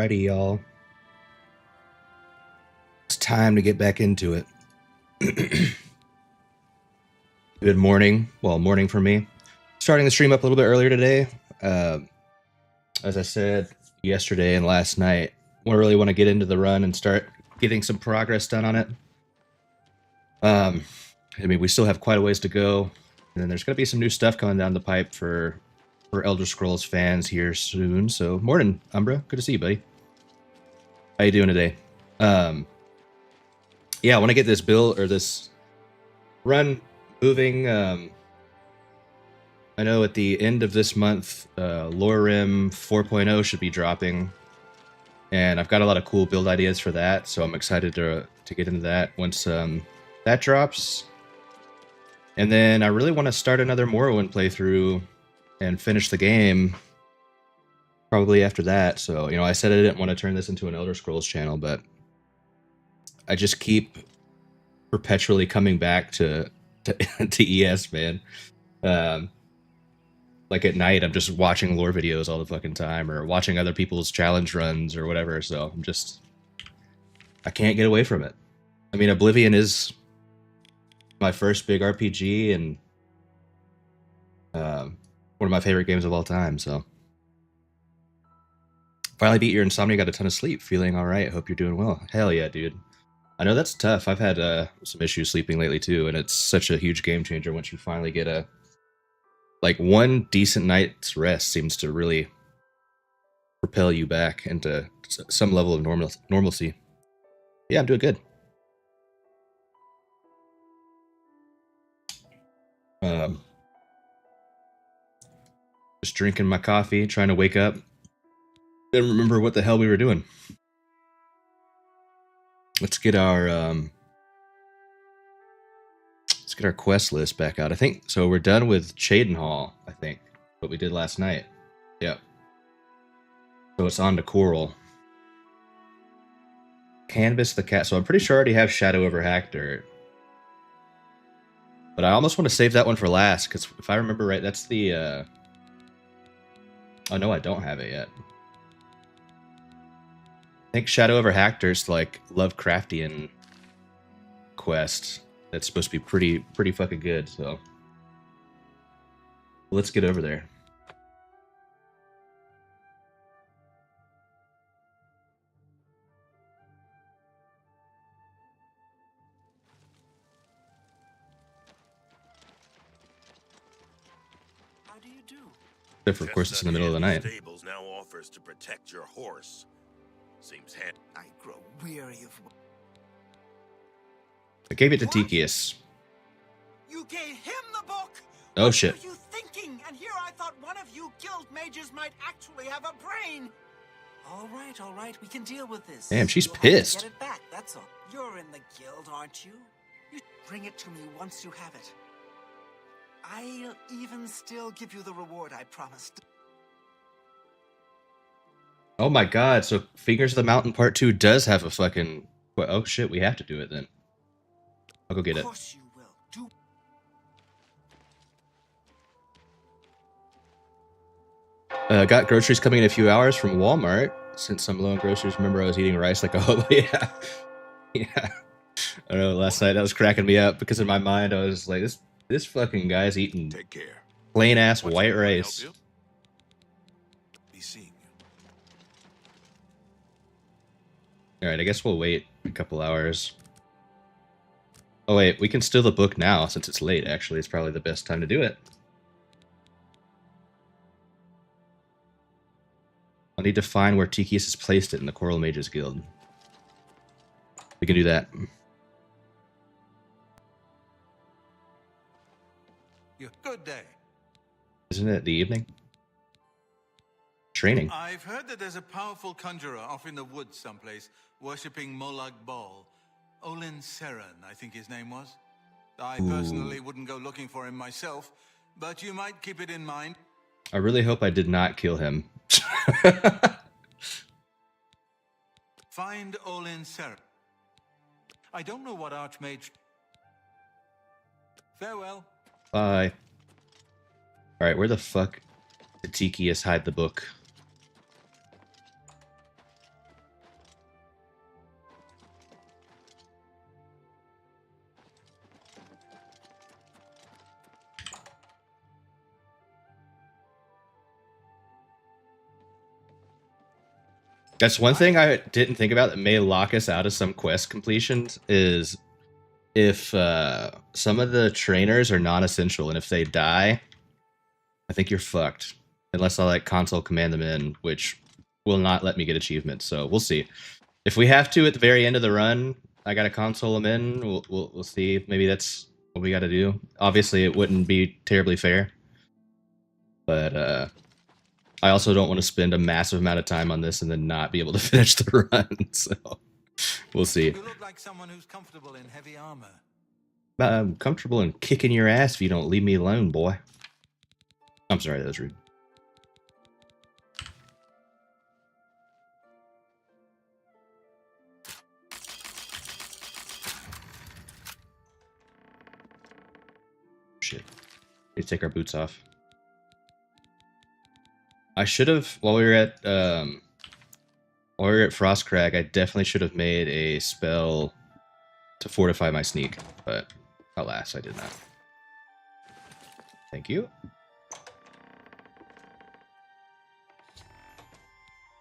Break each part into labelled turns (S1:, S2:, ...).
S1: Alrighty, y'all. It's time to get back into it. Good morning. Well, morning for me. Starting the stream up a little bit earlier today. As I said yesterday and last night, I really want to get into the run and start getting some progress done on it. I mean, we still have quite a ways to go. And then there's going to be some new stuff coming down the pipe for Elder Scrolls fans here soon. So, morning, Umbra. Good to see you, buddy. How you doing today? Yeah, I want to get this build or this run moving. I know at the end of this month, Lorem 4.0 should be dropping, and I've got a lot of cool build ideas for that. So I'm excited to get into that once that drops. And then I really want to start another Morrowind playthrough and finish the game probably after that. So, you know, I said I didn't want to turn this into an Elder Scrolls channel, but I just keep perpetually coming back to ES, man. Like at night, I'm just watching lore videos all the fucking time, or watching other people's challenge runs or whatever. So I can't get away from it. I mean, Oblivion is my first big RPG and one of my favorite games of all time. So finally beat your insomnia, got a ton of sleep, feeling all right. Hope you're doing well. Hell yeah, dude. I know that's tough. I've had some issues sleeping lately too, and it's such a huge game changer once you finally get one decent night's rest seems to really propel you back into some level of normalcy. Yeah, I'm doing good. Just drinking my coffee, trying to wake up. Didn't remember what the hell we were doing. Let's get our quest list back out. I think so. We're done with Cheydinhal. I think what we did last night. Yep. So it's on to Coral. Canvas the cat. So I'm pretty sure I already have Shadow over Hackdirt. But I almost want to save that one for last, because if I remember right, that's the oh no, I don't have it yet. I think Shadow over Hackdirt's like Lovecraftian quest. That's supposed to be pretty fucking good, so let's get over there.
S2: How do you do?
S1: Except for, of course, it's in the middle of the night.
S2: Stables now offers to protect your horse. Seems I grow weary of.
S1: I gave it to Tikius.
S3: You gave him the book?
S1: Oh shit.
S3: What were you thinking? And here I thought one of you guild mages might actually have a brain.
S2: All right, we can deal with this.
S1: Damn, she's
S2: You'll have
S1: pissed.
S2: to get it back, that's all. You're in the guild, aren't you? You bring it to me once you have it. I'll even still give you the reward I promised.
S1: Oh my god, so Fingers of the Mountain Part 2 does have a fucking... Oh shit, we have to do it then. I'll go get it.
S2: Of course you will.
S1: Got groceries coming in a few hours from Walmart. Since I'm low on groceries, remember I was eating rice like a hobo. Yeah. Yeah. I don't know, last night that was cracking me up because in my mind I was like, this fucking guy's eating
S2: Take care.
S1: plain ass white rice.
S2: Be seeing you.
S1: Alright, I guess we'll wait a couple hours. Oh wait, we can steal the book now since it's late, actually. It's probably the best time to do it. I'll need to find where Tikius has placed it in the Coral Mages Guild. We can do that.
S4: Good day.
S1: Isn't it the evening? Training.
S4: I've heard that there's a powerful conjurer off in the woods someplace, worshipping Molag Bal. Olin Seren, I think his name was. I personally wouldn't go looking for him myself, but you might keep it in mind.
S1: I really hope I did not kill him.
S4: Find Olin Seren. I don't know what Archmage... Farewell.
S1: Bye. Alright, where the fuck did Tikius hide the book? That's one thing I didn't think about that may lock us out of some quest completions is if some of the trainers are non-essential, and if they die, I think you're fucked. Unless I like console command them in, which will not let me get achievements. So we'll see. If we have to at the very end of the run, I gotta console them in. We'll see. Maybe that's what we got to do. Obviously, it wouldn't be terribly fair, but I also don't want to spend a massive amount of time on this and then not be able to finish the run. So we'll see.
S4: You look like someone who's comfortable in heavy armor.
S1: I'm comfortable in kicking your ass if you don't leave me alone, boy. I'm sorry, that was rude. Shit. Let's take our boots off. I should have, while we were at Frostcrag, I definitely should have made a spell to fortify my sneak, but alas, I did not. Thank you.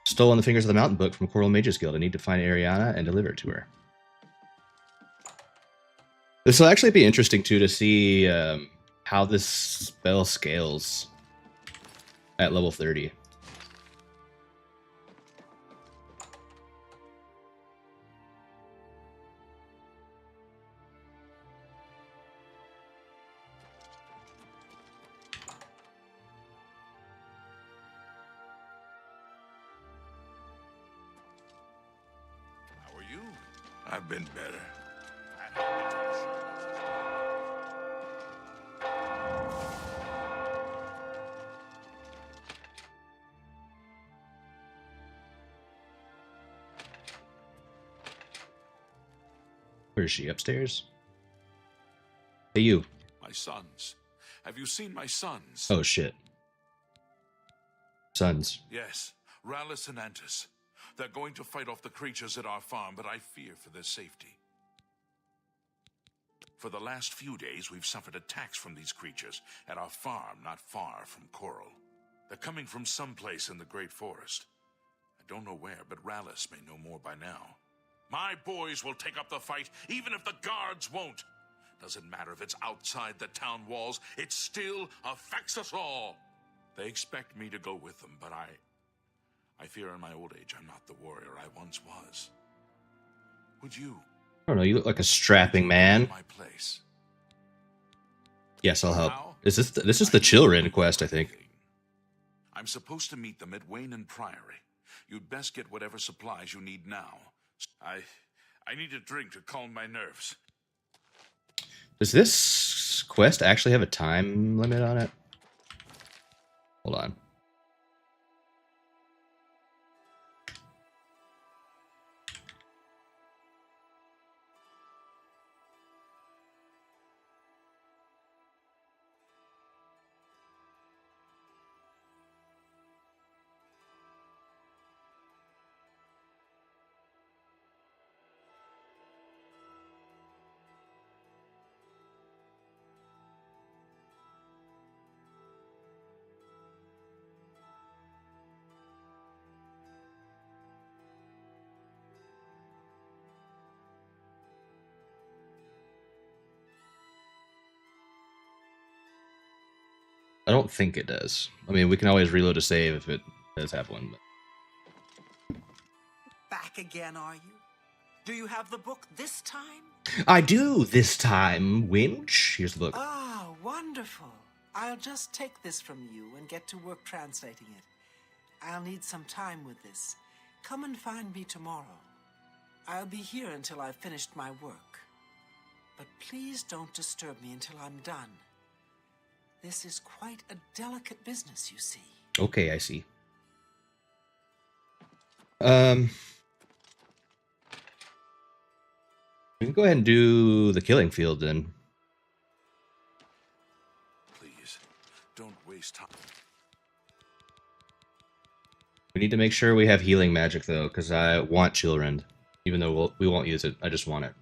S1: Stolen the Fingers of the Mountain book from Coral Mages Guild. I need to find Ariana and deliver it to her. This will actually be interesting, too, to see how this spell scales at level 30.
S5: How are you? I've been better.
S1: Where is she? Upstairs? Hey, you.
S5: My sons. Have you seen my sons?
S1: Oh, shit. Sons.
S5: Yes, Rallus and Antis. They're going to fight off the creatures at our farm, but I fear for their safety. For the last few days, we've suffered attacks from these creatures at our farm not far from Coral. They're coming from someplace in the Great Forest. I don't know where, but Rallus may know more by now. My boys will take up the fight, even if the guards won't. Doesn't matter if it's outside the town walls, it still affects us all. They expect me to go with them, but I fear in my old age I'm not the warrior I once was. Would you?
S1: I don't know, you look like a strapping man.
S5: My place.
S1: Yes, I'll help.
S5: How?
S1: This is the Chillrin quest, I think.
S5: I'm supposed to meet them at Wayne and Priory. You'd best get whatever supplies you need now. I need a drink to calm my nerves.
S1: Does this quest actually have a time limit on it? Hold on. I don't think it does. I mean, we can always reload a save if it does have one. But...
S2: Back again, are you? Do you have the book this time?
S1: I do this time, Winch. Here's the book.
S2: Ah, wonderful. I'll just take this from you and get to work translating it. I'll need some time with this. Come and find me tomorrow. I'll be here until I've finished my work. But please don't disturb me until I'm done. This is quite a delicate business, you see.
S1: Okay, I see. We can go ahead and do the killing field then.
S5: Please, don't waste time.
S1: We need to make sure we have healing magic though, because I want Chillrend. Even though we won't use it, I just want it.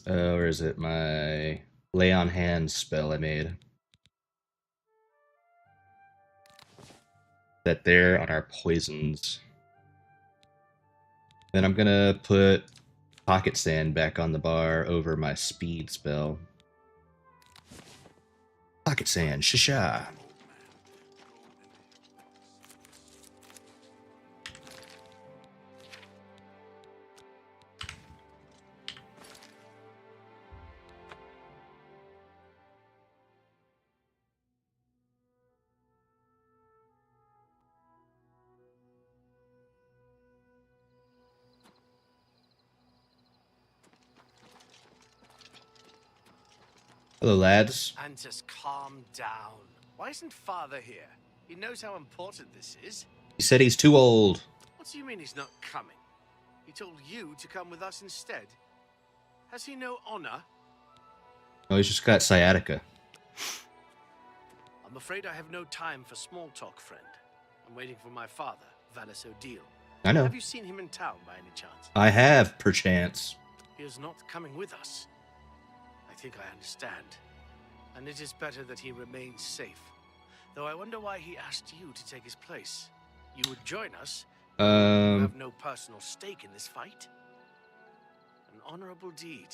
S1: Or is it my lay on hands spell I made? That there on our poisons. Then I'm gonna put pocket sand back on the bar over my speed spell. Pocket sand, shisha. Hello, lads.
S6: And just calm down. Why isn't Father here? He knows how important this is.
S1: He said he's too old.
S6: What do you mean he's not coming? He told you to come with us instead. Has he no honor?
S1: Oh, he's just got sciatica.
S6: I'm afraid I have no time for small talk, friend. I'm waiting for my father, Valis Odile.
S1: I know.
S6: Have you seen him in town by any chance?
S1: I have, perchance.
S6: He is not coming with us. I think I understand. And it is better that he remains safe. Though I wonder why he asked you to take his place. You would join us. You have no personal stake in this fight. An honorable deed.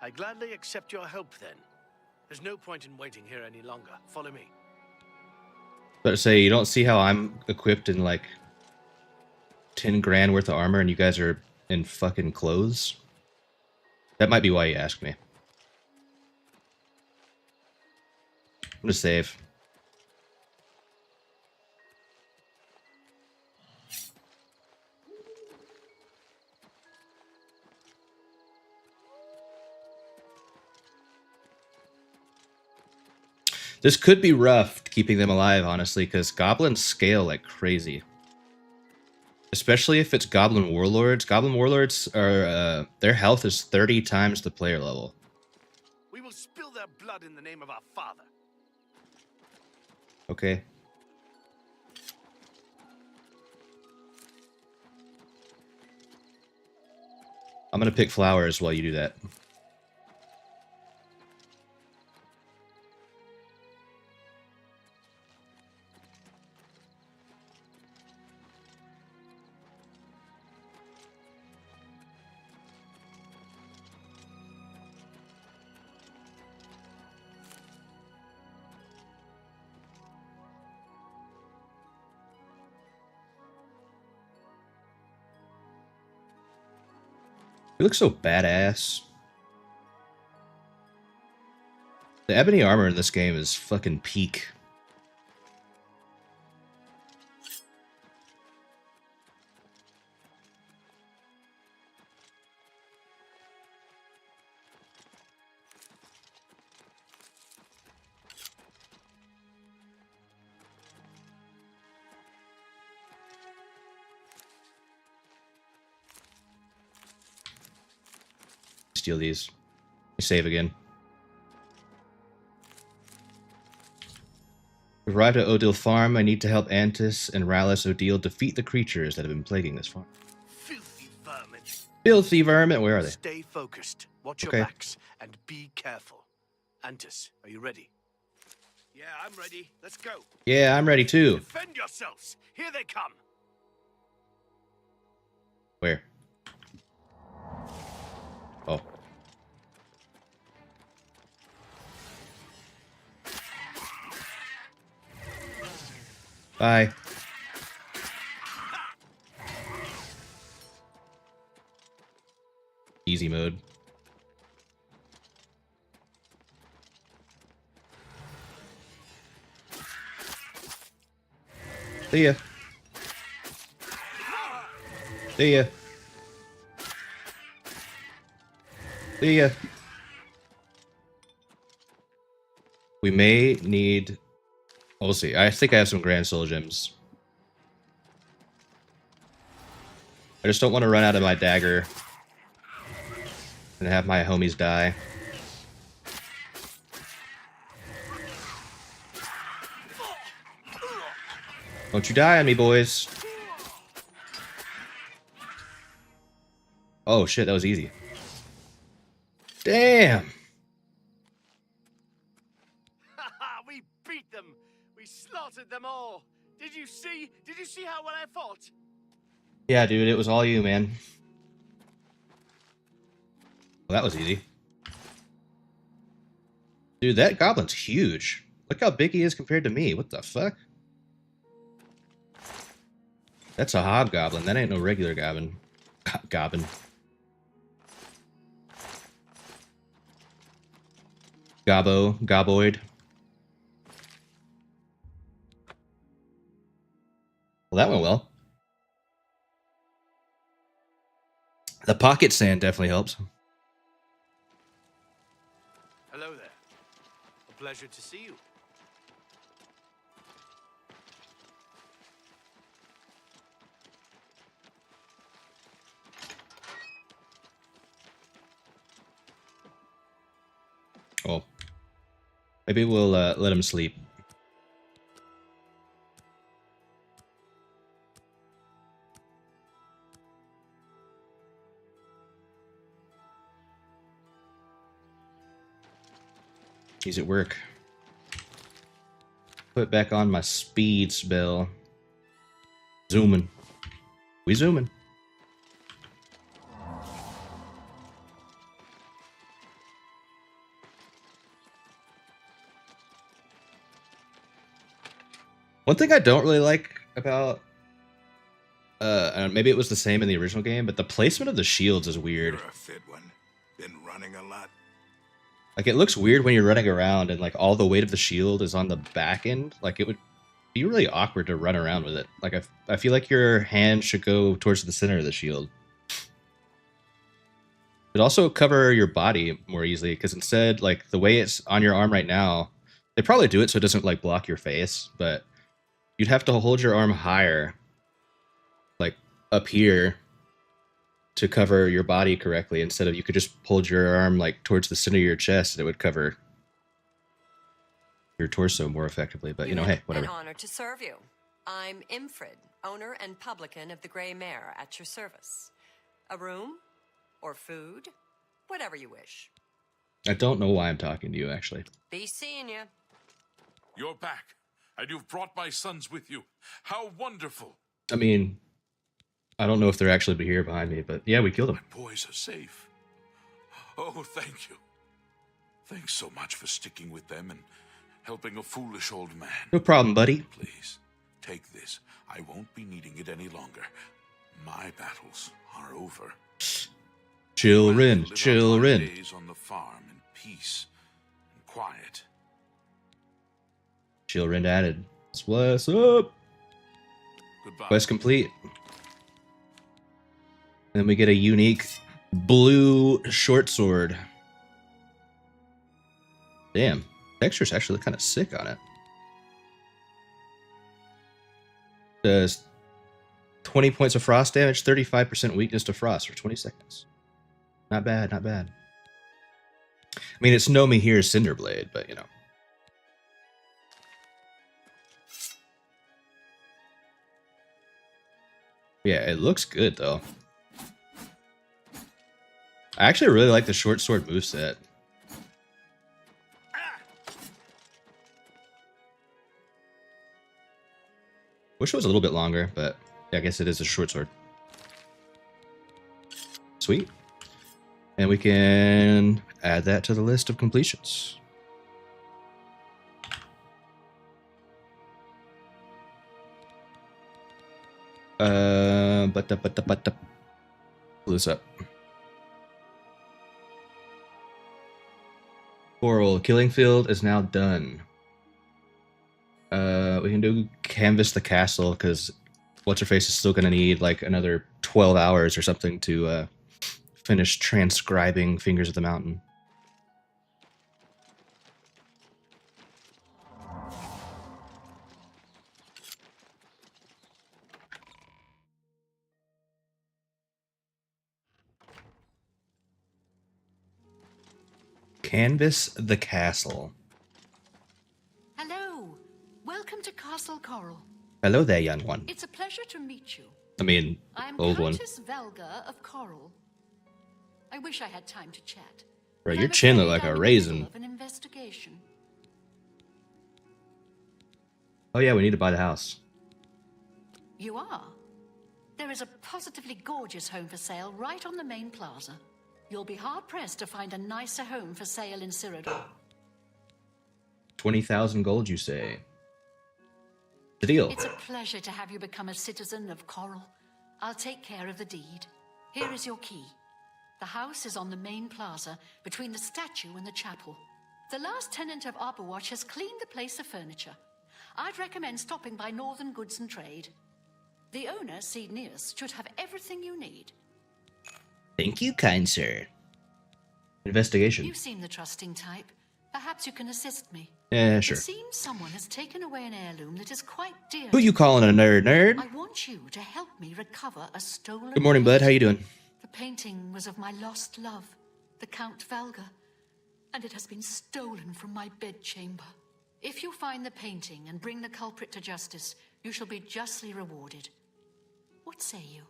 S6: I gladly accept your help then. There's no point in waiting here any longer. Follow me.
S1: But say, you don't see how I'm equipped in like 10 grand worth of armor and you guys are in fucking clothes? That might be why you asked me. I'm gonna save. This could be rough keeping them alive, honestly, because goblins scale like crazy. Especially if it's goblin warlords. Goblin warlords are their health is 30 times the player level.
S6: We will spill their blood in the name of our father.
S1: Okay. I'm gonna pick flowers while you do that. You look so badass. The ebony armor in this game is fucking peak. Steal these. Save again. We've arrived at Odile Farm. I need to help Antis and Rallis Odile defeat the creatures that have been plaguing this farm.
S6: Filthy vermin.
S1: Filthy vermin, where are they?
S6: Stay focused. Watch
S1: Okay.
S6: your backs and be careful. Antis, are you ready? Yeah, I'm ready. Let's go.
S1: Yeah, I'm ready too.
S6: Defend yourselves. Here they come.
S1: Where? Oh. Bye. Easy mode. See ya. See ya. See ya. We may need... We'll see. I think I have some Grand Soul Gems. I just don't want to run out of my dagger and have my homies die. Don't you die on me, boys. Oh shit, that was easy. Damn.
S6: We beat them. We slaughtered them all. Did you see? Did you see how well I fought?
S1: Yeah, dude, it was all you, man. Well, that was easy. Dude, that goblin's huge. Look how big he is compared to me. What the fuck? That's a hobgoblin. That ain't no regular goblin. Goblin. Goboid. Well, that went well. The pocket sand definitely helps.
S6: Hello there. A pleasure to see you.
S1: Oh. Maybe we'll let him sleep. He's at work. Put back on my speed spell. Zooming. We zooming. One thing I don't really like about maybe it was the same in the original game, but the placement of the shields is weird.
S5: You're a fit one. Been running a lot.
S1: Like, it looks weird when you're running around and, like, all the weight of the shield is on the back end. Like, it would be really awkward to run around with it. Like, I feel like your hand should go towards the center of the shield. But also cover your body more easily, because instead, like, the way it's on your arm right now, they probably do it so it doesn't, like, block your face, but you'd have to hold your arm higher, like, up here, to cover your body correctly, instead of you could just hold your arm like towards the center of your chest and it would cover your torso more effectively. But you know, hey, whatever.
S7: An honor to serve you. I'm Imfrid, owner and publican of the Grey Mare, at your service. A room or food, whatever you wish.
S1: I don't know why I'm talking to you, actually.
S7: Be seeing you.
S5: You're back, and you've brought my sons with you. How wonderful!
S1: I mean, I don't know if they're actually here behind me, but yeah, we killed them.
S5: My boys are safe. Oh, thank you. Thanks so much for sticking with them and helping a foolish old man.
S1: No problem, buddy.
S5: Please, take this. I won't be needing it any longer. My battles are over.
S1: Children,
S5: Live out my
S1: children.
S5: days on the farm in peace and quiet.
S1: Children added. What's up?
S5: Goodbye.
S1: Quest complete. Then we get a unique blue short sword. Damn, texture's actually kind of sick on it. Does 20 points of frost damage, 35% weakness to frost for 20 seconds. Not bad, not bad. I mean, it's no me here Cinderblade, but you know. Yeah, it looks good though. I actually really like the short sword moveset. Wish it was a little bit longer, but yeah, I guess it is a short sword. Sweet. And we can add that to the list of completions. Pull this up. Coral, Killing Field is now done. We can do Canvas the Castle, because What's-Her-Face is still going to need like another 12 hours or something to finish transcribing Fingers of the Mountain. Canvas the Castle.
S8: Hello. Welcome to Castle Coral.
S1: Hello there, young one.
S8: It's a pleasure to meet you.
S1: I mean,
S8: I'm
S1: old one.
S8: Countess Velga of Coral. I wish I had time to chat.
S1: Bro,
S8: But
S1: your
S8: I'm
S1: chin look
S8: afraid
S1: like
S8: I'm
S1: a
S8: in the
S1: raisin.
S8: middle of an investigation.
S1: Oh yeah, we need to buy the house.
S8: You are? There is a positively gorgeous home for sale right on the main plaza. You'll be hard-pressed to find a nicer home for sale in Cyrodiil.
S1: 20,000 gold, you say? The deal.
S8: It's a pleasure to have you become a citizen of Coral. I'll take care of the deed. Here is your key. The house is on the main plaza, between the statue and the chapel. The last tenant of Arborwatch has cleaned the place of furniture. I'd recommend stopping by Northern Goods and Trade. The owner, Cednius, should have everything you need.
S1: Thank you, kind sir. Investigation.
S8: You seem the trusting type. Perhaps you can assist me.
S1: Yeah, sure.
S8: It seems someone has taken away an heirloom that is quite dear.
S1: Who you calling a nerd?
S8: I want you to help me recover a stolen...
S1: Good morning, bud. How you doing?
S8: The painting was of my lost love, the Count Valga, and it has been stolen from my bedchamber. If you find the painting and bring the culprit to justice, you shall be justly rewarded. What say you?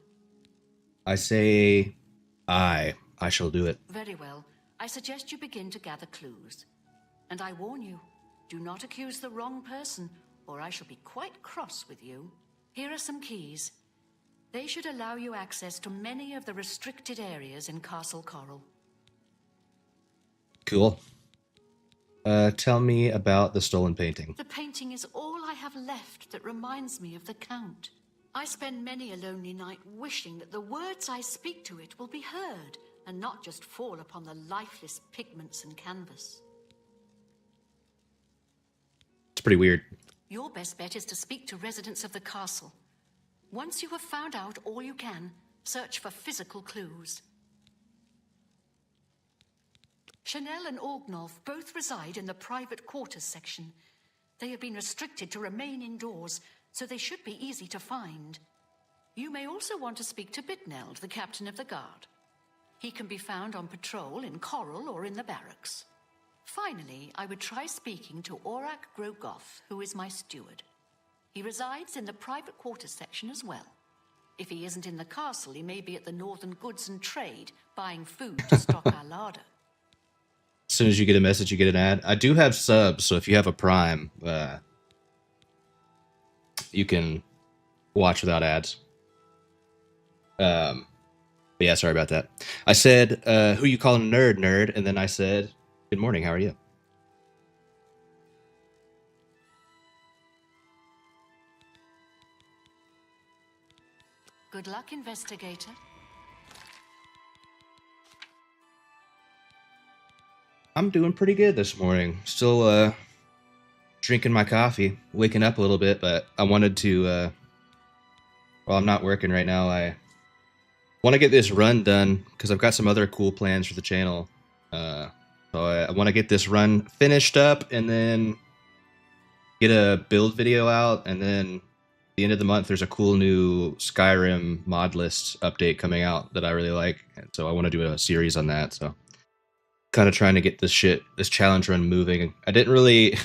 S1: I say, I shall do it.
S8: Very well. I suggest you begin to gather clues. And I warn you, do not accuse the wrong person, or I shall be quite cross with you. Here are some keys. They should allow you access to many of the restricted areas in Castle Coral.
S1: Cool. Tell me about the stolen painting.
S8: The painting is all I have left that reminds me of the Count. I spend many a lonely night wishing that the words I speak to it will be heard, and not just fall upon the lifeless pigments and canvas.
S1: It's pretty weird.
S8: Your best bet is to speak to residents of the castle. Once you have found out all you can, search for physical clues. Chanel and Orgnolf both reside in the private quarters section. They have been restricted to remain indoors, so they should be easy to find. You may also want to speak to Bitneld, the captain of the guard. He can be found on patrol in Coral or in the barracks. Finally, I would try speaking to Aurak Grogoth, who is my steward. He resides in the private quarters section as well. If he isn't in the castle, he may be at the Northern Goods and Trade, buying food to stock our larder.
S1: As soon as you get a message, you get an ad. I do have subs, so if you have a Prime, you can watch without ads. But yeah, sorry about that. I said, who you calling a nerd, and then I said, good morning, how are you?
S8: Good luck, investigator.
S1: I'm doing pretty good this morning. Still drinking my coffee, waking up a little bit, but I wanted to, well, I'm not working right now. I want to get this run done because I've got some other cool plans for the channel. So I want to get this run finished up and then get a build video out, and then at the end of the month there's a cool new Skyrim mod list update coming out that I really like, and so I want to do a series on that. So kind of trying to get this challenge run moving. I didn't really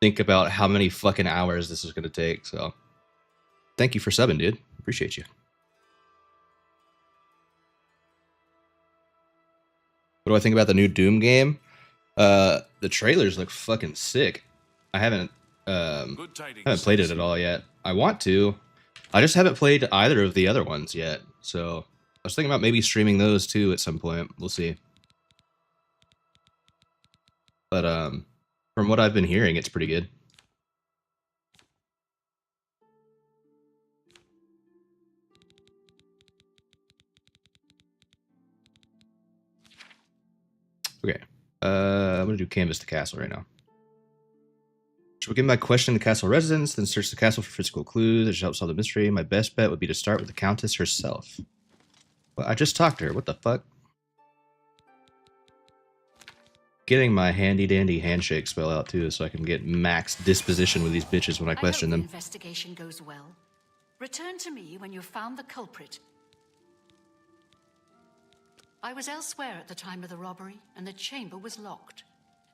S1: think about how many fucking hours this is going to take, so thank you for subbing, dude. Appreciate you. What do I think about the new Doom game? The trailers look fucking sick. I haven't played it at all yet. I want to. I just haven't played either of the other ones yet. So I was thinking about maybe streaming those too at some point. We'll see. But from what I've been hearing, it's pretty good. Okay. I'm gonna do canvas the castle right now. Should we give my question to the castle residents, then search the castle for physical clues that should help solve the mystery? My best bet would be to start with the Countess herself. Well, I just talked to her. What the fuck? Getting my handy-dandy handshake spell out, too, so I can get max disposition with these bitches when I question them.
S8: The investigation goes well. Return to me when you've found the culprit. I was elsewhere at the time of the robbery, and the chamber was locked.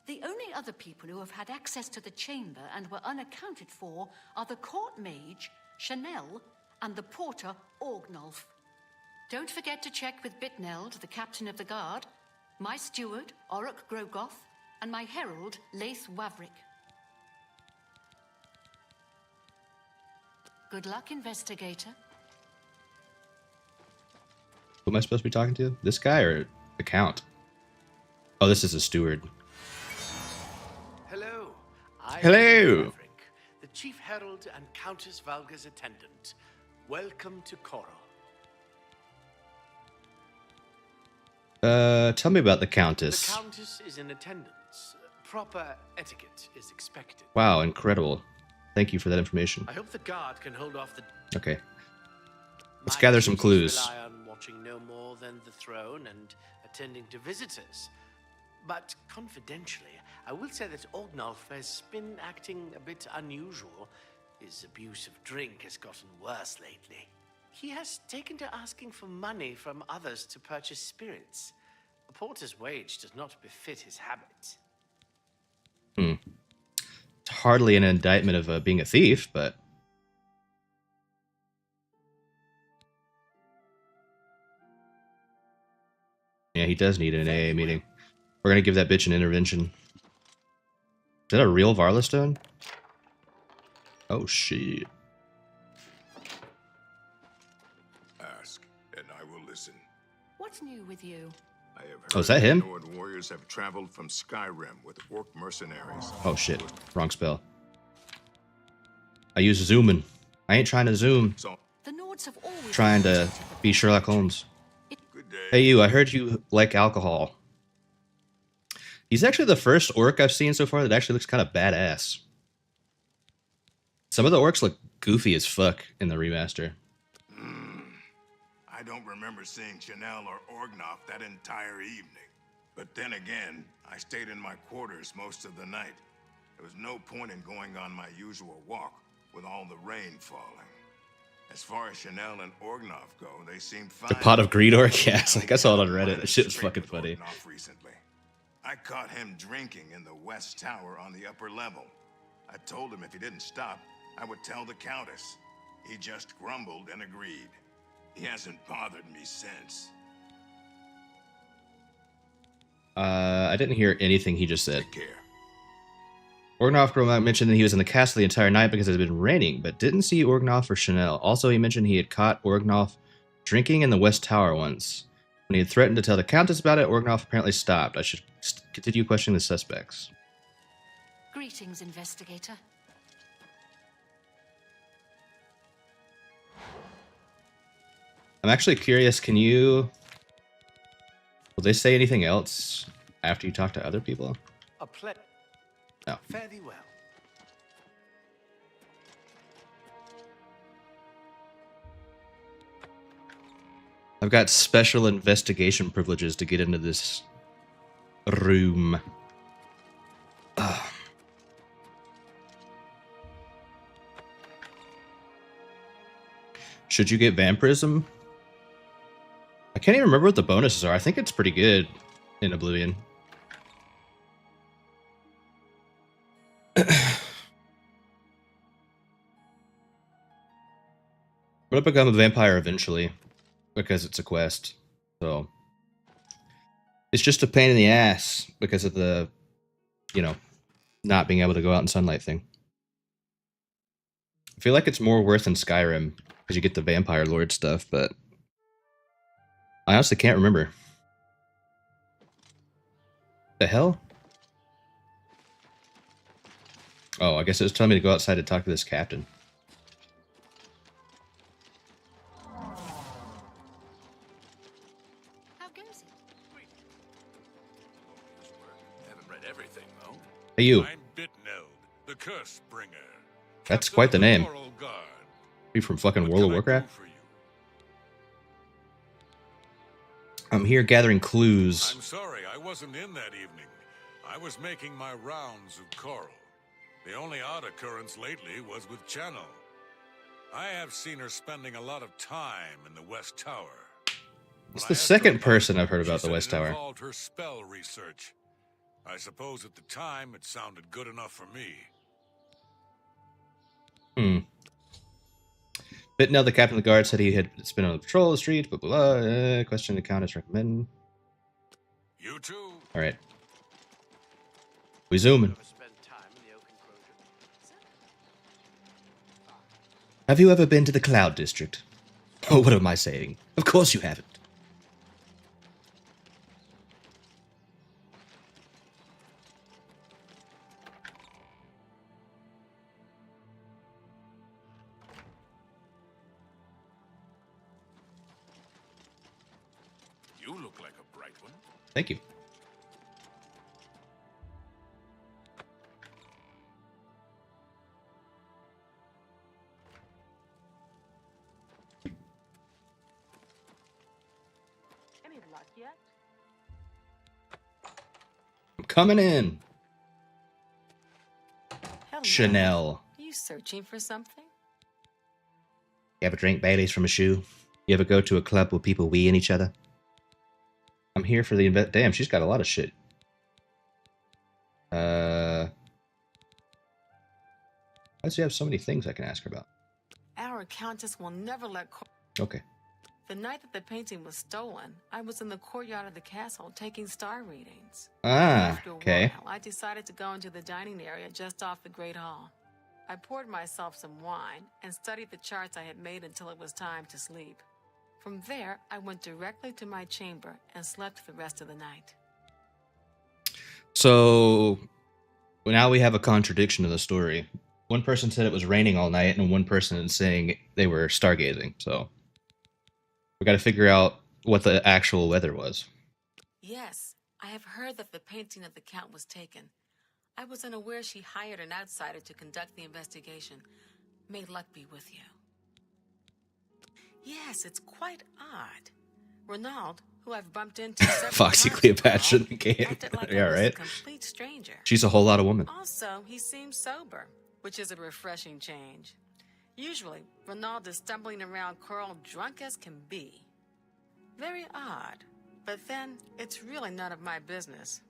S8: The only other people who have had access to the chamber and were unaccounted for are the court mage, Chanel, and the porter, Orgnolf. Don't forget to check with Bitneld, the captain of the guard. my steward, Orok Grogoth, and my herald, Laith Wavrick. Good luck, investigator.
S1: Who am I supposed to be talking to? This guy or the Count? Oh, this is a steward.
S6: Hello. I
S1: Hello.
S6: am Wavrick, the Chief Herald and Countess Valga's attendant. Welcome to Coral.
S1: Tell me about the
S6: The
S1: Countess.
S6: Countess is in attendance. Proper etiquette is expected.
S1: Wow, incredible. Thank you for that information.
S6: I hope the guard can hold off the...
S1: Okay. Let's
S6: My
S1: gather some
S6: duties
S1: clues.
S6: Rely on watching no more than the throne and attending to visitors. But confidentially, I will say that Ognolf has been acting a bit unusual. His abuse of drink has gotten worse lately. He has taken to asking for money from others to purchase spirits. A porter's wage does not befit his habit.
S1: It's hardly an indictment of being a thief, but... Yeah, he does need an AA meeting. We're gonna give that bitch an intervention. Is that a real Varla stone? Oh, shit.
S9: Ask, and I will listen.
S8: What's new with you?
S9: I have
S1: Oh, is that him?
S9: Nord warriors have traveled from Skyrim with orc mercenaries.
S1: Oh, shit. Wrong spell. I use zooming. I ain't trying to zoom.
S9: So,
S8: The Nords have always
S1: Trying to
S8: supported the
S1: be Sherlock Holmes.
S9: good day.
S1: Hey, you. I heard you like alcohol. He's actually the first orc I've seen so far that actually looks kind of badass. Some of the orcs look goofy as fuck in the remaster.
S9: I don't remember seeing Chanel or Orgnoff that entire evening. But then again, I stayed in my quarters most of the night. There was no point in going on my usual walk with all the rain falling. As far as Chanel and Orgnoff go, they seemed fine.
S1: The pot of greed orc? Yes, like I saw it on Reddit. That shit was fucking funny.
S9: Orgnoff recently. I caught him drinking in the West Tower on the upper level. I told him if he didn't stop, I would tell the Countess. He just grumbled and agreed. He hasn't bothered me since.
S1: I didn't hear anything he just said.
S9: Take care.
S1: Orgnoff mentioned that he was in the castle the entire night because it had been raining, but didn't see Orgnoff or Chanel. Also, he mentioned he had caught Orgnoff drinking in the West Tower once. When he had threatened to tell the Countess about it, Orgnoff apparently stopped. I should continue questioning the suspects.
S8: Greetings, investigator.
S1: I'm actually curious, will they say anything else after you talk to other people?
S6: A pleasure.
S1: No.
S6: Fare thee well.
S1: I've got special investigation privileges to get into this room. Ugh. Should you get vampirism? I can't even remember what the bonuses are. I think it's pretty good in Oblivion. I'm gonna become a vampire eventually because it's a quest. So it's just a pain in the ass because of the, not being able to go out in sunlight thing. I feel like it's more worth in Skyrim because you get the vampire lord stuff, but I honestly can't remember. The hell? Oh, I guess it was telling me to go outside to talk to this captain.
S8: How goes it?
S5: Haven't read everything, though.
S1: Hey, you.
S5: I'm Bitneld, the Curse Bringer.
S1: That's
S5: Captain
S1: quite the
S5: of
S1: name.
S5: Coral Guard.
S1: Are you from fucking
S5: What
S1: World of
S5: can I do
S1: Warcraft?
S5: for you?
S1: I'm here gathering clues.
S5: I'm sorry, I wasn't in that evening. I was making my rounds of Coral. The only odd occurrence lately was with Channel. I have seen her spending a lot of time in the West Tower.
S1: It's
S5: When
S1: the
S5: I asked
S1: second
S5: her about
S1: person
S5: it,
S1: I've heard
S5: she
S1: about the
S5: said
S1: West
S5: it
S1: Tower.
S5: involved her spell research. I suppose at the time it sounded good enough for me.
S1: Bitnell, the captain of the guard, said he had been on the patrol of the street, blah, blah, blah. Question the Countess recommend.
S5: You too.
S1: All right. We zooming.
S6: Ever spend time in the oak enclosure?
S1: Have you ever been to the Cloud District? Oh, what am I saying? Of course you haven't.
S5: You look like a bright one.
S1: Thank you.
S10: Any luck yet?
S1: I'm coming in.
S11: Hello.
S1: Chanel.
S11: Are you searching for something?
S1: You ever drink Baileys from a shoe? You ever go to a club where people wee in each other? I'm here for the Damn, she's got a lot of shit. Why does she have so many things I can ask her about?
S10: Our Countess will never let.
S1: Okay.
S10: The night that the painting was stolen, I was in the courtyard of the castle taking star readings.
S1: Ah,
S10: After a
S1: okay.
S10: while, I decided to go into the dining area just off the Great Hall. I poured myself some wine and studied the charts I had made until it was time to sleep. From there, I went directly to my chamber and slept the rest of the night.
S1: So now we have a contradiction of the story. One person said it was raining all night, and one person is saying they were stargazing. So we got to figure out what the actual weather was.
S10: Yes, I have heard that the painting of the Count was taken. I was unaware she hired an outsider to conduct the investigation. May luck be with you. Yes, it's quite odd. Renaud, who I've bumped into several
S1: Foxy
S10: times
S1: Cleopatra
S10: in the
S1: in the game.
S10: acted like
S1: Yeah,
S10: I was
S1: right?
S10: a complete stranger.
S1: She's a whole lot of woman.
S10: Also, he seems sober, which is a refreshing change. Usually, Renaud is stumbling around Coral drunk as can be. Very odd, but then it's really none of my business.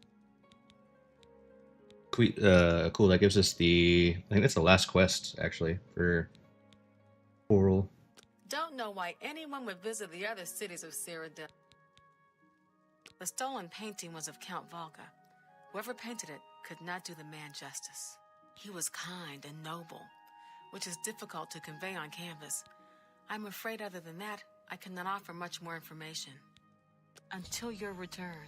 S1: Cool. That gives us I think that's the last quest, actually, for Coral.
S10: Don't know why anyone would visit the other cities of Cyrodiil. The stolen painting was of Count Volga. Whoever painted it could not do the man justice. He was kind and noble, which is difficult to convey on canvas. I'm afraid other than that, I cannot offer much more information. Until your return.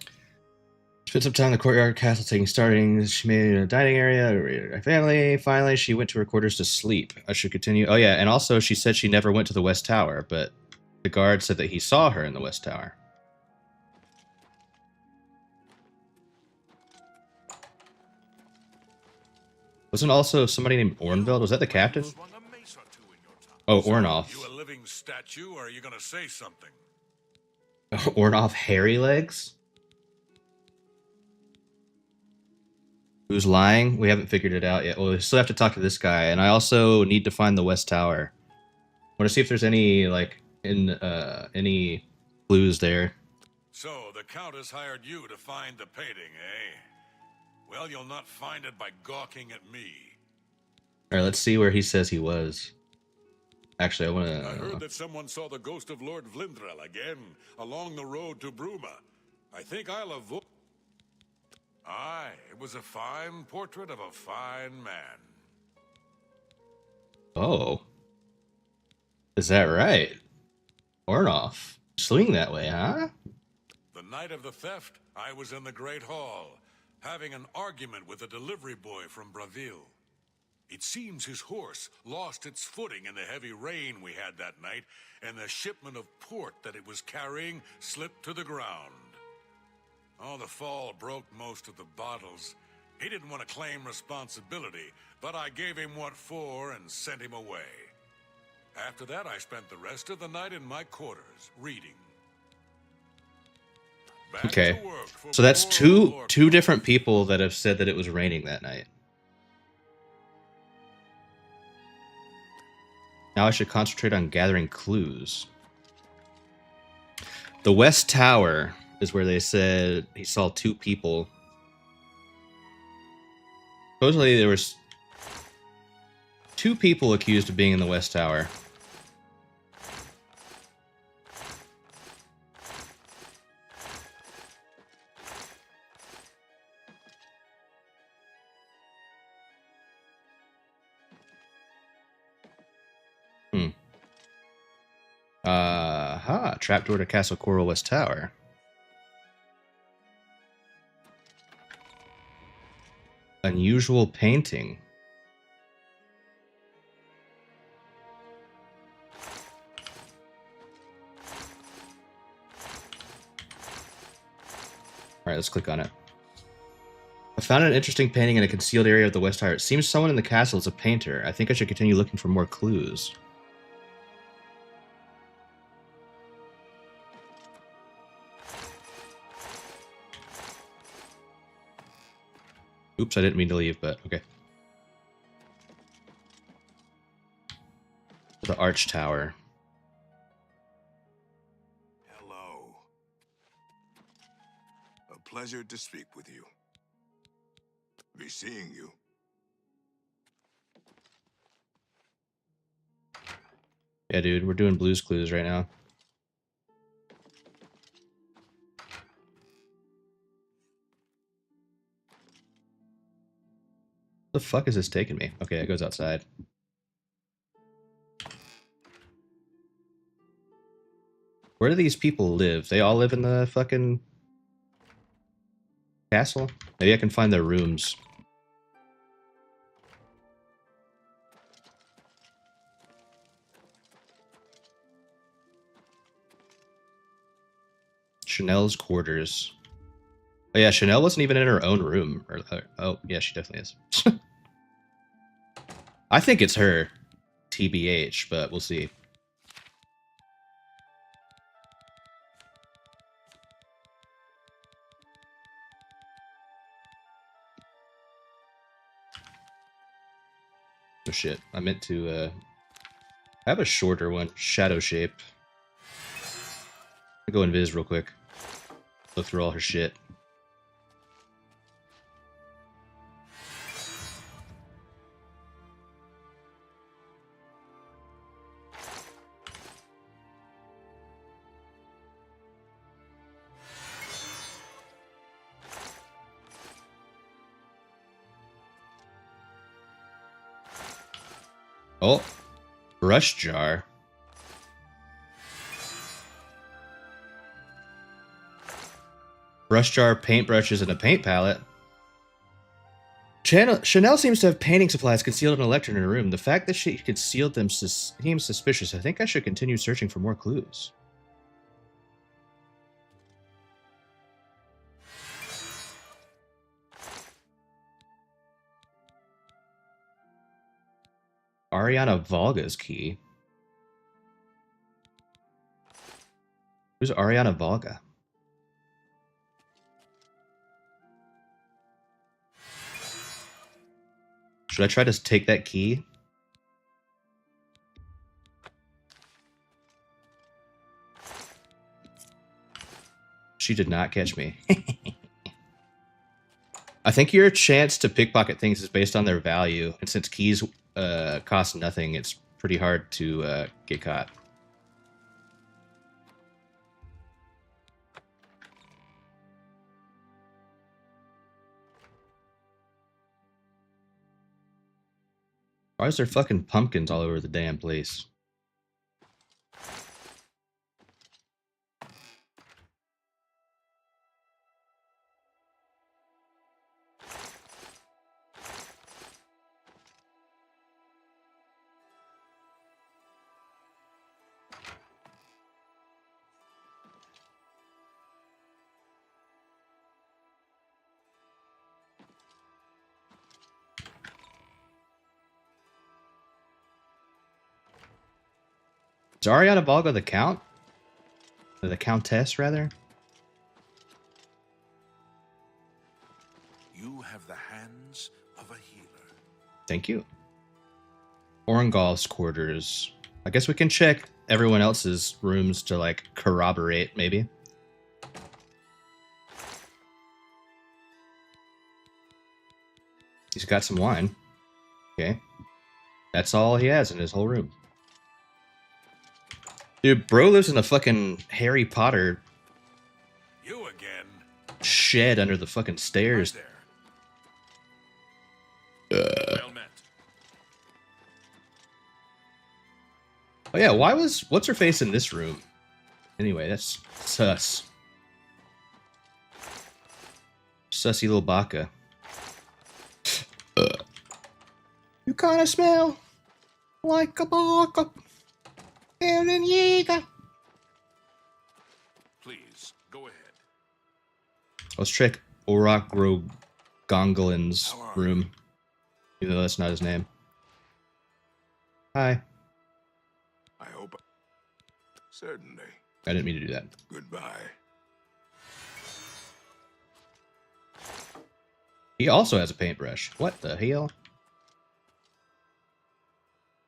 S1: Spent some time in the courtyard castle taking startings. She made it in a dining area. Her family. Finally, she went to her quarters to sleep. I should continue. Oh, yeah. And also, she said she never went to the West Tower, but the guard said that he saw her in the West Tower. Wasn't also somebody named Ornveld? Was that the captain? Oh, Ornoff.
S5: You a living statue, or are you gonna say something?
S1: Ornoff Hairy Legs? Who's lying? We haven't figured it out yet. Well, we still have to talk to this guy, and I also need to find the West Tower. I want to see if there's any, like, any clues there.
S5: So, the Countess hired you to find the painting, eh? Well, you'll not find it by gawking at me.
S1: Alright, let's see where he says he was. Actually, I want to...
S5: I heard that someone saw the ghost of Lord Vlindrel again, along the road to Bruma. I think I'll avoid... Aye, it was a fine portrait of a fine man.
S1: Oh. Is that right? Ornoff. Swing that way, huh?
S5: The night of the theft, I was in the Great Hall, having an argument with a delivery boy from Braville. It seems his horse lost its footing in the heavy rain we had that night, and the shipment of port that it was carrying slipped to the ground. Oh, the fall broke most of the bottles. He didn't want to claim responsibility, but I gave him what for and sent him away. After that, I spent the rest of the night in my quarters, reading. Back
S1: Okay.
S5: to work for
S1: So that's
S5: poor
S1: two different people that have said that it was raining that night. Now I should concentrate on gathering clues. The West Tower is where they said he saw two people. Supposedly there was two people accused of being in the West Tower. Aha, trapdoor to Castle Coral West Tower. Unusual painting. Alright, let's click on it. I found an interesting painting in a concealed area of the West Tower. It seems someone in the castle is a painter. I think I should continue looking for more clues. Oops, I didn't mean to leave, but okay. The Arch Tower.
S9: Hello. A pleasure to speak with you. Be seeing you.
S1: Yeah, dude, we're doing Blue's Clues right now. The fuck is this taking me? Okay, it goes outside. Where do these people live? They all live in the fucking castle? Maybe I can find their rooms. Chanel's quarters. Oh yeah, Chanel wasn't even in her own room. Oh, yeah, she definitely is. I think it's her. TBH, but we'll see. Oh shit, I meant to have a shorter one. Shadow Shape. I'll go invis real quick. Look through all her shit. Oh, brush jar. Brush jar, paintbrushes, and a paint palette. Chanel seems to have painting supplies concealed in a lectern in her room. The fact that she concealed them seems suspicious. I think I should continue searching for more clues. Ariana Volga's key. Who's Ariana Volga? Should I try to take that key? She did not catch me. I think your chance to pickpocket things is based on their value, and since keys cost nothing, it's pretty hard to get caught. Why is there fucking pumpkins all over the damn place? Is Ariana Volga the Count? Or the Countess, rather?
S5: You have the hands of a healer.
S1: Thank you. Orangol's quarters. I guess we can check everyone else's rooms to, like, corroborate, maybe. He's got some wine. Okay. That's all he has in his whole room. Dude, bro lives in a fucking Harry Potter
S5: You again.
S1: shed under the fucking stairs.
S5: Right there. Well met.
S1: Oh yeah, what's her face in this room? Anyway, that's sus. Sussy little baka. You kind of smell like a baka. Aaron Yeager.
S5: Please, go ahead.
S1: Let's check Orakro Gongolin's room. Even though that's not his name. Hi.
S9: I hope. Certainly.
S1: I didn't mean to do that.
S9: Goodbye.
S1: He also has a paintbrush. What the hell?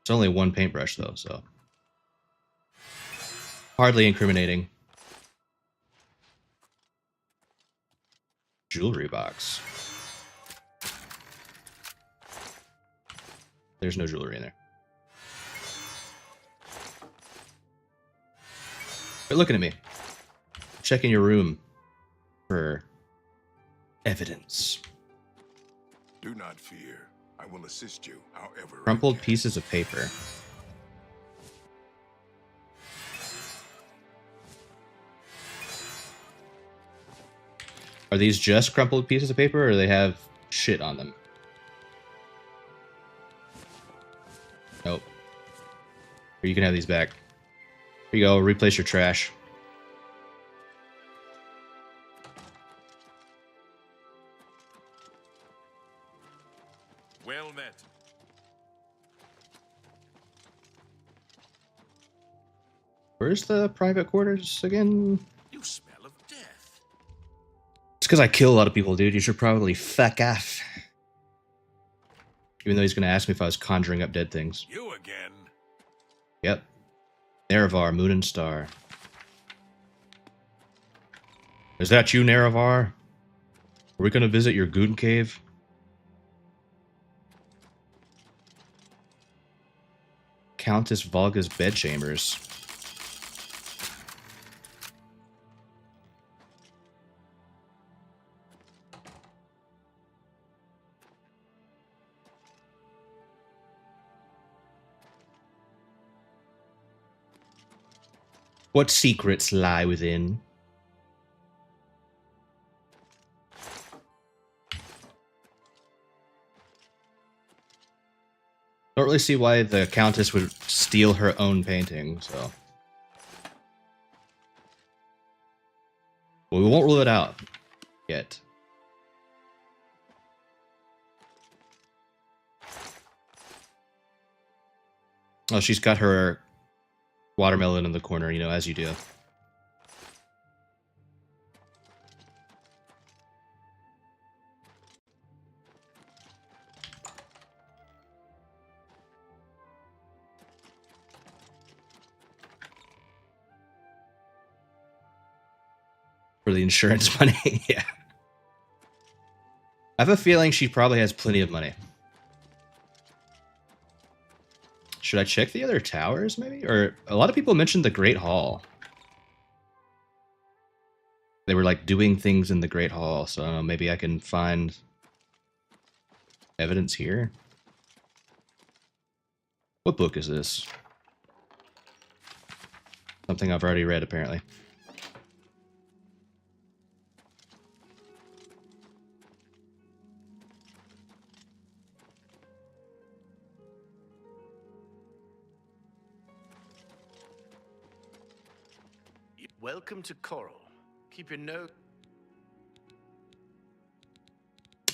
S1: It's only one paintbrush though, so. Hardly incriminating. Jewelry box. There's no jewelry in there. Quit looking at me. Checking your room for evidence.
S9: Do not fear. I will assist you however.
S1: Crumpled pieces of paper. Are these just crumpled pieces of paper, or do they have shit on them? Nope. Or you can have these back. Here you go, replace your trash.
S5: Well met.
S1: Where's the private quarters again?
S5: You smell of death.
S1: It's because I kill a lot of people, dude. You should probably fuck off. Even though he's going to ask me if I was conjuring up dead things.
S5: You again.
S1: Yep. Nerevar, Moon and Star. Is that you, Nerevar? Are we going to visit your goon cave? Countess Volga's bedchambers. What secrets lie within? Don't really see why the Countess would steal her own painting, so. Well, we won't rule it out yet. Oh, she's got her watermelon in the corner, you know, as you do. For the insurance money, yeah. I have a feeling she probably has plenty of money. Should I check the other towers, maybe? Or a lot of people mentioned the Great Hall. They were like doing things in the Great Hall, so I don't know, maybe I can find evidence here. What book is this? Something I've already read, apparently.
S6: Welcome to Coral. Keep your nose.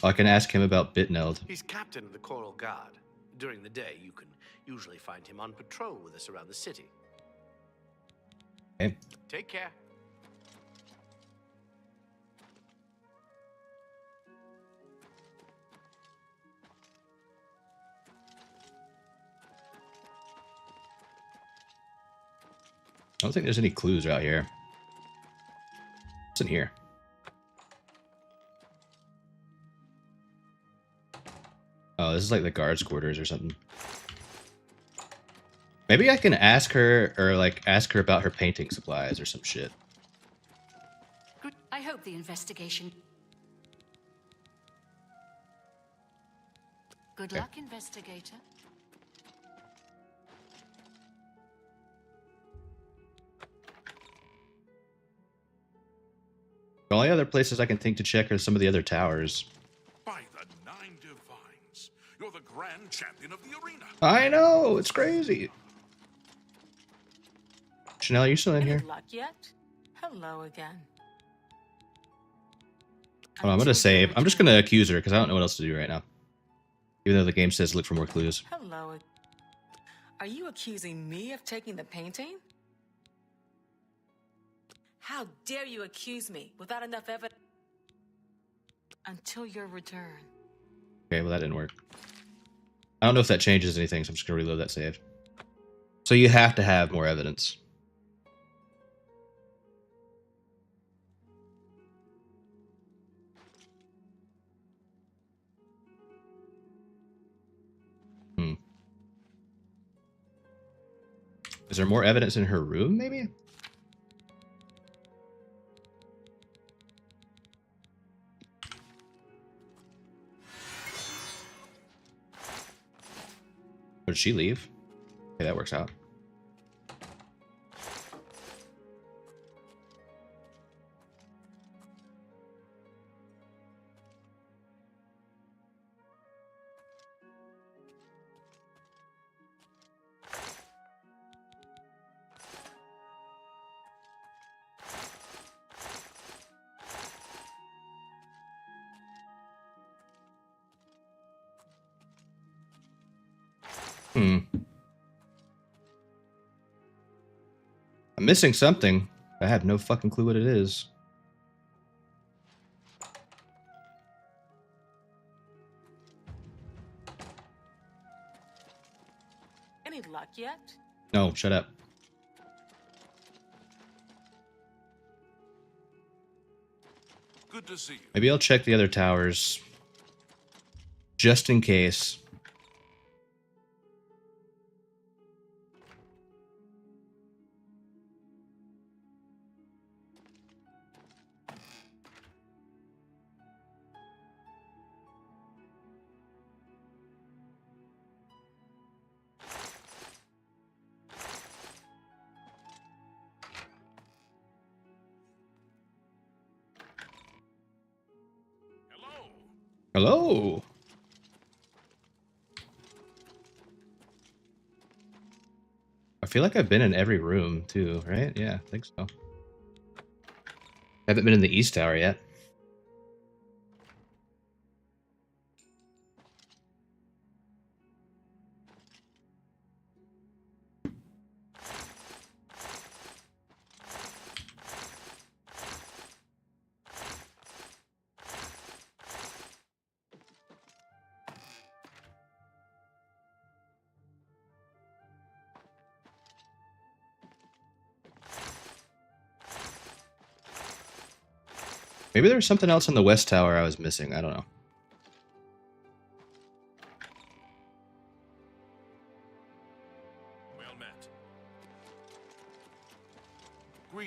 S1: I can ask him about Bitneld.
S6: He's captain of the Coral Guard. During the day, you can usually find him on patrol with us around the city.
S1: Okay.
S6: Take care.
S1: I don't think there's any clues out here. What's in here? Oh, this is like the guards' quarters or something. Maybe I can ask her, or like ask her about her painting supplies or some shit.
S8: I hope the investigation. Good luck, investigator.
S1: The only other places I can think to check are some of the other towers.
S5: By the Nine Divines, you're the grand champion of the arena.
S1: I know, it's crazy. Chanel, are you still in
S10: Any
S1: here?
S10: luck yet? Hello again.
S1: Hold on, I'm gonna save. I'm just gonna accuse her because I don't know what else to do right now. Even though the game says look for more clues.
S10: Hello. Are you accusing me of taking the painting? How dare you accuse me without enough evidence? Until your return.
S1: Okay, well that didn't work. I don't know if that changes anything, so I'm just gonna reload that save. So you have to have more evidence. Is there more evidence in her room, maybe? Or did she leave? Okay, that works out. I'm missing something. I have no fucking clue what it is.
S10: Any luck yet?
S1: No, shut up.
S5: Good to see you.
S1: Maybe I'll check the other towers. Just in case. Hello. I feel like I've been in every room too, right? Yeah, I think so. Haven't been in the East Tower yet. Maybe there was something else in the West Tower I was missing. I don't know.
S5: Well met.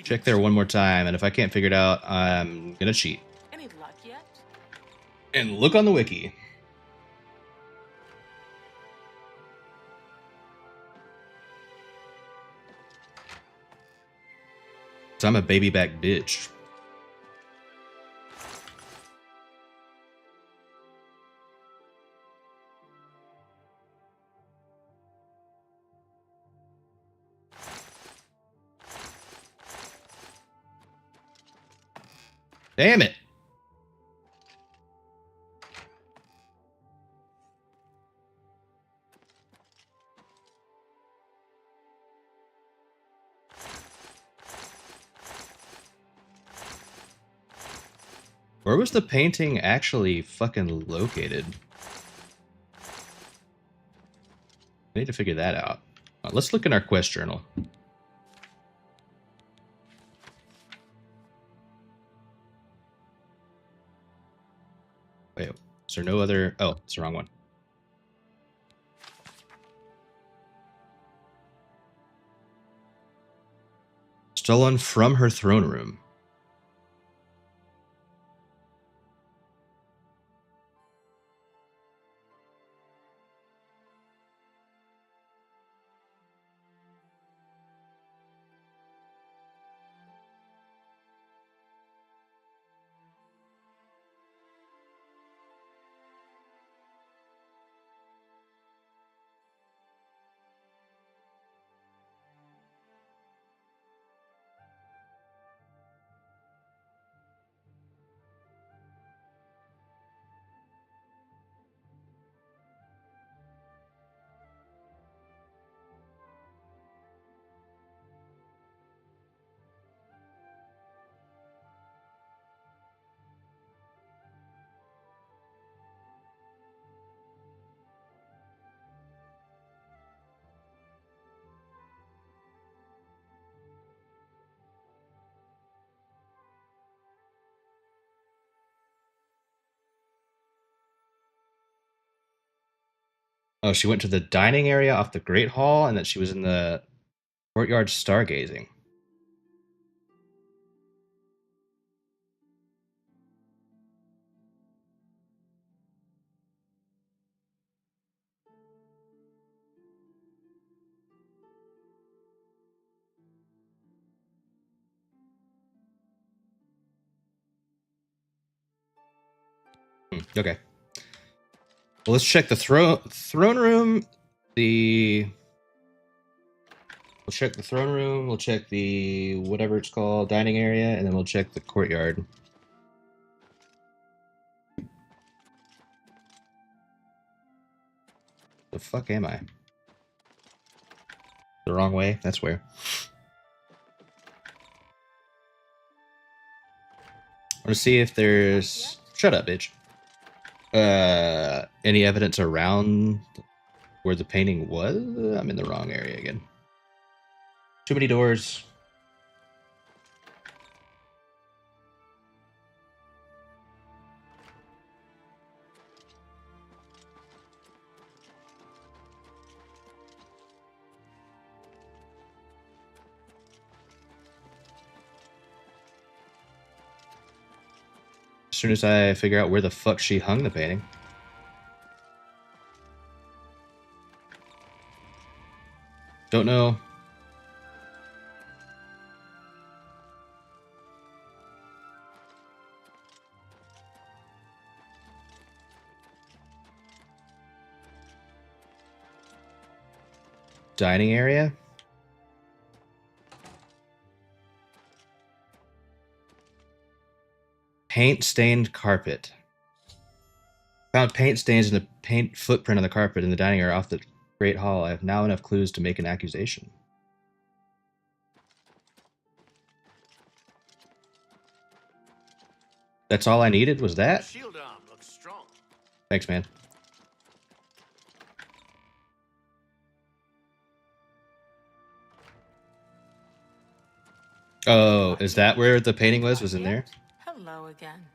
S1: Check there one more time, and if I can't figure it out, I'm gonna cheat.
S10: Any luck yet?
S1: And look on the wiki. So I'm a baby back bitch. Damn it. Where was the painting actually fucking located? I need to figure that out. Let's look in our quest journal. Wait, is there no other? Oh, it's the wrong one. Stolen from her throne room. Oh, she went to the dining area off the Great Hall, and then she was in the courtyard stargazing. Okay. Well, let's check the throne room. We'll check the throne room. We'll check the whatever it's called dining area, and then we'll check the courtyard. The fuck am I? The wrong way? That's where. I want to see if there's... Shut up, bitch. Any evidence around where the painting was? I'm in the wrong area again. Too many doors. As soon as I figure out where the fuck she hung the painting. Don't know. Dining area? Paint-stained carpet. Found paint stains in the paint footprint on the carpet in the dining area off the Great Hall. I have now enough clues to make an accusation. That's all I needed, was that?
S6: Shield arm looks strong.
S1: Thanks, man. Oh, is that where the painting was? Was in there?
S10: Hello again.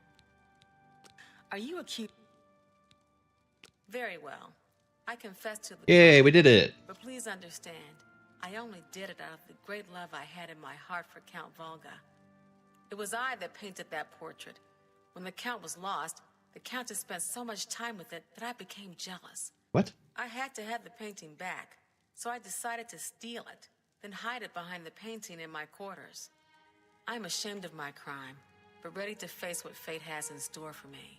S10: Are you accused? Very well. I confess to the
S1: Yay,
S10: crime,
S1: we did it.
S10: But please understand, I only did it out of the great love I had in my heart for Count Volga. It was I that painted that portrait. When the Count was lost, the Countess spent so much time with it that I became jealous.
S1: What?
S10: I had to have the painting back, so I decided to steal it, then hide it behind the painting in my quarters. I'm ashamed of my crime, but ready to face what fate has in store for me.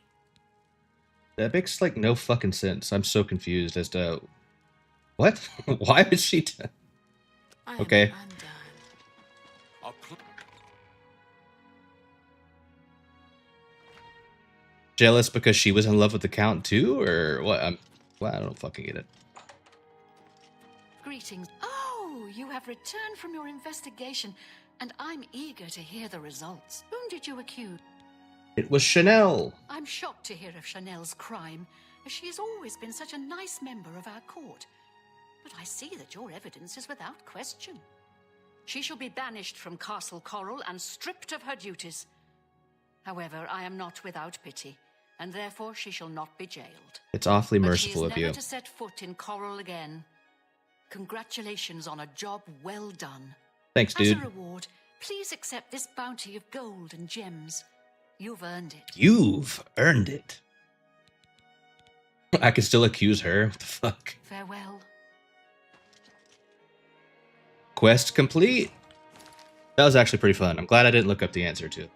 S1: That makes, like, no fucking sense. I'm so confused as to... What? Why would she... Okay. Jealous because she was in love with the Count too? Or what? Well, I don't fucking get it.
S8: Greetings. Oh, you have returned from your investigation, and I'm eager to hear the results. Whom did you accuse?
S1: It was Chanel.
S8: I'm shocked to hear of Chanel's crime, as she has always been such a nice member of our court. But I see that your evidence is without question. She shall be banished from Castle Coral and stripped of her duties. However, I am not without pity, and therefore she shall not be jailed.
S1: It's awfully
S8: But
S1: merciful
S8: she is
S1: of you.
S8: never to set foot in Coral again. Congratulations on a job well done.
S1: Thanks, dude.
S8: As a reward, please accept this bounty of gold and gems. You've earned it.
S1: You've earned it. I can still accuse her. What the fuck?
S8: Farewell.
S1: Quest complete. That was actually pretty fun. I'm glad I didn't look up the answer to it.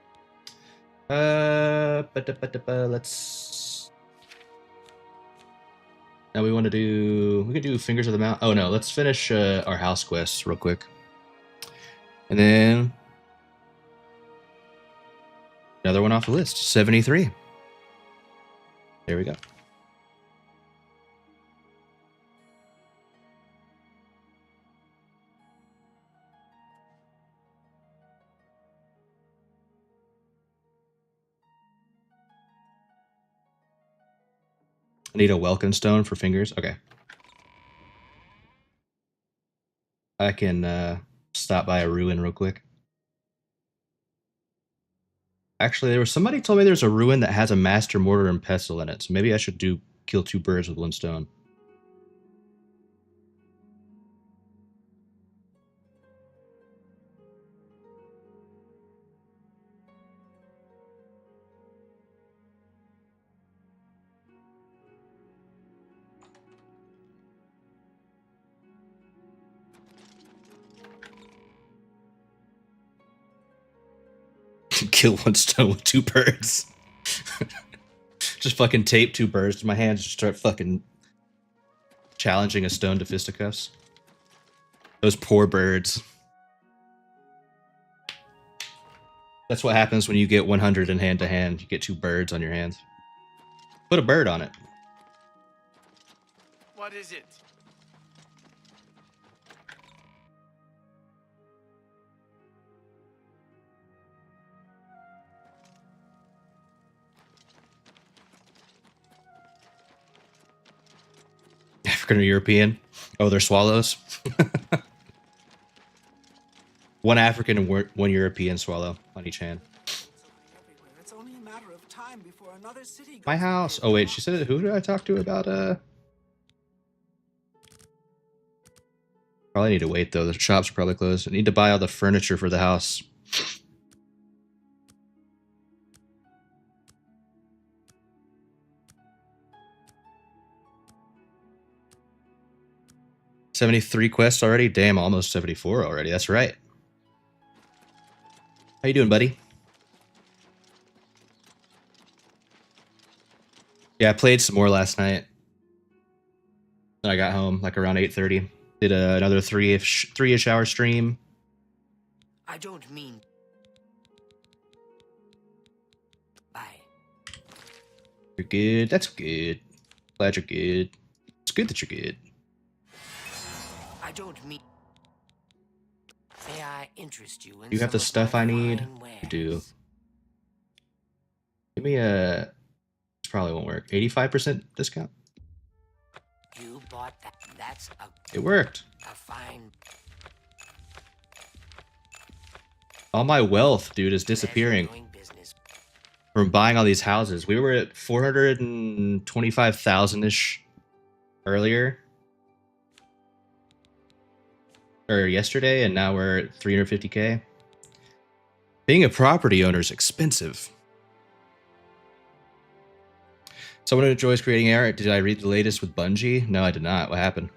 S1: Let's... Now we want to do... We could do Fingers of the Mount. Oh no, let's finish our house quests real quick. And then... Another one off the list. 73. There we go. I need a Welkin stone for fingers. Okay. I can stop by a ruin real quick. Actually, there was somebody told me there's a ruin that has a master mortar and pestle in it, so maybe I should kill two birds with one stone. Kill one stone with two birds. Just fucking tape two birds to my hands and start fucking challenging a stone to fisticuffs. Those poor birds. That's what happens when you get 100 in hand to hand. You get two birds on your hands. Put a bird on it.
S6: What is it?
S1: African or European? Oh, they're swallows? One African and one European swallow on each hand.
S2: It's only a matter of time before another city goes
S1: My house. Oh wait, she said, who did I talk to about Probably need to wait though. The shops are probably closed. I need to buy all the furniture for the house. $73 quests already? Damn, almost 74 already. That's right. How you doing, buddy? Yeah, I played some more last night. Then I got home like around 8:30. Did another three-ish hour stream.
S11: I don't mean... Bye.
S1: You're good. That's good. Glad you're good. It's good that you're good.
S11: I don't mean... May I interest you in
S1: You have the stuff I need? You do. Give me a... This probably won't work. 85% discount?
S11: You bought that. That's a...
S1: It worked.
S11: A fine...
S1: All my wealth, dude, is disappearing from buying all these houses. We were at 425,000-ish earlier. Or yesterday, and now we're at 350k. Being a property owner is expensive. Someone who enjoys creating art. Did I read the latest with Bungie? No, I did not. What happened?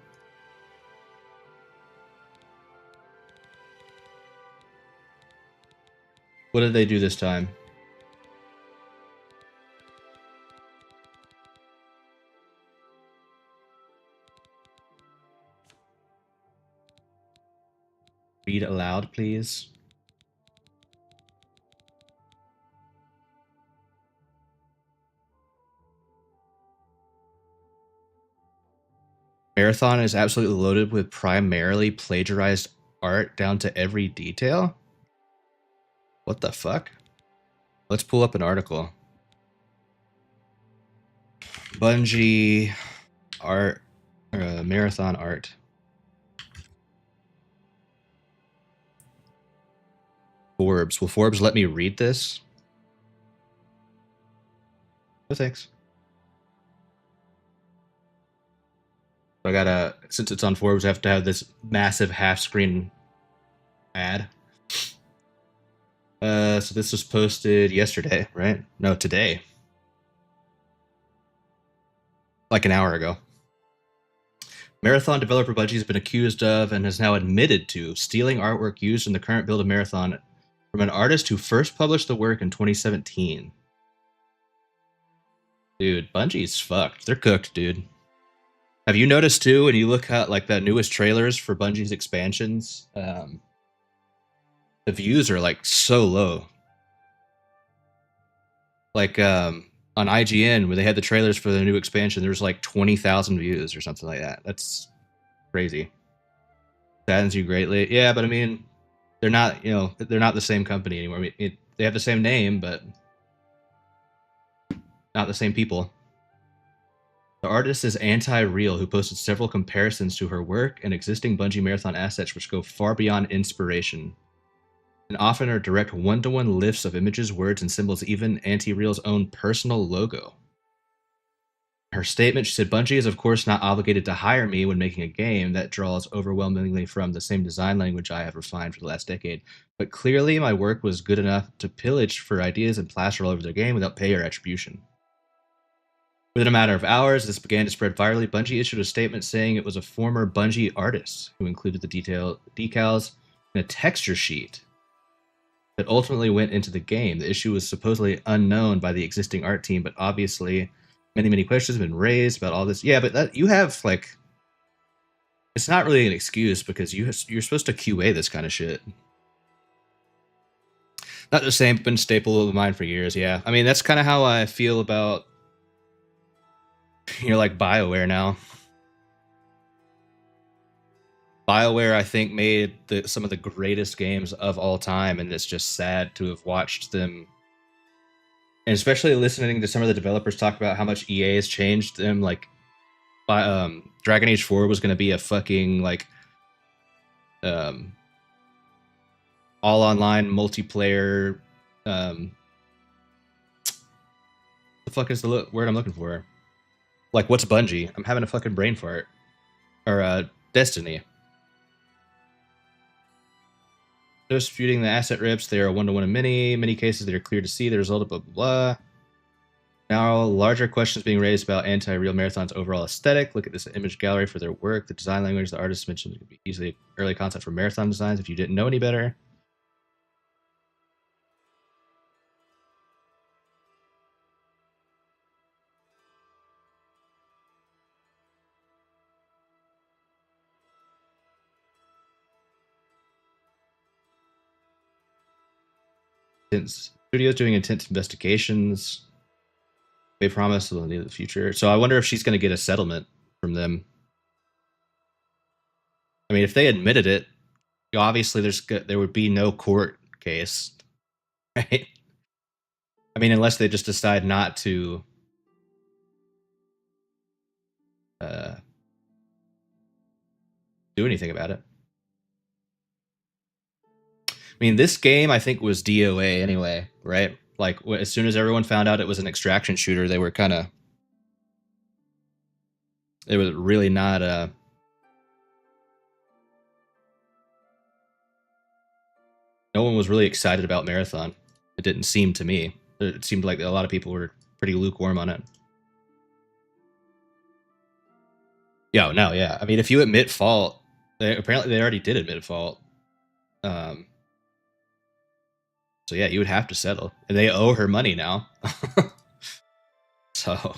S1: What did they do this time? Read aloud, please. Marathon is absolutely loaded with primarily plagiarized art down to every detail? What the fuck? Let's pull up an article. Bungie art, Marathon art. Forbes. Will Forbes let me read this? No thanks. I gotta, since it's on Forbes, I have to have this massive half-screen ad. So this was posted yesterday, right? No, today. Like an hour ago. Marathon developer Bungie has been accused of and has now admitted to stealing artwork used in the current build of Marathon from an artist who first published the work in 2017. Dude, Bungie's fucked. They're cooked, dude. Have you noticed too, when you look at like the newest trailers for Bungie's expansions, the views are like so low. Like on IGN, where they had the trailers for the new expansion, there was like 20,000 views or something like that. That's crazy. Saddens you greatly. Yeah, but I mean, they're not, you know, they're not the same company anymore. I mean, they have the same name, but not the same people. The artist is Anti-Real, who posted several comparisons to her work and existing Bungie Marathon assets which go far beyond inspiration, and often are direct one-to-one lifts of images, words, and symbols, even Anti-Real's own personal logo. In her statement, she said, Bungie is of course not obligated to hire me when making a game that draws overwhelmingly from the same design language I have refined for the last decade, but clearly my work was good enough to pillage for ideas and plaster all over their game without pay or attribution. Within a matter of hours, this began to spread virally. Bungie issued a statement saying it was a former Bungie artist who included the decals in a texture sheet that ultimately went into the game. The issue was supposedly unknown by the existing art team, but obviously many questions have been raised about all this. Yeah, but that you have like, it's not really an excuse because you're supposed to QA this kind of shit. Not the same, been a staple of mine for years. Yeah, I mean that's kind of how I feel about like BioWare now. BioWare, I think, made some of the greatest games of all time, and it's just sad to have watched them. And especially listening to some of the developers talk about how much EA has changed them. Like, Dragon Age 4 was going to be a fucking like all online multiplayer. The fuck is the word I'm looking for? Like, what's Bungie? I'm having a fucking brain fart. Or Destiny. Disputing the asset rips, they are a one-to-one in many cases that are clear to see the result of blah blah blah. Now, larger questions being raised about anti-real marathon's overall aesthetic. Look at this image gallery for their work. The design language the artists mentioned could be easily early concept for marathon designs if you didn't know any better. Studios doing intense investigations. They promise in the future. So I wonder if she's going to get a settlement from them. I mean, if they admitted it, obviously there would be no court case, right? I mean, unless they just decide not to do anything about it. I mean, this game, I think, was DOA anyway, right? Like, as soon as everyone found out it was an extraction shooter, they were kind of... It was really not... No one was really excited about Marathon. It didn't seem to me. It seemed like a lot of people were pretty lukewarm on it. Yeah, no, yeah. I mean, if you admit fault... apparently, they already did admit fault. So yeah, you would have to settle. And they owe her money now. So...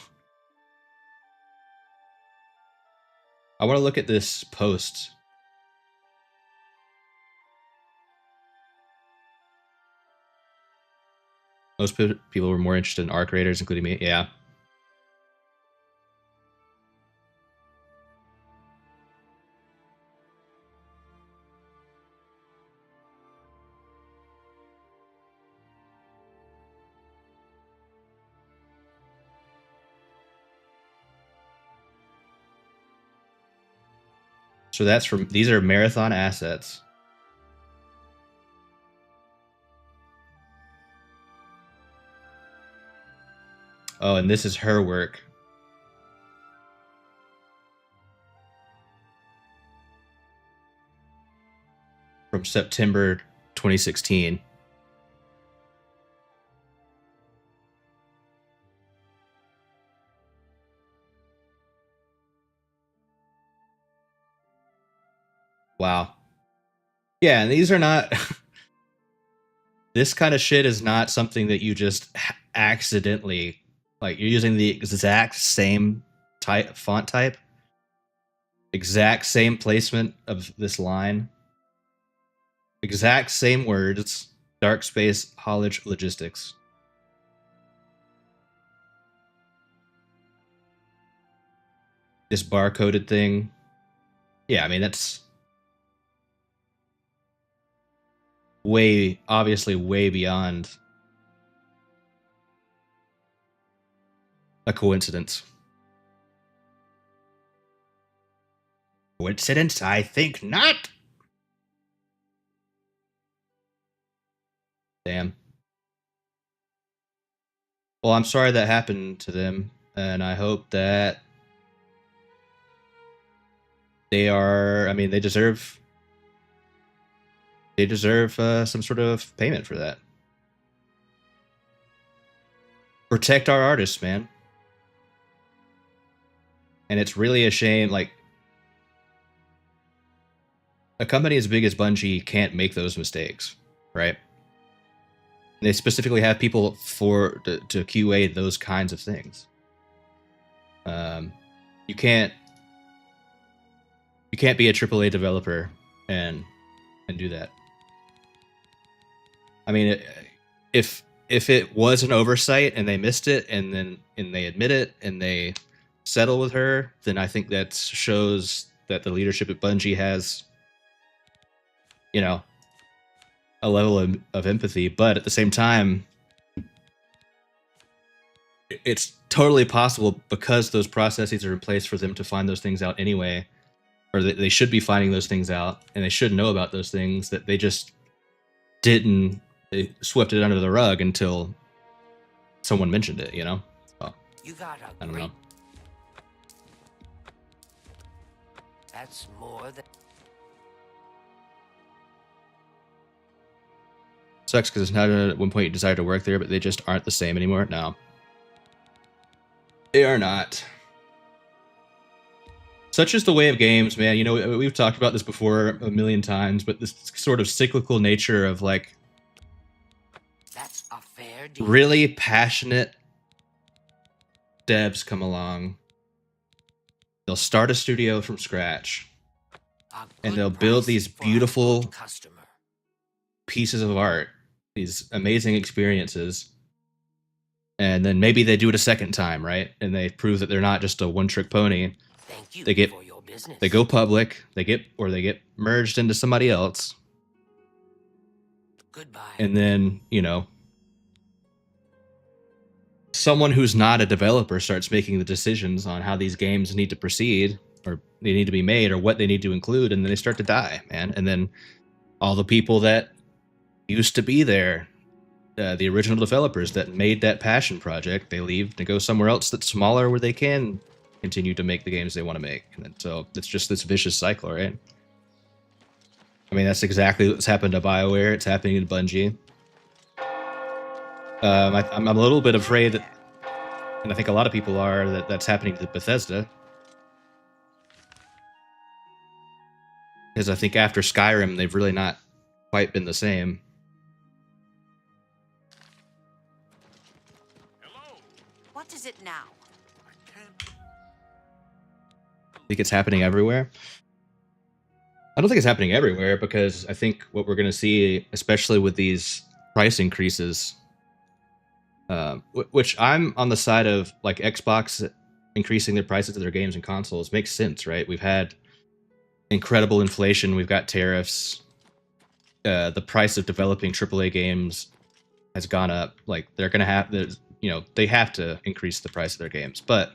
S1: I want to look at this post. Most people were more interested in ARC creators, including me. Yeah. So that's from... These are Marathon assets. Oh, and this is her work. From September 2016. Wow. Yeah, and these are not... This kind of shit is not something that you just accidentally... Like, you're using the exact same font type. Exact same placement of this line. Exact same words. Dark space, haulage, logistics. This barcoded thing. Yeah, I mean, that's... obviously way beyond a coincidence. Coincidence? I think not. Damn. Well, I'm sorry that happened to them, and I hope that they are... I mean, they deserve... They deserve some sort of payment for that. Protect our artists, man. And it's really a shame, like... A company as big as Bungie can't make those mistakes, right? They specifically have people to QA those kinds of things. You can't be a AAA developer and do that. I mean, if it was an oversight and they missed it and they admit it and they settle with her, then I think that shows that the leadership at Bungie has, you know, a level of empathy. But at the same time, it's totally possible, because those processes are in place for them to find those things out anyway, or they should be finding those things out, and they should know about those things, that they just didn't. They swept it under the rug until someone mentioned it, you know? So,
S11: You got a
S1: I don't
S11: great...
S1: know.
S11: That's more than...
S1: Sucks because it's not at one point you desire to work there, but they just aren't the same anymore. No. They are not. Such is the way of games, man. You know, we've talked about this before a million times, but this sort of cyclical nature of, like,
S11: That's a fair deal.
S1: really passionate devs come along. They'll start a studio from scratch, and they'll build these beautiful pieces of art, these amazing experiences. And then maybe they do it a second time, right? And they prove that they're not just a one-trick pony.
S11: Thank you
S1: They
S11: for your business.
S1: they go public, they get merged into somebody else.
S11: Goodbye.
S1: And then, you know, someone who's not a developer starts making the decisions on how these games need to proceed, or they need to be made, or what they need to include, and then they start to die, man. And then all the people that used to be there, the original developers that made that passion project, they leave to go somewhere else that's smaller where they can continue to make the games they want to make. And then, so it's just this vicious cycle, right? I mean, that's exactly what's happened to BioWare. It's happening to Bungie. I'm a little bit afraid that, and I think a lot of people are, that that's happening to Bethesda. Because I think after Skyrim, they've really not quite been the same.
S11: What is it now?
S1: I think it's happening everywhere. I don't think it's happening everywhere, because I think what we're going to see, especially with these price increases, which I'm on the side of, like, Xbox increasing their prices of their games and consoles makes sense, right? We've had incredible inflation. We've got tariffs. The price of developing AAA games has gone up. Like, they're going to have, they have to increase the price of their games. But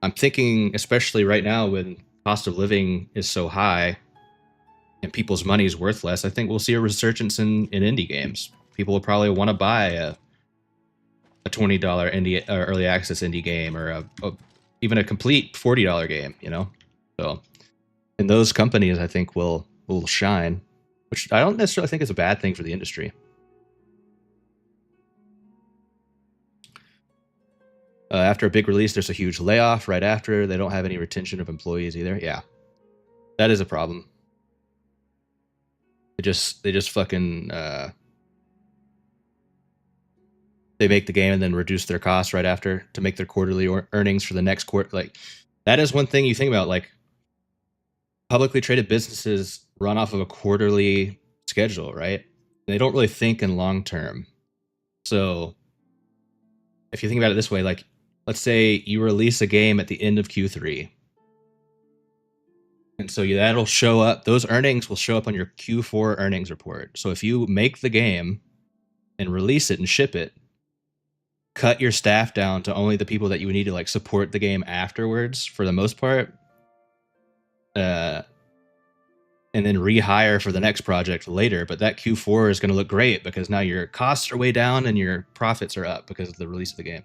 S1: I'm thinking, especially right now when cost of living is so high and people's money is worth less, I think we'll see a resurgence in indie games. People will probably want to buy a $20 indie or early access indie game, or even a complete $40 game, you know? So, and those companies, I think, will shine, which I don't necessarily think is a bad thing for the industry. After a big release, there's a huge layoff right after. They don't have any retention of employees either. Yeah, that is a problem. They just fucking they make the game and then reduce their costs right after to make their quarterly earnings for the next quarter. Like, that is one thing you think about. Like, publicly traded businesses run off of a quarterly schedule, right? They don't really think in long term. So if you think about it this way, like, let's say you release a game at the end of Q3. And so that'll show up, those earnings will show up on your Q4 earnings report. So if you make the game and release it and ship it, cut your staff down to only the people that you would need to, like, support the game afterwards for the most part, and then rehire for the next project later. But that Q4 is going to look great because now your costs are way down and your profits are up because of the release of the game.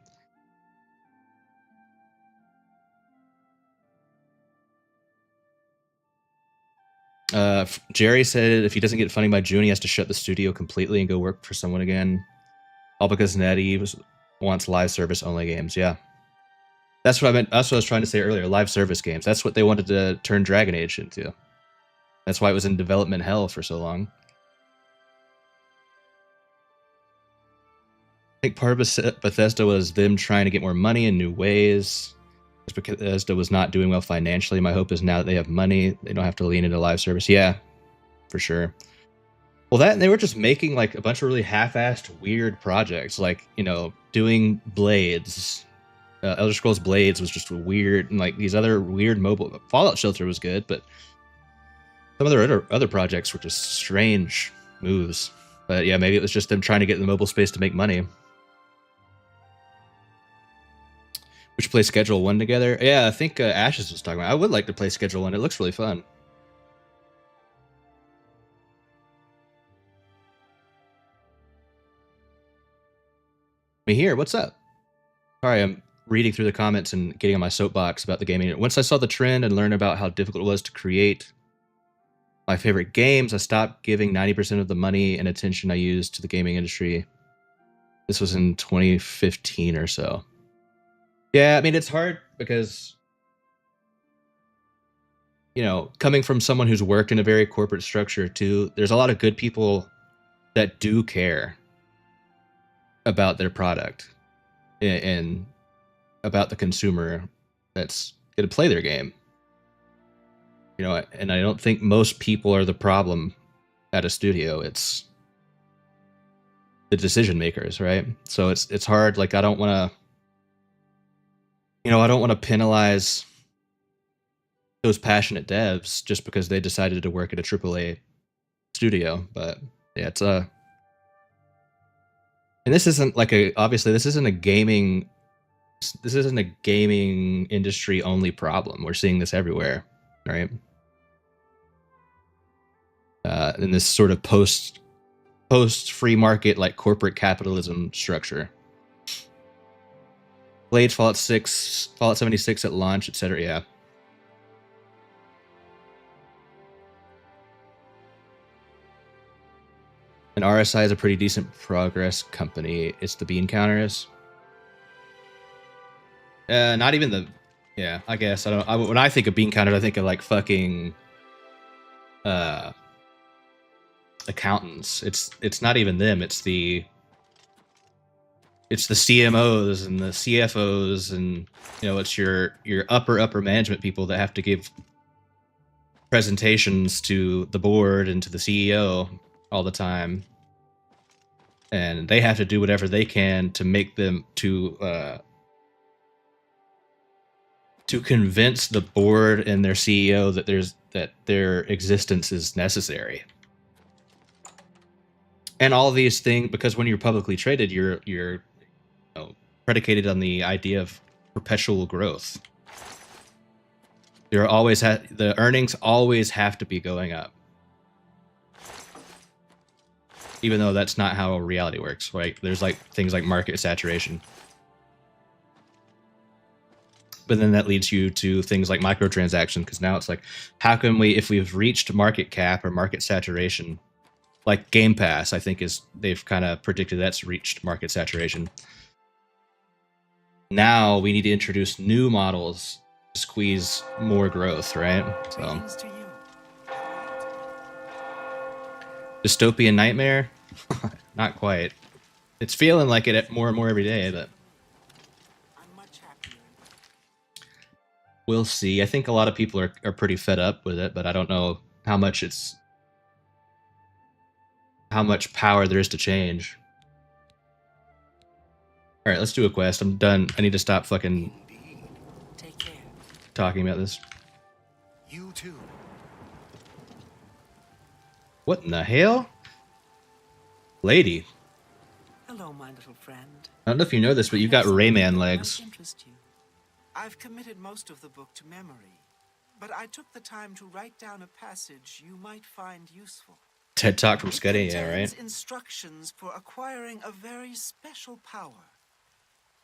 S1: Jerry said if he doesn't get funding by June, he has to shut the studio completely and go work for someone again. All because Nettie wants live service only games. Yeah. That's what I meant. That's what I was trying to say earlier. Live service games. That's what they wanted to turn Dragon Age into. That's why it was in development hell for so long. think part of Bethesda was them trying to get more money in new ways. Bethesda was not doing well financially. My hope is now that they have money, they don't have to lean into live service. Yeah, for sure. Well, that and they were just making like a bunch of really half-assed weird projects, like, you know, doing Blades. Elder Scrolls Blades was just weird, and like these other weird mobile. Fallout Shelter was good, but some of their other projects were just strange moves. But yeah, maybe it was just them trying to get in the mobile space to make money. We should play Schedule 1 together. Yeah, I think Ashes was talking about. I would like to play Schedule 1. It looks really fun. Me here. What's up? Sorry, I'm reading through the comments and getting on my soapbox about the gaming. Once I saw the trend and learned about how difficult it was to create my favorite games, I stopped giving 90% of the money and attention I used to the gaming industry. This was in 2015 or so. Yeah, I mean, it's hard because, you know, coming from someone who's worked in a very corporate structure too, there's a lot of good people that do care about their product and about the consumer that's going to play their game. You know, and I don't think most people are the problem at a studio. It's the decision makers, right? So it's hard. Like, I don't want to, you know, I don't want to penalize those passionate devs just because they decided to work at a AAA studio. But yeah, it's and this isn't like obviously this isn't a gaming industry only problem. We're seeing this everywhere, right? In this sort of post free market, like corporate capitalism structure. Blade, Fallout 6, Fallout 76 at launch, etc. Yeah. And RSI is a pretty decent progress company. It's the Bean Counter is. Not even the. Yeah, I guess I don't. When I think of Bean Counter, I think of like fucking accountants. It's not even them. It's the CMOs and the CFOs, and you know, it's your upper management people that have to give presentations to the board and to the CEO all the time, and they have to do whatever they can to make them to convince the board and their CEO that their existence is necessary. And all these things, because when you're publicly traded, you're you know, predicated on the idea of perpetual growth. There always the earnings always have to be going up, even though that's not how reality works. Right? There's like things like market saturation, but then that leads you to things like microtransaction, because now it's like, how can we, if we've reached market cap or market saturation, like Game Pass, I think they've kind of predicted that's reached market saturation. Now we need to introduce new models to squeeze more growth, right? So, dystopian nightmare? Not quite. It's feeling like it more and more every day, but we'll see. I think a lot of people are pretty fed up with it, but I don't know how much power there is to change. All right, let's do a quest. I'm done. I need to stop fucking talking about this.
S3: You too.
S1: What in the hell? Lady.
S2: Hello, my little friend.
S1: I don't know if you know this, but you've got Rayman legs.
S2: I've committed most of the book to memory, but I took the time to write down a passage you might find useful.
S1: TED Talk from Scuddy, yeah, right?
S2: Instructions for acquiring a very special power.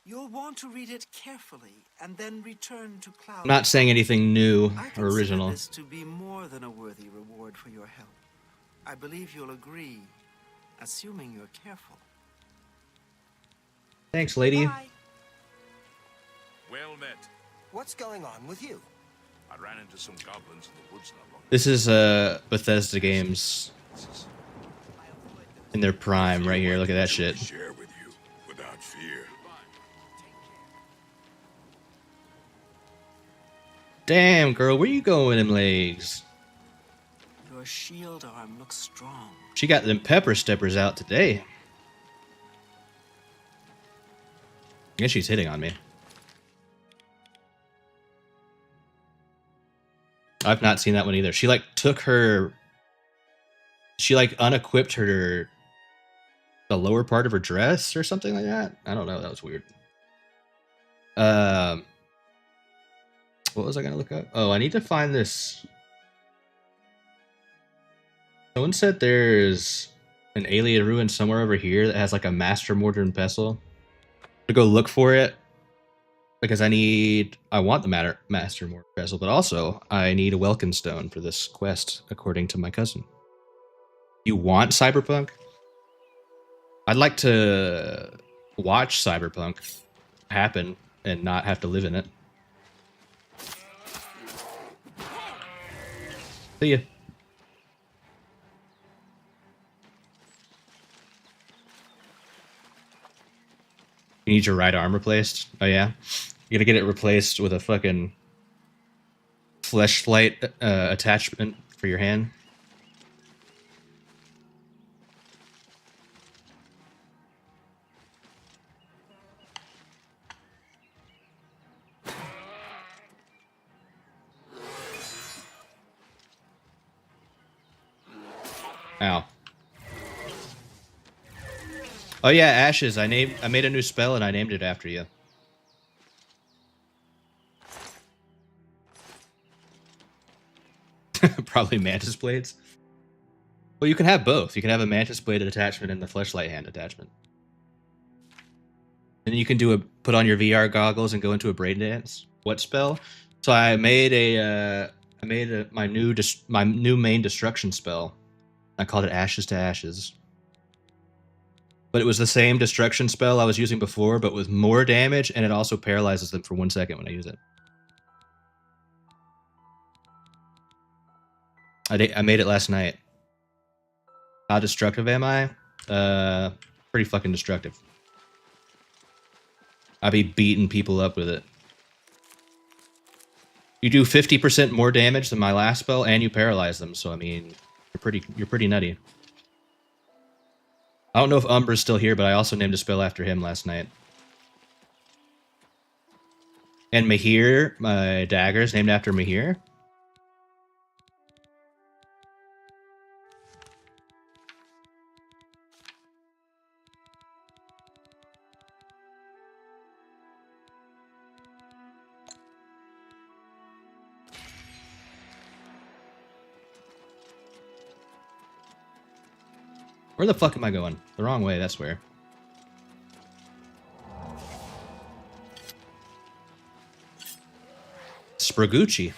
S2: You'll want to read it carefully and then return to Cloud.
S1: I'm not saying anything new or original.
S2: I consider this to be more than a worthy reward for your help. I believe you'll agree, assuming you're careful.
S1: Thanks, lady.
S2: Bye.
S5: Well met.
S3: What's going on with you?
S5: I ran into some goblins in the woods not long ago.
S1: This is Bethesda games in their prime right here. Look at that shit.
S9: Share with you without
S1: Damn, girl, where you going with them legs?
S2: Your shield arm looks strong.
S1: She got them pepper steppers out today. I guess she's hitting on me. I've not seen that one either. She like took her... She like unequipped her... the lower part of her dress or something like that? I don't know, that was weird. What was I gonna look up? Oh, I need to find this... Someone said there's an alien ruin somewhere over here that has like a master mortar and pestle. To go look for it because I want the master mortar and pestle, but also I need a Welkin stone for this quest, according to my cousin. You want Cyberpunk? I'd like to watch Cyberpunk happen and not have to live in it. See ya. You need your right arm replaced? Oh yeah? You gotta get it replaced with a fucking fleshlight attachment for your hand. Ow. Oh yeah, Ashes. I made a new spell and I named it after you. Probably Mantis Blades. Well, you can have both. You can have a Mantis Blade attachment and the Fleshlight hand attachment. And then you can put on your VR goggles and go into a brain dance. What spell? So I made my new main destruction spell. I called it Ashes to Ashes. But it was the same destruction spell I was using before, but with more damage, and it also paralyzes them for 1 second when I use it. I made it last night. How destructive am I? Pretty fucking destructive. I'll be beating people up with it. You do 50% more damage than my last spell, and you paralyze them. So I mean, you're pretty nutty. I don't know if Umbra's still here, but I also named a spell after him last night. And Mahir, my dagger, is named after Mahir. Where the fuck am I going? The wrong way, that's where. Spragucci.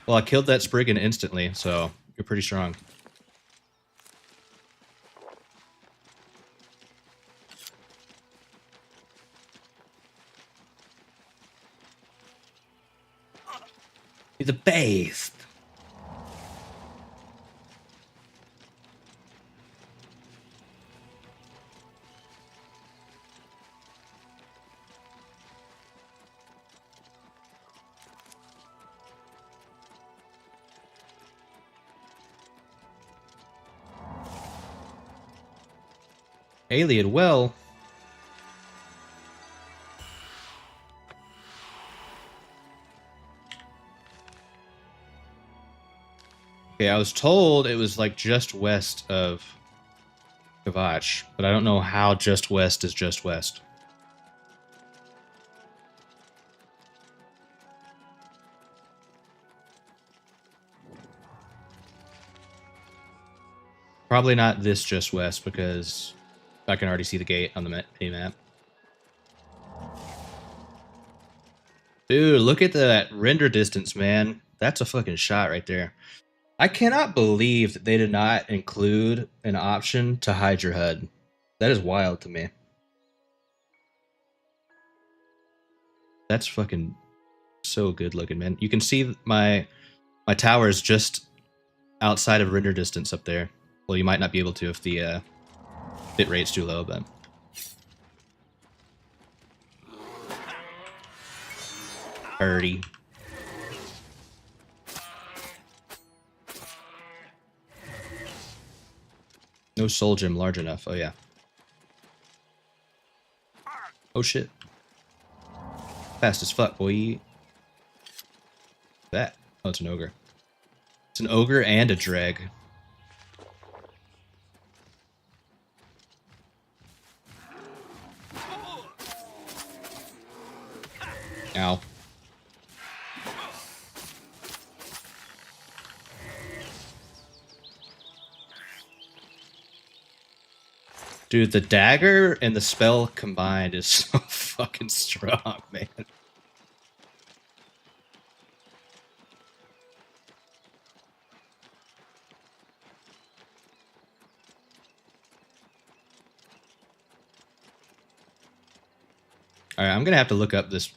S1: Well, I killed that Spriggan instantly, so you're pretty strong. You're the best. Alien, well... Okay, I was told it was like just west of Kvatch, but I don't know how just west is just west. Probably not this just west because I can already see the gate on the map. Dude, look at that render distance, man. That's a fucking shot right there. I cannot believe that they did not include an option to hide your HUD. That is wild to me. That's fucking so good looking, man. You can see my tower is just outside of render distance up there. Well, you might not be able to if the bit rate's too low, but... 30. No soul gem large enough. Oh, yeah. Oh, shit. Fast as fuck, boy. That. Oh, it's an ogre. It's an ogre and a drag. Ow. Dude, the dagger and the spell combined is so fucking strong, man. Alright, I'm gonna have to look up this,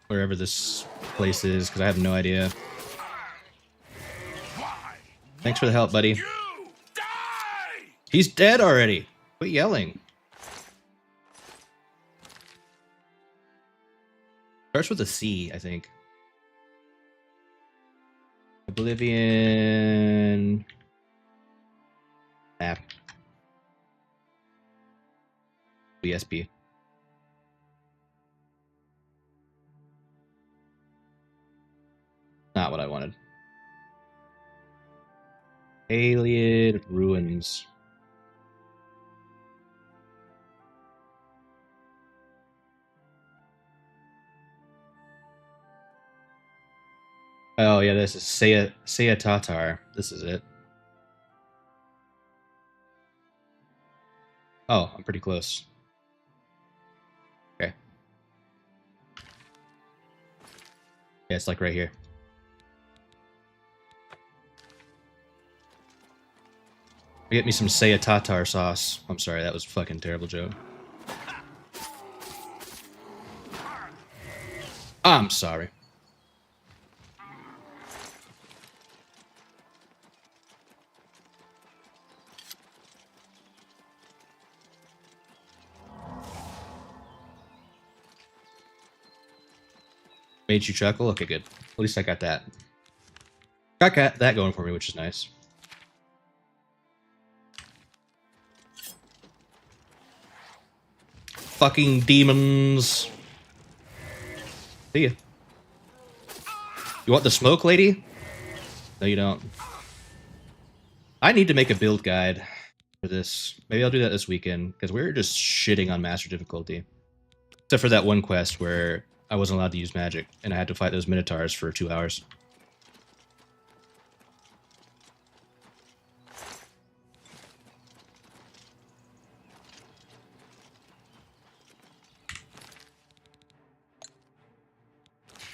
S1: wherever this place is, because I have no idea. Thanks for the help, buddy. He's dead already! Quit yelling. Starts with a C, I think. Oblivion... Map. BSP. Not what I wanted. Alien Ruins. Oh yeah, this is Saya Tatar. This is it. Oh, I'm pretty close. Okay. Yeah, it's like right here. Get me some Saya Tatar sauce. I'm sorry, that was a fucking terrible joke. I'm sorry. Made you chuckle? Okay, good. At least I got that. Got that going for me, which is nice. Fucking demons. See ya. You want the smoke, lady? No, you don't. I need to make a build guide for this. Maybe I'll do that this weekend, because we're just shitting on master difficulty. Except for that one quest where I wasn't allowed to use magic, and I had to fight those minotaurs for 2 hours.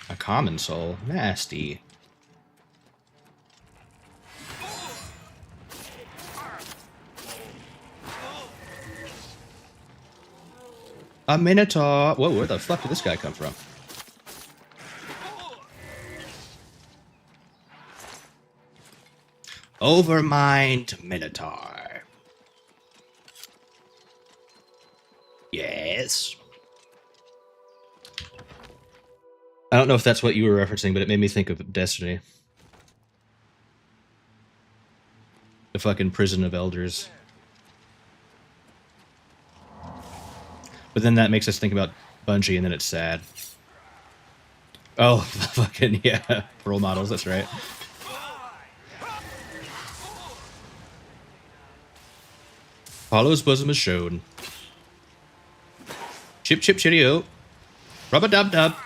S1: A common soul? Nasty. A minotaur! Whoa, where the fuck did this guy come from? Overmind minotaur. Yes. I don't know if that's what you were referencing, but it made me think of Destiny. The fucking prison of elders. But then that makes us think about Bungie, and then it's sad. Oh, fucking, yeah. Role models, that's right. Apollo's bosom is shown. Chip, chip, chitty-o. Rub-a-dub-dub.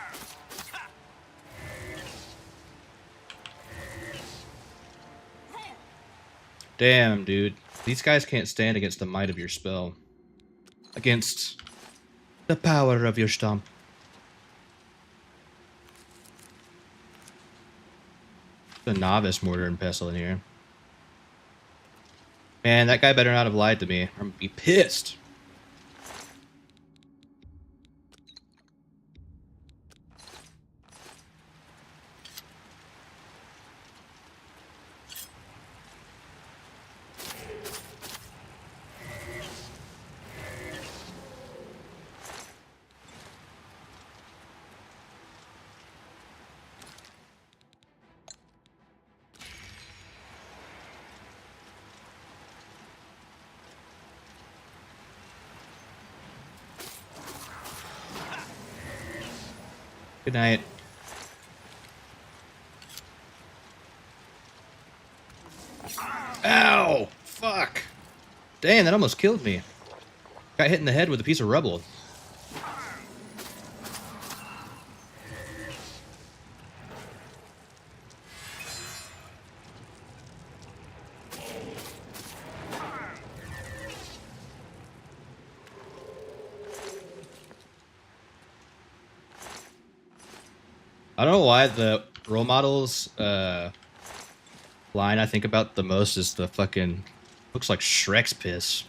S1: Damn, dude. These guys can't stand against the might of your spell. Against the power of your stomp. The novice mortar and pestle in here. Man, that guy better not have lied to me. I'm gonna be pissed. Good night. Ow! Fuck! Damn, that almost killed me. Got hit in the head with a piece of rubble. I don't know why the role models line I think about the most is the fucking looks like Shrek's piss.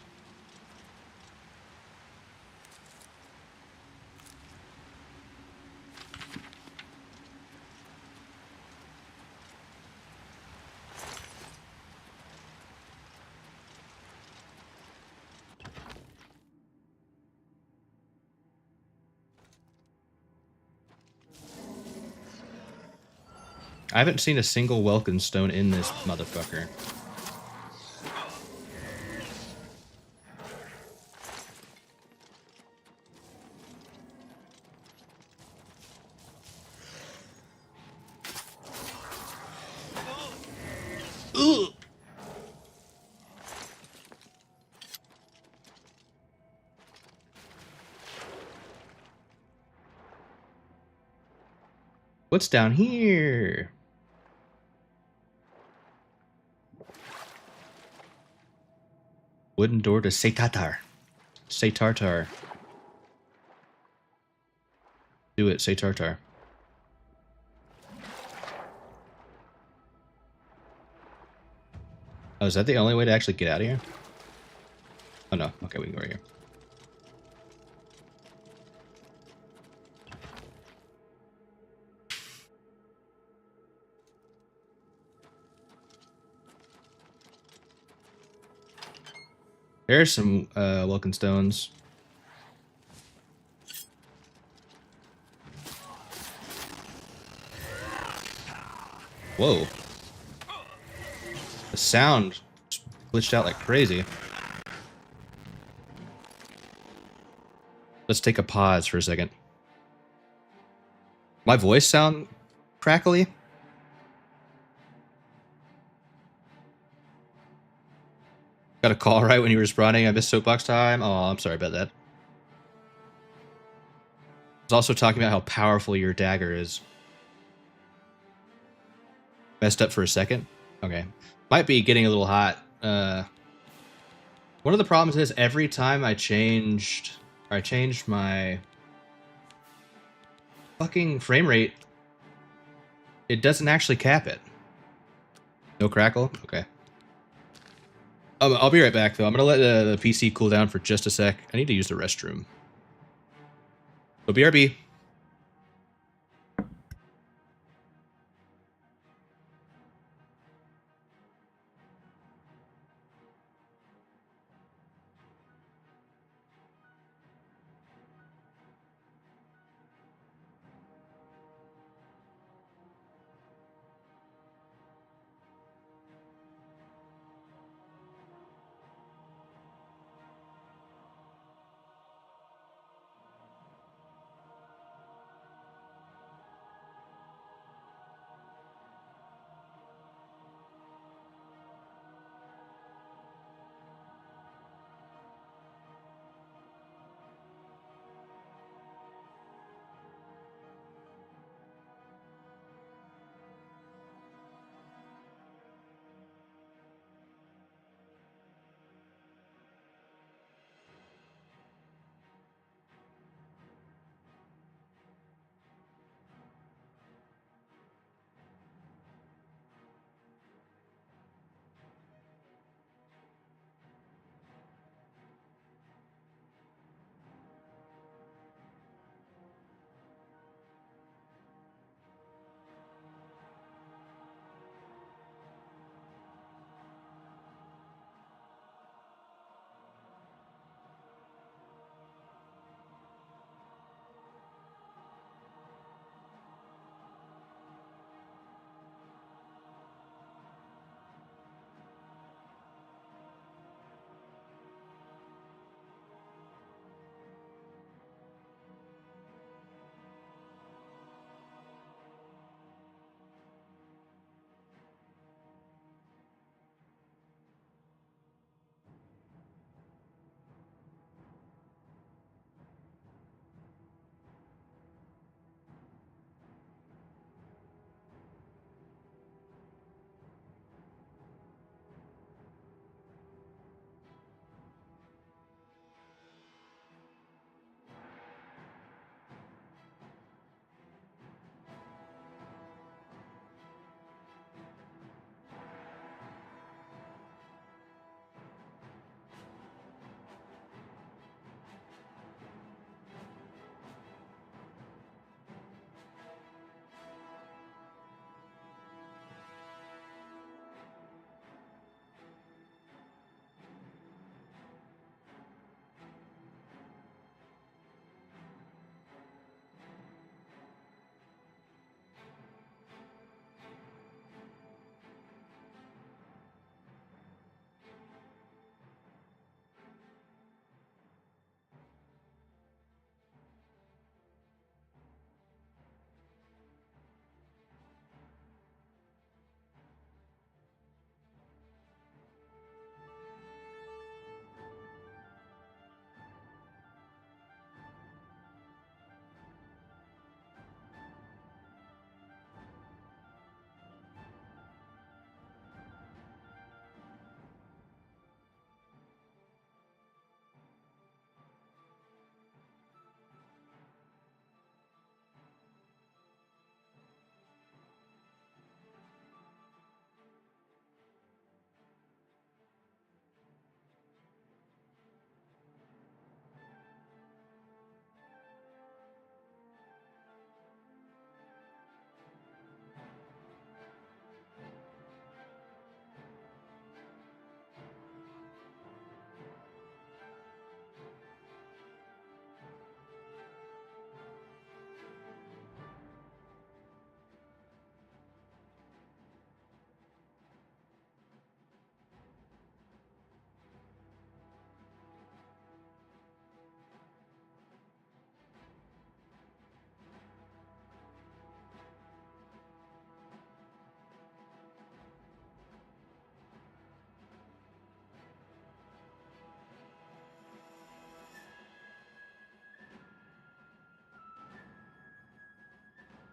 S1: I haven't seen a single Welkin stone in this motherfucker. Ugh. What's down here? Wooden door to Satatar. Satartar. Do it, Satartar. Oh, is that the only way to actually get out of here? Oh no, okay, we can go right here. There's some Welkin stones. Whoa. The sound glitched out like crazy. Let's take a pause for a second. My voice sound crackly? Got a call right when you were responding. I missed soapbox time. Oh, I'm sorry about that. I was also talking about how powerful your dagger is. Messed up for a second. Okay. Might be getting a little hot. One of the problems is every time I changed my fucking frame rate, it doesn't actually cap it. No crackle? Okay. I'll be right back, though. I'm going to let the PC cool down for just a sec. I need to use the restroom. So BRB.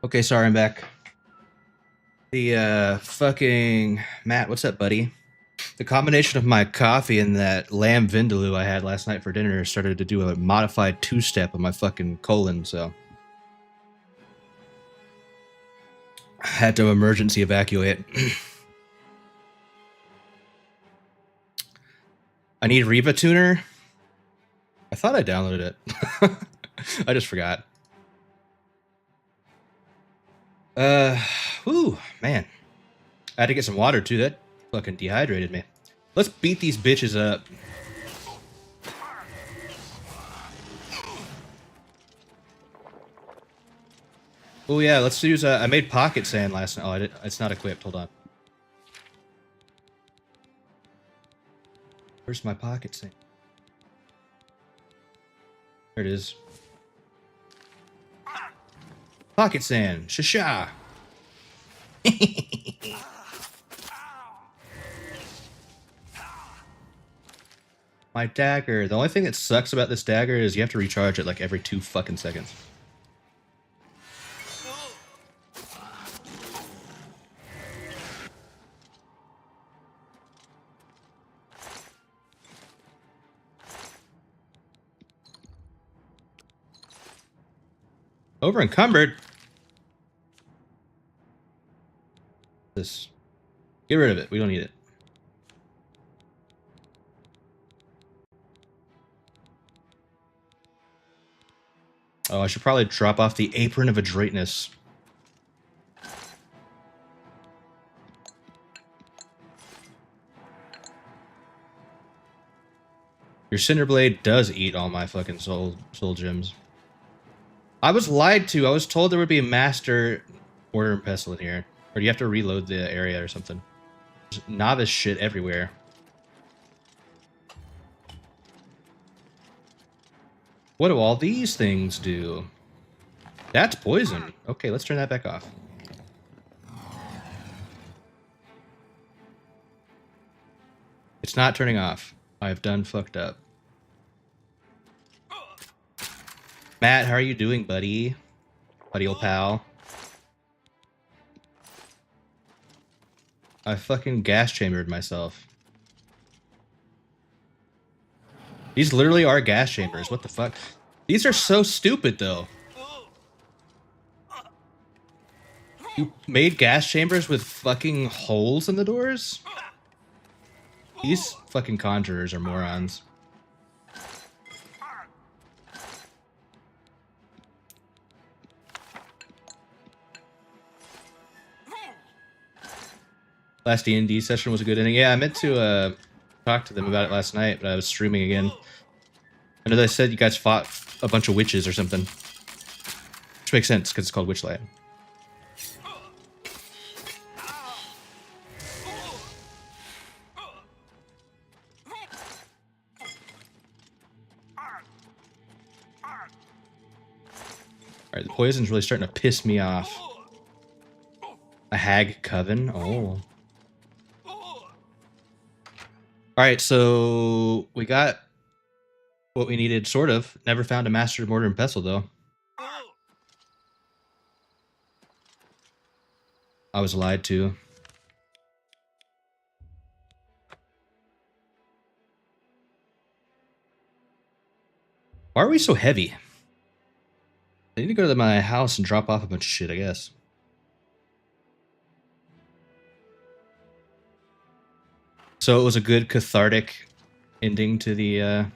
S1: Okay, sorry, I'm back. The fucking Matt, what's up, buddy? The combination of my coffee and that lamb vindaloo I had last night for dinner started to do a modified two-step on my fucking colon, so I had to emergency evacuate. I need Riva Tuner. I thought I downloaded it. I just forgot. Whew, man. I had to get some water too. That fucking dehydrated me. Let's beat these bitches up. Oh yeah, let's use. I made pocket sand last night. Oh, it's not equipped. Hold on. Where's my pocket sand? There it is. Pocket sand. Shasha. My dagger. The only thing that sucks about this dagger is you have to recharge it like every 2 fucking seconds. Over encumbered. This. Get rid of it. We don't need it. Oh, I should probably drop off the apron of adroitness. Your Cinderblade does eat all my fucking soul gems. I was lied to. I was told there would be a master mortar and pestle in here. Or do you have to reload the area or something? There's novice shit everywhere. What do all these things do? That's poison. Okay, let's turn that back off. It's not turning off. I've done fucked up. Matt, how are you doing, buddy? Buddy old pal. I fucking gas chambered myself. These literally are gas chambers. What the fuck? These are so stupid, though. You made gas chambers with fucking holes in the doors? These fucking conjurers are morons. Last D&D session was a good ending. Yeah, I meant to talk to them about it last night, but I was streaming again. I know they said you guys fought a bunch of witches or something. Which makes sense, because it's called Witchlight. Alright, the poison's really starting to piss me off. A hag coven? Oh. Alright, so we got what we needed, sort of. Never found a master mortar and pestle, though. I was lied to. Why are we so heavy? I need to go to my house and drop off a bunch of shit, I guess. So it was a good cathartic ending to the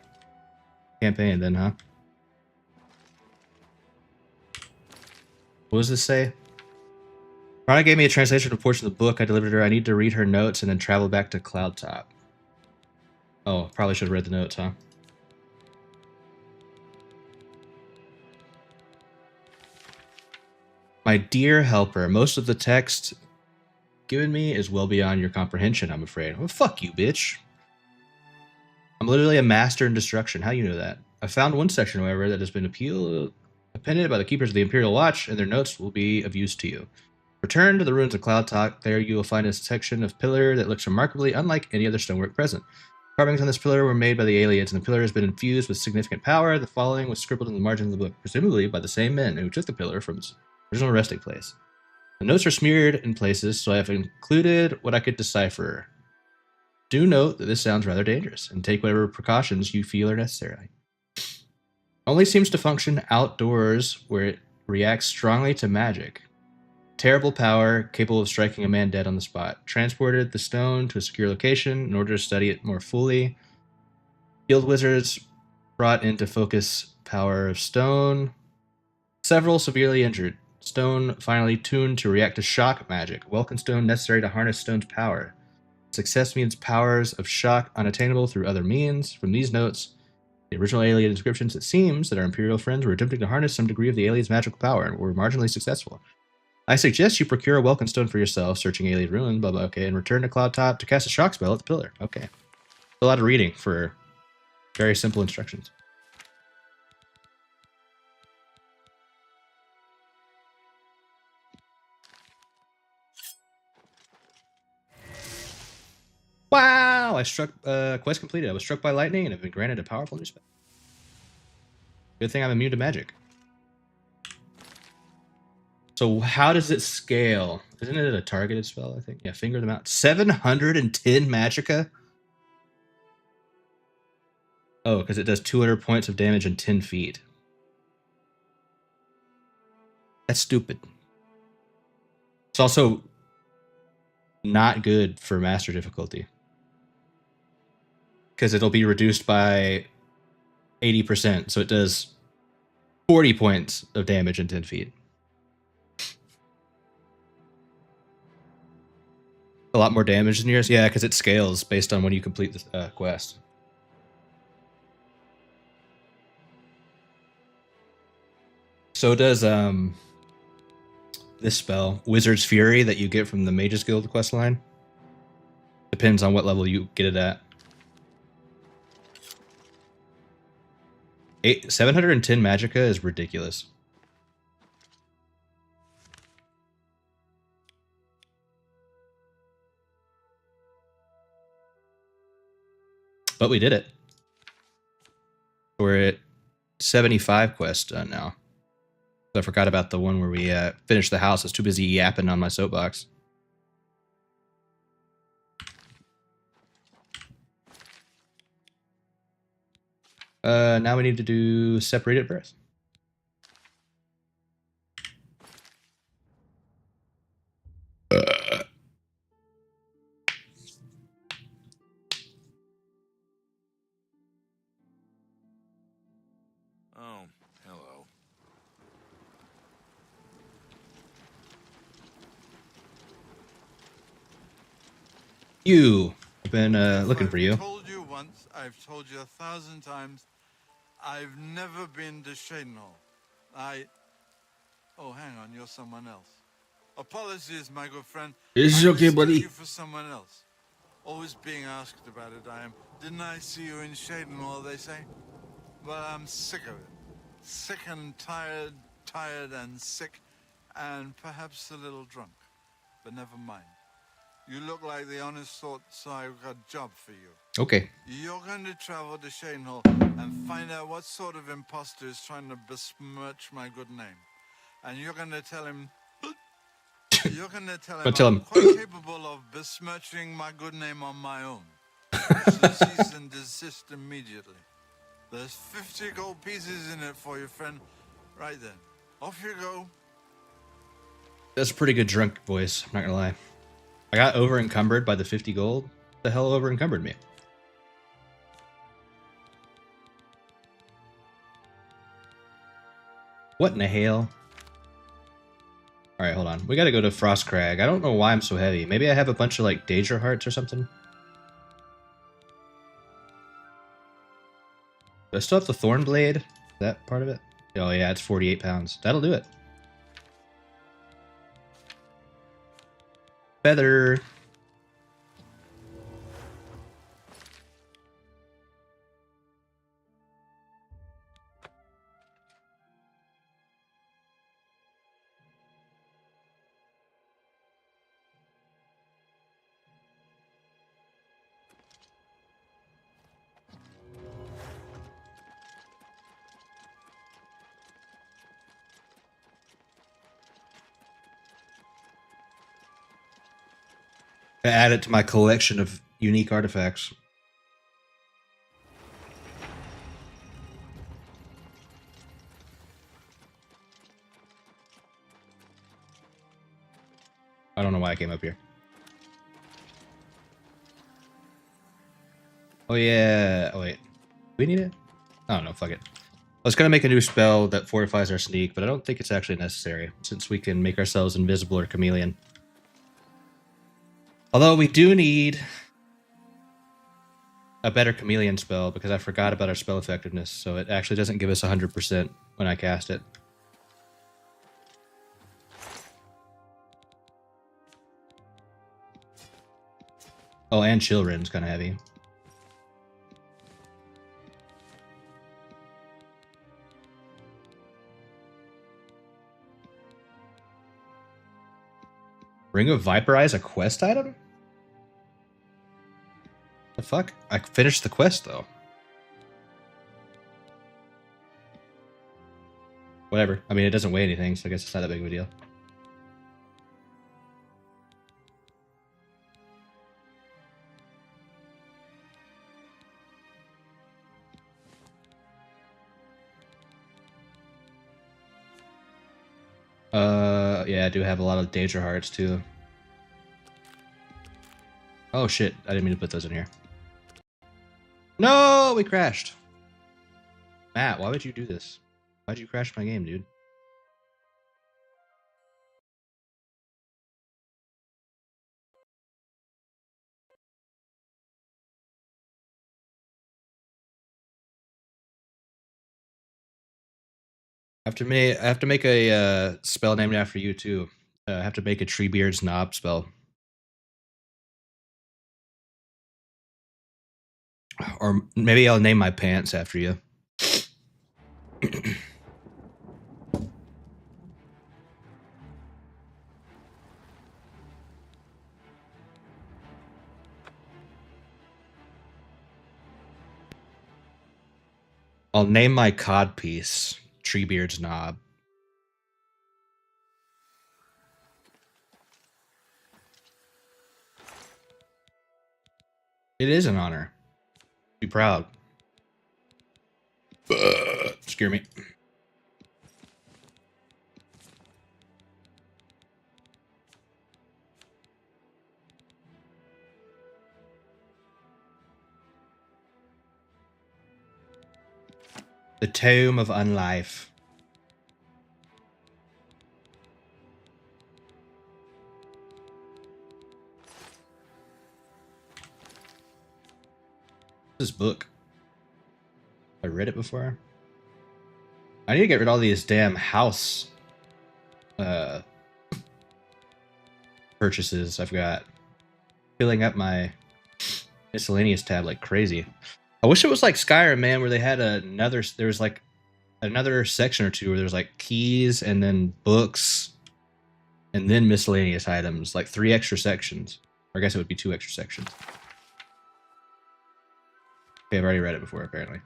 S1: campaign then, huh? What does this say? Rana gave me a translation of a portion of the book I delivered her. I need to read her notes and then travel back to Cloudtop. Oh, probably should have read the notes, huh? My dear helper, most of the text given me is well beyond your comprehension, I'm afraid. Well, fuck you, bitch. I'm literally a master in destruction. How do you know that? I found one section, however, that has been appended by the keepers of the Imperial Watch, and their notes will be of use to you. Return to the ruins of Cloudtop. There you will find a section of pillar that looks remarkably unlike any other stonework present. Carvings on this pillar were made by the aliens, and the pillar has been infused with significant power. The following was scribbled in the margin of the book, presumably by the same men who took the pillar from Original resting place. The notes are smeared in places, so I have included what I could decipher. Do note that this sounds rather dangerous, and take whatever precautions you feel are necessary. Only seems to function outdoors where it reacts strongly to magic. Terrible power, capable of striking a man dead on the spot. Transported the stone to a secure location in order to study it more fully. Guild wizards brought into focus power of stone. Several severely injured. Stone finally tuned to react to shock magic. Welkin stone necessary to harness stone's power. Success means powers of shock unattainable through other means. From these notes, the original alien descriptions, it seems that our Imperial friends were attempting to harness some degree of the alien's magical power and were marginally successful. I suggest you procure a Welkin stone for yourself, searching alien ruin, blah blah, okay, and return to Cloud Top to cast a shock spell at the pillar. Okay. A lot of reading for very simple instructions. Wow! I struck quest completed. I was struck by lightning and have been granted a powerful new spell. Good thing I'm immune to magic. So how does it scale? Isn't it a targeted spell, I think? Yeah, finger them out. 710 magicka? Oh, because it does 200 points of damage in 10 feet. That's stupid. It's also not good for master difficulty. Because it'll be reduced by 80%, so it does 40 points of damage in 10 feet. A lot more damage than yours? Yeah, because it scales based on when you complete the quest. So does this spell, Wizard's Fury, that you get from the Mages Guild quest line. Depends on what level you get it at. 710 magicka is ridiculous. But we did it. We're at 75 quests done now. I forgot about the one where we finished the house. I was too busy yapping on my soapbox. Now we need to do separated birth.
S5: Oh, hello.
S1: I've been looking for you.
S4: I've told you once, I've told you 1,000 times, I've never been to Shadenhall. Oh, hang on, you're someone else. Apologies, my good friend.
S1: It's
S4: I
S1: okay, buddy.
S4: mistake you for someone else. Always being asked about it, I am. Didn't I see you in Shadenhall, they say? Well, I'm sick of it. Sick and tired, tired and sick, and perhaps a little drunk. But never mind. You look like the honest sort, so I've got a job for you.
S1: Okay.
S4: You're going to travel to Shadenhall and find out what sort of imposter is trying to besmirch my good name. And you're going to tell him... You're going to tell him I'm quite capable of besmirching my good name on my own. So cease and desist immediately. There's 50 gold pieces in it for you, friend. Right then. Off you go.
S1: That's a pretty good drunk voice, I'm not gonna lie. I got over encumbered by the 50 gold. What the hell over encumbered me? What in the hell? Alright, hold on. We gotta go to Frostcrag. I don't know why I'm so heavy. Maybe I have a bunch of like Daedra hearts or something. Do I still have the Thornblade? Is that part of it? Oh yeah, it's 48 pounds. That'll do it. Feather. Add it to my collection of unique artifacts. I don't know why I came up here. Oh yeah. Oh wait. Do we need it? I don't know. Fuck it. I was gonna make a new spell that fortifies our sneak, but I don't think it's actually necessary since we can make ourselves invisible or chameleon. Although we do need a better chameleon spell because I forgot about our spell effectiveness, so it actually doesn't give us 100% when I cast it. Oh, and Children's kind of heavy. Ring of Viperize, a quest item? The fuck? I finished the quest though. Whatever. I mean, it doesn't weigh anything, so I guess it's not that big of a deal. Yeah, I do have a lot of Danger Hearts too. Oh shit, I didn't mean to put those in here. No, we crashed. Matt, why would you do this? Why'd you crash my game, dude? I have to make a spell named after you too. I have to make a Treebeard's Knob spell. Or maybe I'll name my pants after you. I'll name my codpiece Treebeard's Knob. It is an honor. Be proud. Scare me. The Tome of Unlife. This book. I read it before. I need to get rid of all these damn house purchases I've got. Filling up my miscellaneous tab like crazy. I wish it was like Skyrim, man, where they had there was like another section or two where there's like keys and then books and then miscellaneous items, like 3 extra sections. Or I guess it would be 2 extra sections. Okay, I've already read it before, apparently.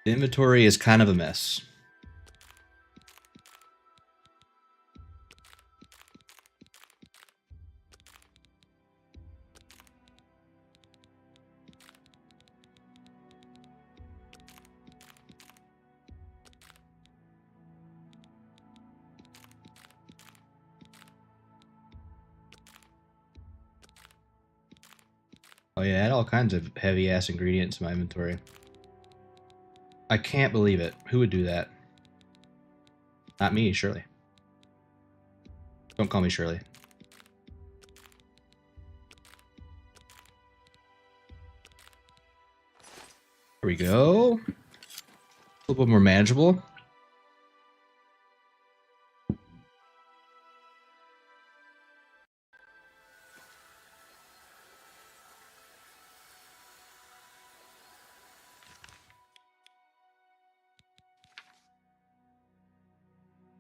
S1: The inventory is kind of a mess. Oh yeah, I had all kinds of heavy-ass ingredients in my inventory. I can't believe it. Who would do that? Not me, Shirley. Don't call me Shirley. There we go. A little bit more manageable.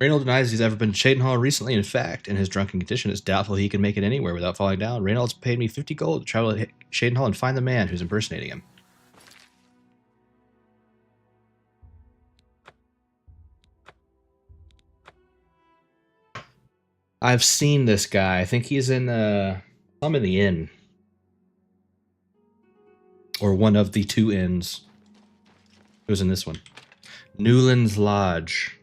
S1: Reynold denies he's ever been to Shadenhall recently. In fact, in his drunken condition, it's doubtful he can make it anywhere without falling down. Reynolds paid me 50 gold to travel to Shadenhall and find the man who's impersonating him. I've seen this guy. I think he's in I'm in the inn. Or one of the two inns. It was in this one. Newland's Lodge.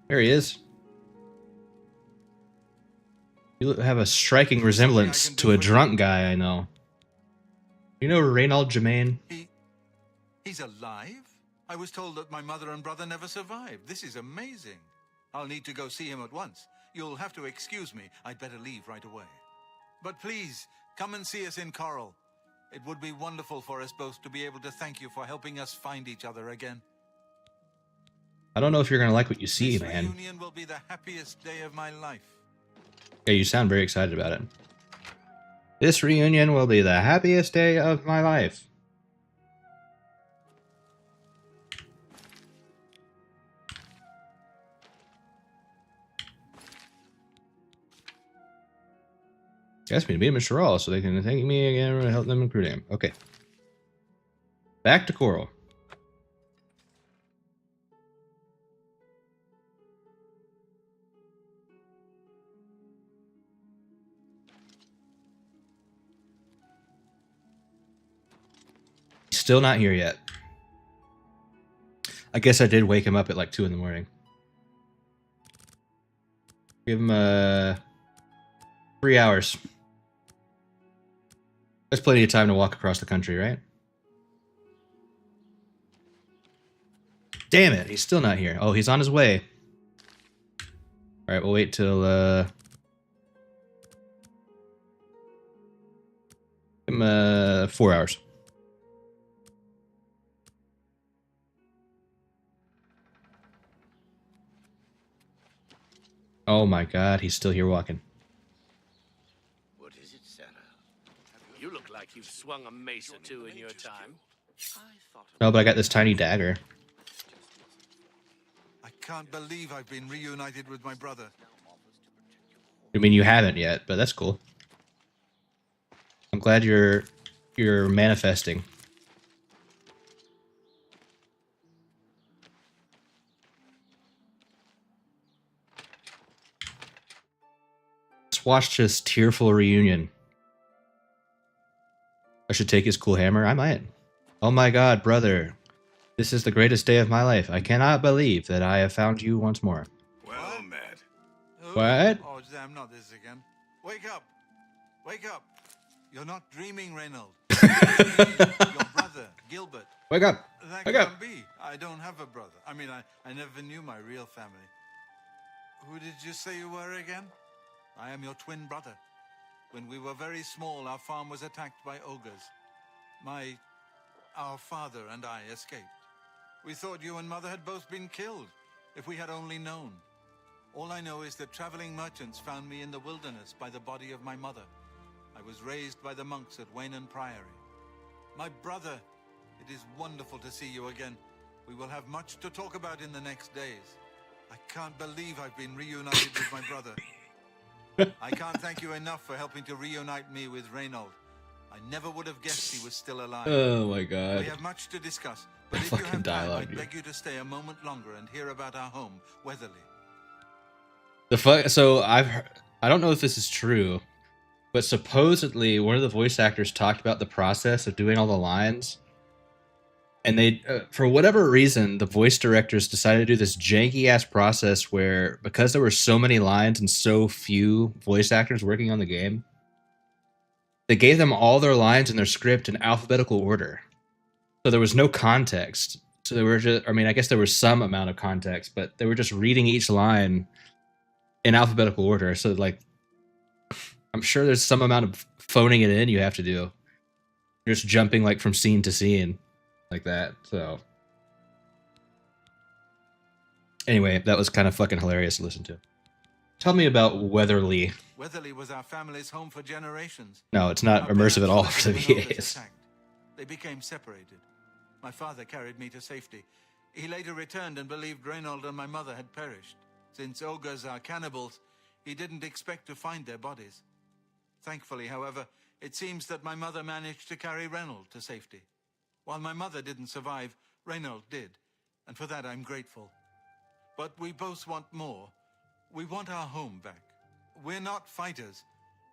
S1: There he is. You have a striking resemblance to a drunk guy I know. You know Reynald Germain?
S4: He's alive? I was told that my mother and brother never survived. This is amazing. I'll need to go see him at once. You'll have to excuse me. I'd better leave right away. But please, come and see us in Coral. It would be wonderful for us both to be able to thank you for helping us find each other again.
S1: I don't know if you're gonna like what you see,
S4: This
S1: man.
S4: reunion will be the happiest day of my life.
S1: Yeah, you sound very excited about it. This reunion will be the happiest day of my life. He asked me to meet Mr. Rawl so they can thank me again and help them recruit him. Okay. Back to Coral. Still not here yet. I guess I did wake him up at like 2 in the morning. Give him 3 hours. That's plenty of time to walk across the country, right? Damn it, he's still not here. Oh, he's on his way. Alright, we'll wait till give him 4 hours. Oh my god, he's still here walking.
S6: What is it, Sarah? You look like you've swung a mace or two in your time.
S1: No, but I got this tiny dagger.
S4: I can't believe I've been reunited with my brother.
S1: I mean, you haven't yet, but that's cool. I'm glad you're manifesting. Let's watch this tearful reunion. I should take his cool hammer. I might. Oh my god, brother. This is the greatest day of my life. I cannot believe that I have found you once more.
S9: Well met.
S1: What?
S4: Oh, damn, not this again. Wake up. Wake up. You're not dreaming, Reynald. Your brother, Gilbert.
S1: Wake up.
S4: That
S1: Wake
S4: can't
S1: up.
S4: be. I don't have a brother. I mean, I never knew my real family. Who did you say you were again? I am your twin brother. When we were very small, our farm was attacked by ogres. Our father and I escaped. We thought you and mother had both been killed, if we had only known. All I know is that traveling merchants found me in the wilderness by the body of my mother. I was raised by the monks at Waynon Priory. My brother, it is wonderful to see you again. We will have much to talk about in the next days. I can't believe I've been reunited with my brother. I can't thank you enough for helping to reunite me with Reynald. I never would have guessed he was still alive.
S1: Oh my god.
S4: We have much to discuss, but if you
S1: Fucking
S4: have time,
S1: dialogue,
S4: I'd
S1: dude.
S4: beg you to stay a moment longer and hear about our home, Weatherly.
S1: So I don't know if this is true, but supposedly one of the voice actors talked about the process of doing all the lines, and they, for whatever reason, the voice directors decided to do this janky ass process where, because there were so many lines and so few voice actors working on the game, they gave them all their lines in their script in alphabetical order. So there was no context. So they were just, I mean, I guess there was some amount of context, but they were just reading each line in alphabetical order. So like, I'm sure there's some amount of phoning it in you have to do. You're just jumping like from scene to scene like that. So anyway, that was kind of fucking hilarious to listen to. Tell me about Weatherly.
S4: Weatherly was our family's home for generations.
S1: No, it's not
S4: Our
S1: immersive at all
S4: parents
S1: for the
S4: fled when ogres
S1: VAs.
S4: attacked. They became separated. My father carried me to safety. He later returned and believed Reynald and my mother had perished. Since ogres are cannibals, he didn't expect to find their bodies. Thankfully, however, it seems that my mother managed to carry Reynold to safety. While my mother didn't survive, Reynold did, and for that I'm grateful. But we both want more. We want our home back. We're not fighters.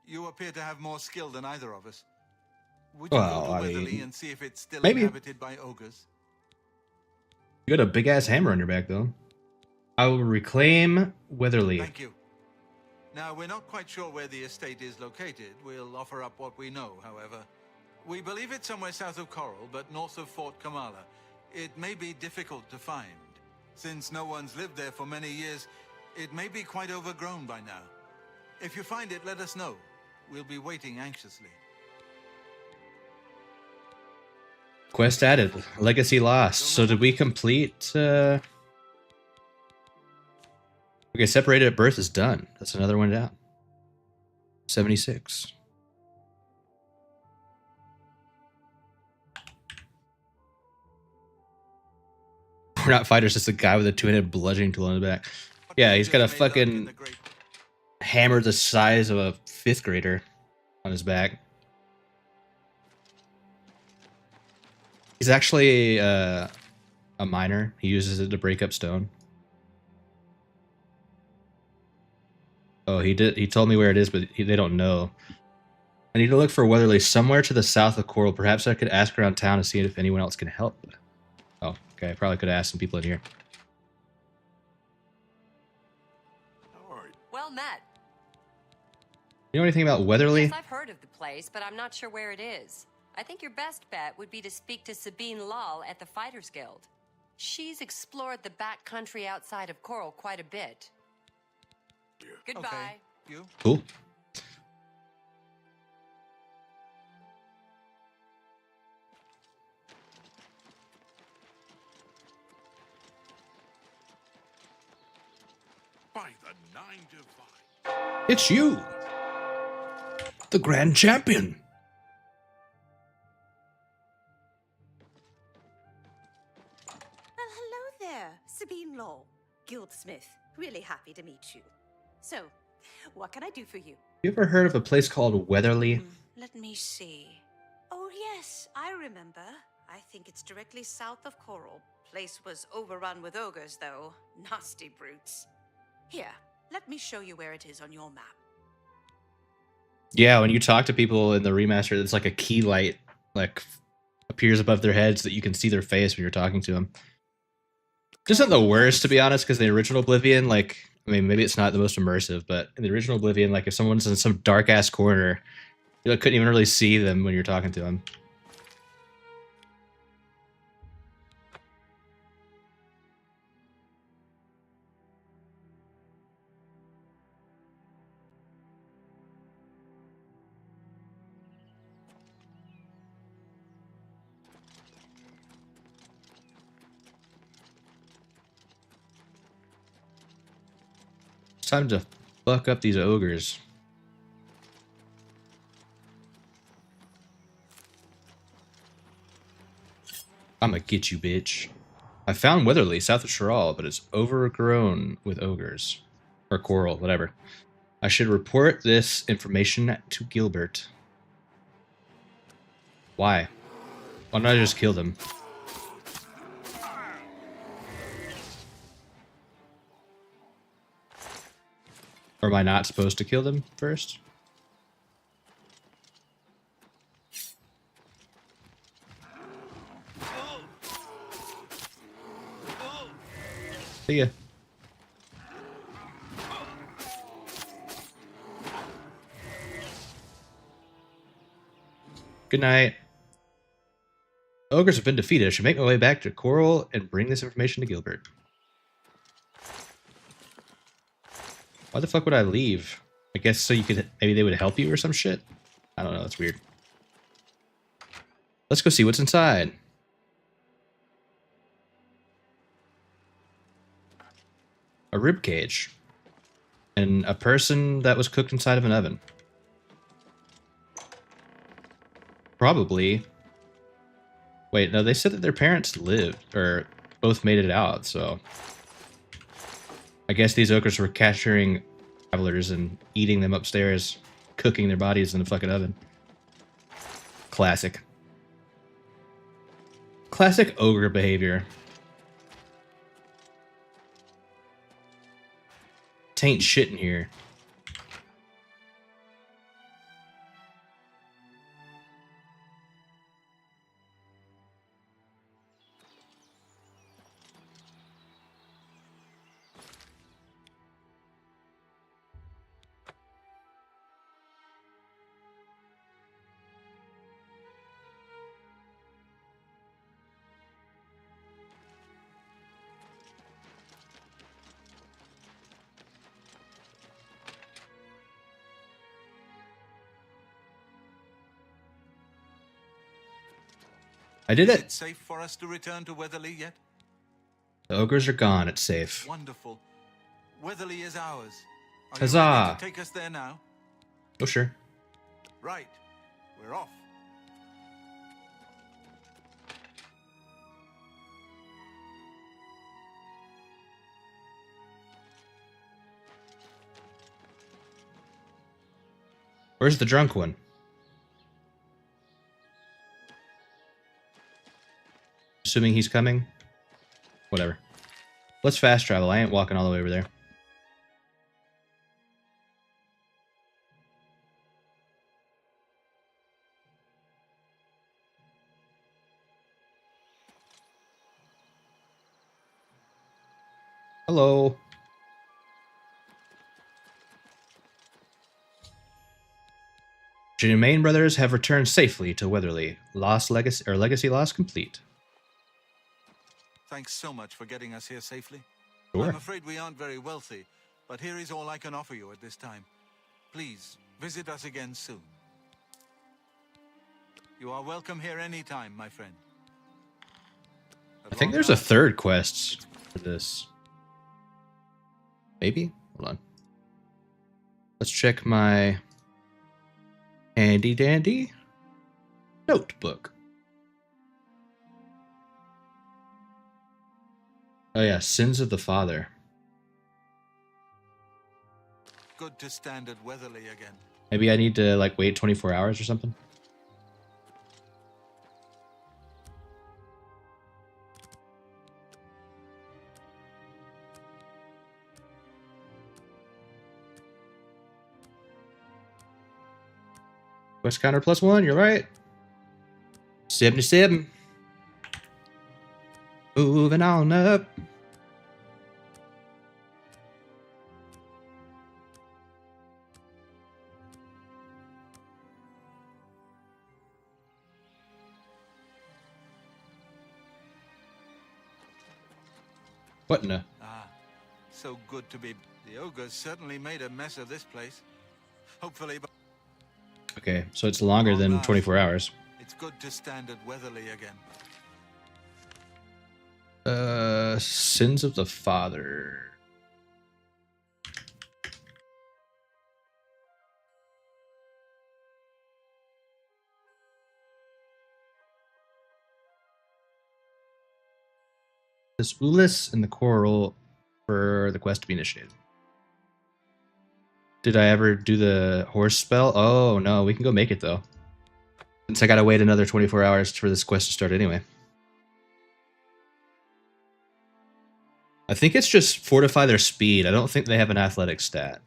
S4: You appear to have more skill than either of us. Would you
S1: Well,
S4: go to
S1: I
S4: Weatherly
S1: mean,
S4: and see if it's still
S1: maybe.
S4: inhabited by ogres?
S1: You got a big ass hammer on your back, though. I will reclaim Weatherly.
S4: Thank you. Now, we're not quite sure where the estate is located. We'll offer up what we know, however. We believe it's somewhere south of Coral, but north of Fort Kamala. It may be difficult to find. Since no one's lived there for many years, it may be quite overgrown by now. If you find it, let us know. We'll be waiting anxiously.
S1: Quest added. Legacy lost. So did we complete... Okay, Separated at Birth is done. That's another one down. 76. We're not fighters, just a guy with a two-handed bludgeoning tool on the back. Yeah, he's got a fucking hammer the size of a 5th grader on his back. He's actually a miner. He uses it to break up stone. Oh, he did. He told me where it is, but they don't know. I need to look for Weatherly somewhere to the south of Coral. Perhaps I could ask around town to see if anyone else can help. Oh, okay. I probably could ask some people in here.
S7: Well met.
S1: You know anything about Weatherly?
S7: Yes, I've heard of the place, but I'm not sure where it is. I think your best bet would be to speak to Sabine Lal at the Fighters Guild. She's explored the back country outside of Coral quite a bit. Goodbye.
S4: Okay. You?
S1: Cool.
S5: By the 9 Divine.
S1: It's you, the Grand Champion.
S12: Well, hello there, Sabine Law, Guildsmith. Really happy to meet you. So, what can I do for you?
S1: You ever heard of a place called Weatherly?
S12: Let me see. Oh, yes, I remember. I think it's directly south of Coral. Place was overrun with ogres, though. Nasty brutes. Here, let me show you where it is on your map.
S1: Yeah, when you talk to people in the remaster, it's like a key light like appears above their heads so that you can see their face when you're talking to them. Just not the worst, to be honest, because the original Oblivion, like, I mean, maybe it's not the most immersive, but in the original Oblivion, like, if someone's in some dark-ass corner, you couldn't even really see them when you're talking to them. Time to fuck up these ogres. I'ma get you, bitch. I found Weatherly, south of Chiral, but it's overgrown with ogres. Or coral, whatever. I should report this information to Gilbert. Why? Why don't I just kill them? Or am I not supposed to kill them first? See ya. Good night. Ogres have been defeated. I should make my way back to Coral and bring this information to Gilbert. Why the fuck would I leave? I guess so you could, maybe they would help you or some shit? I don't know, that's weird. Let's go see what's inside. A rib cage. And a person that was cooked inside of an oven. Probably. Wait, no, they said that their parents lived, or both made it out, so... I guess these ogres were capturing travelers and eating them upstairs, cooking their bodies in the fucking oven. Classic. Classic ogre behavior. Tain't shit in here. I did
S4: Is
S1: it.
S4: it safe for us to return to Weatherly yet?
S1: The ogres are gone. It's safe.
S4: Wonderful. Weatherly is ours. Are you
S1: Huzzah.
S4: ready to take us there now?
S1: Oh, sure.
S4: Right. We're off.
S1: Where's the drunk one? Assuming he's coming. Whatever. Let's fast travel. I ain't walking all the way over there. Hello. Germain brothers have returned safely to Weatherly. Legacy loss complete.
S4: Thanks so much for getting us here safely.
S1: Sure.
S4: I'm afraid we aren't very wealthy, but here is all I can offer you at this time. Please, visit us again soon. You are welcome here anytime, my friend.
S1: I think there's a third quest for this. Maybe? Hold on. Let's check my handy dandy notebook. Oh yeah, Sins of the Father.
S4: Good to stand at Weatherly again.
S1: Maybe I need to like wait 24 hours or something. Quest counter +1, you're right. 77. Moving on up. What in a...
S4: Ah, so good to be... The ogres certainly made a mess of this place. Hopefully...
S1: Okay, so it's longer than 24 hours.
S4: It's good to stand at Weatherly again.
S1: Sins of the Father. This Ulyss in the coral for the quest to be initiated. Did I ever do the horse spell? Oh, no, we can go make it, though. Since I gotta wait another 24 hours for this quest to start anyway. I think it's just fortify their speed. I don't think they have an athletic stat.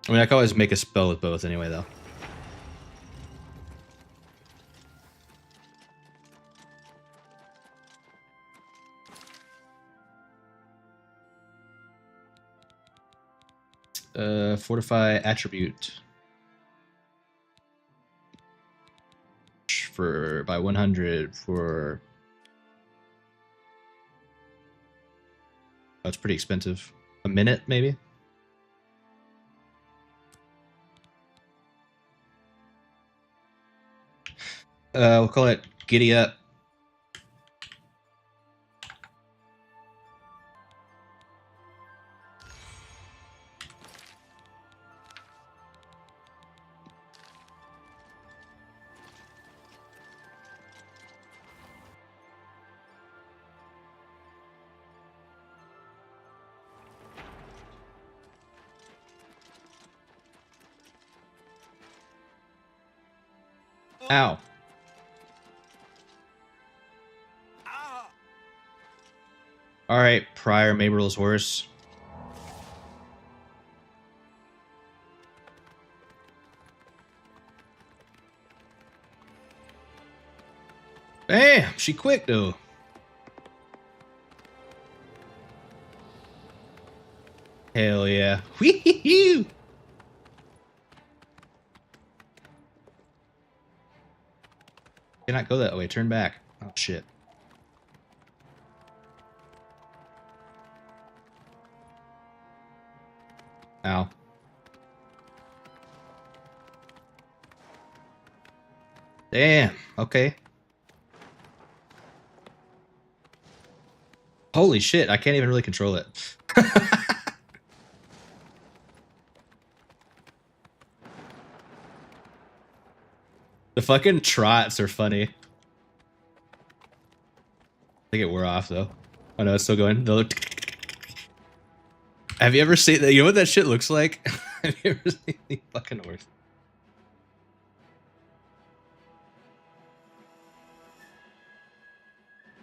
S1: I mean, I can always make a spell with both anyway, though. Fortify attribute for by 100 for. That's pretty expensive. A minute, maybe. We'll call it Giddy Up. Ow. Alright, Prior Maybell's horse. Damn, she quick though. Hell yeah. Wee-hee-hoo! Cannot go that way, turn back. Oh shit. Ow. Damn, okay. Holy shit, I can't even really control it. The fucking trots are funny. I think it wore off though. Oh no, it's still going. Have you ever seen that? You know what that shit looks like? Have you ever seen the fucking horse?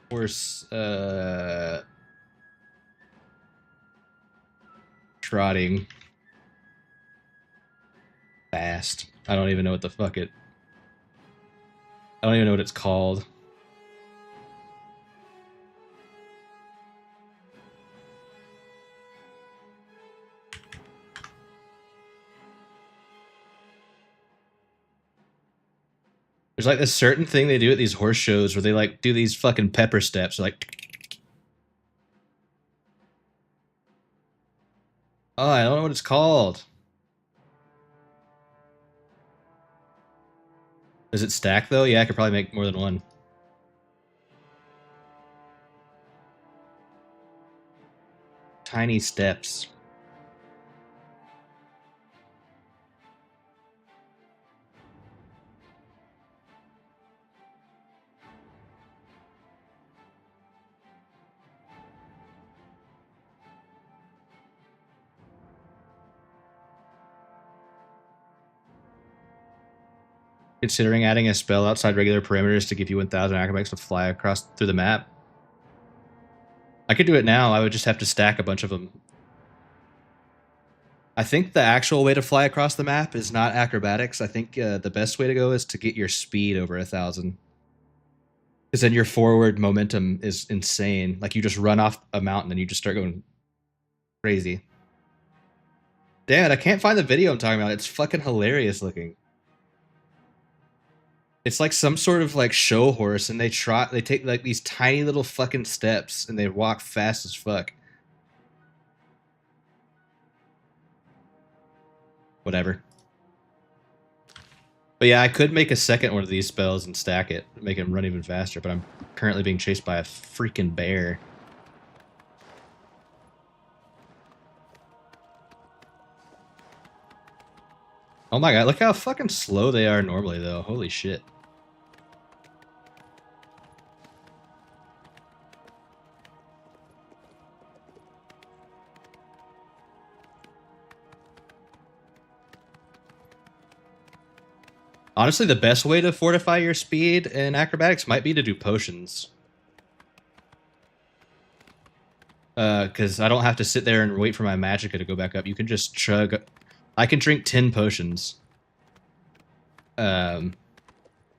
S1: Horse, trotting fast. I don't even know what the fuck it. I don't even know what it's called. There's like this certain thing they do at these horse shows where they like do these fucking pepper steps, like. Oh, I don't know what it's called. Does it stack though? Yeah, I could probably make more than one. Tiny steps. Considering adding a spell outside regular parameters to give you 1,000 acrobatics to fly across through the map. I could do it now. I would just have to stack a bunch of them. I think the actual way to fly across the map is not acrobatics. I think the best way to go is to get your speed over 1,000. Because then your forward momentum is insane. Like you just run off a mountain and you just start going crazy. Damn it, I can't find the video I'm talking about. It's fucking hilarious looking. It's like some sort of like show horse, and they take like these tiny little fucking steps, and they walk fast as fuck. Whatever. But yeah, I could make a second one of these spells and stack it, make him run even faster, but I'm currently being chased by a freaking bear. Oh my god, look how fucking slow they are normally though. Holy shit. Honestly, the best way to fortify your speed in acrobatics might be to do potions. Because I don't have to sit there and wait for my magicka to go back up. You can just chug. I can drink 10 potions at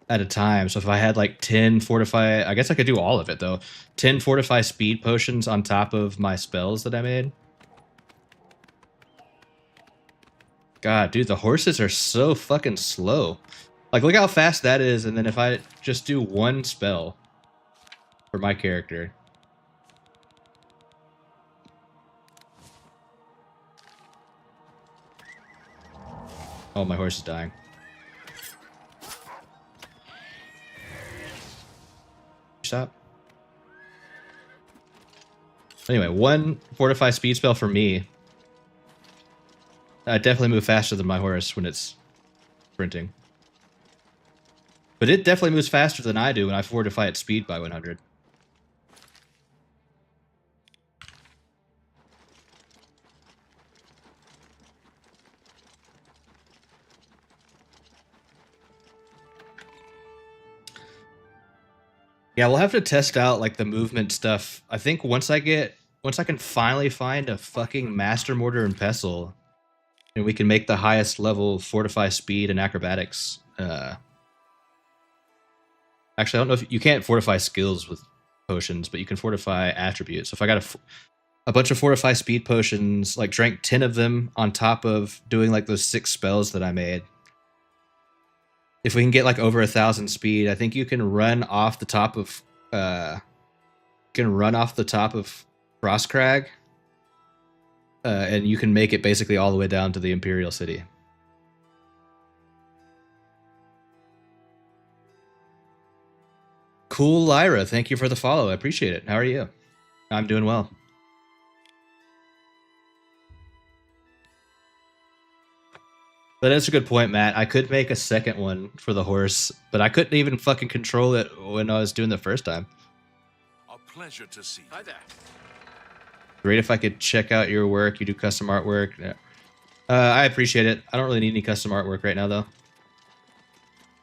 S1: a time. So if I had like 10 fortify, I guess I could do all of it though. 10 fortify speed potions on top of my spells that I made. God, dude, the horses are so fucking slow. Like, look how fast that is, and then if I just do one spell for my character. Oh, my horse is dying. Stop. Anyway, one fortify speed spell for me. I definitely move faster than my horse when it's sprinting. But it definitely moves faster than I do when I fortify its speed by 100. Yeah, we'll have to test out like the movement stuff. I think once I can finally find a fucking master mortar and pestle, and we can make the highest level fortify speed and acrobatics. Actually, I don't know if you can't fortify skills with potions, but you can fortify attributes. So if I got a bunch of fortify speed potions, like drank 10 of them on top of doing like those 6 spells that I made. If we can get like over 1,000 speed, I think you can run off the top of Frostcrag, and you can make it basically all the way down to the Imperial City. Cool, Lyra. Thank you for the follow. I appreciate it. How are you? I'm doing well. But that's a good point, Matt. I could make a second one for the horse, but I couldn't even fucking control it when I was doing the first time.
S5: A pleasure to see you.
S6: Hi there.
S1: Great if I could check out your work. You do custom artwork. Yeah. I appreciate it. I don't really need any custom artwork right now, though.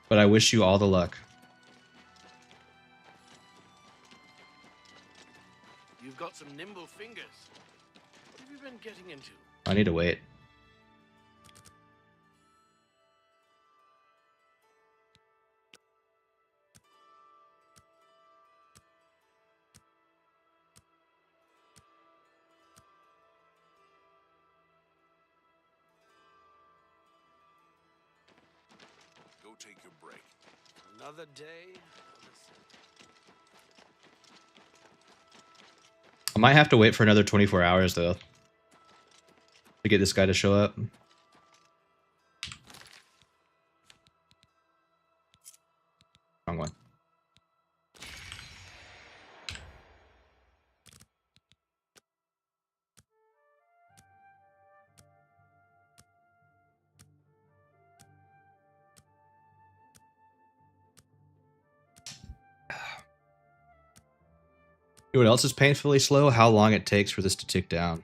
S1: But I wish you all the luck.
S6: You've got some nimble fingers. What have you been getting into?
S1: I need to wait.
S5: Go take your break.
S6: Another day.
S1: I might have to wait for another 24 hours, though, to get this guy to show up. Wrong one. You know what else is painfully slow? How long it takes for this to tick down.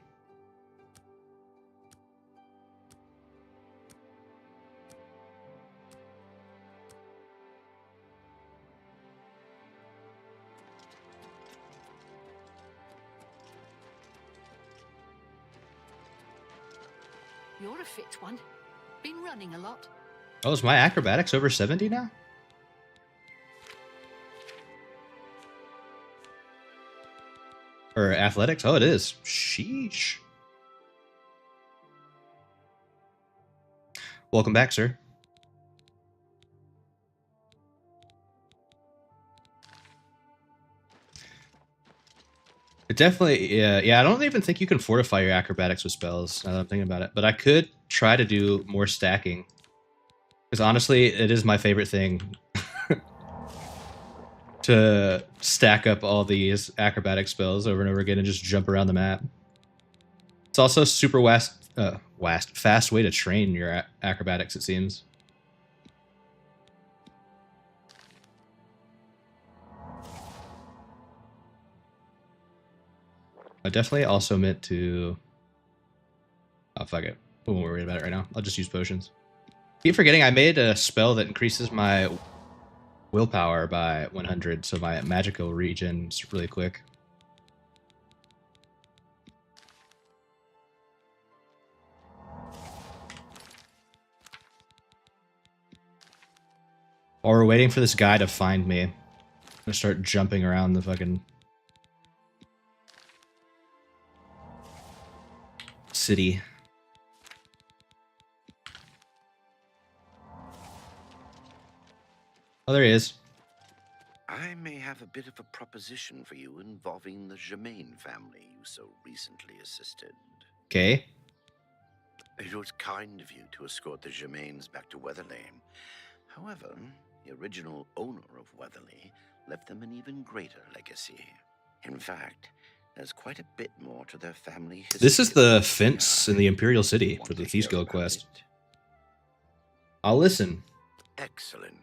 S8: You're a fit one. Been running a lot.
S1: Oh, is my acrobatics over 70 now? Or athletics? Oh, it is. Sheesh. Welcome back, sir. It definitely, yeah, I don't even think you can fortify your acrobatics with spells, now that I'm thinking about it. But I could try to do more stacking. Because honestly, it is my favorite thing to stack up all these acrobatic spells over and over again and just jump around the map. It's also a super fast way to train your acrobatics, it seems. I definitely also meant to... Oh, fuck it. We won't worry about it right now. I'll just use potions. Keep forgetting I made a spell that increases my willpower by 100, so my magical regen's really quick. While we're waiting for this guy to find me, I'm gonna start jumping around the fucking city. Oh, there he is.
S13: I may have a bit of a proposition for you involving the Germain family you so recently assisted.
S1: Okay.
S13: It was kind of you to escort the Germains back to Weatherlane. However, the original owner of Weatherly left them an even greater legacy. In fact, there's quite a bit more to their family history.
S1: This is the fence in the Imperial City for the Thieves Guild quest. I'll listen.
S13: Excellent.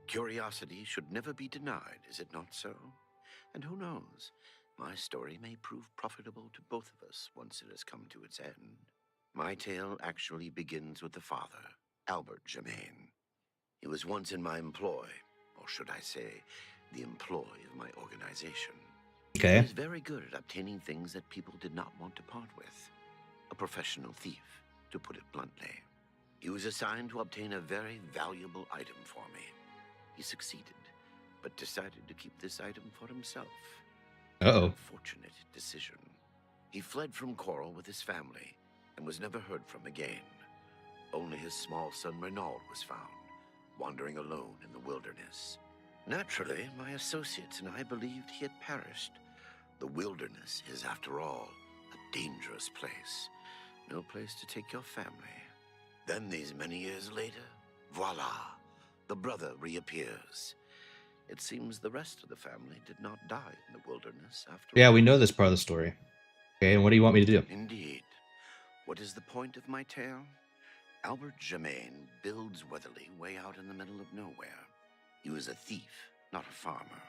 S13: Curiosity should never be denied, is it not so? And who knows, my story may prove profitable to both of us once it has come to its end. My tale actually begins with the father, Albert Germain. He was once in my employ, or should I say, the employ of my organization.
S1: Okay.
S13: He was very good at obtaining things that people did not want to part with. A professional thief, to put it bluntly. He was assigned to obtain a very valuable item for me. He succeeded, but decided to keep this item for himself.
S1: Uh-oh.
S13: Unfortunate decision. He fled from Coral with his family and was never heard from again. Only his small son Renaud was found, wandering alone in the wilderness. Naturally, my associates and I believed he had perished. The wilderness is, after all, a dangerous place. No place to take your family. Then, these many years later, voila, the brother reappears. It seems the rest of the family did not die in the wilderness after
S1: Yeah,
S13: all.
S1: we know this part of the story. Okay, and what do you want me to do?
S13: Indeed. What is the point of my tale? Albert Germain builds Weatherly way out in the middle of nowhere. He was a thief, not a farmer.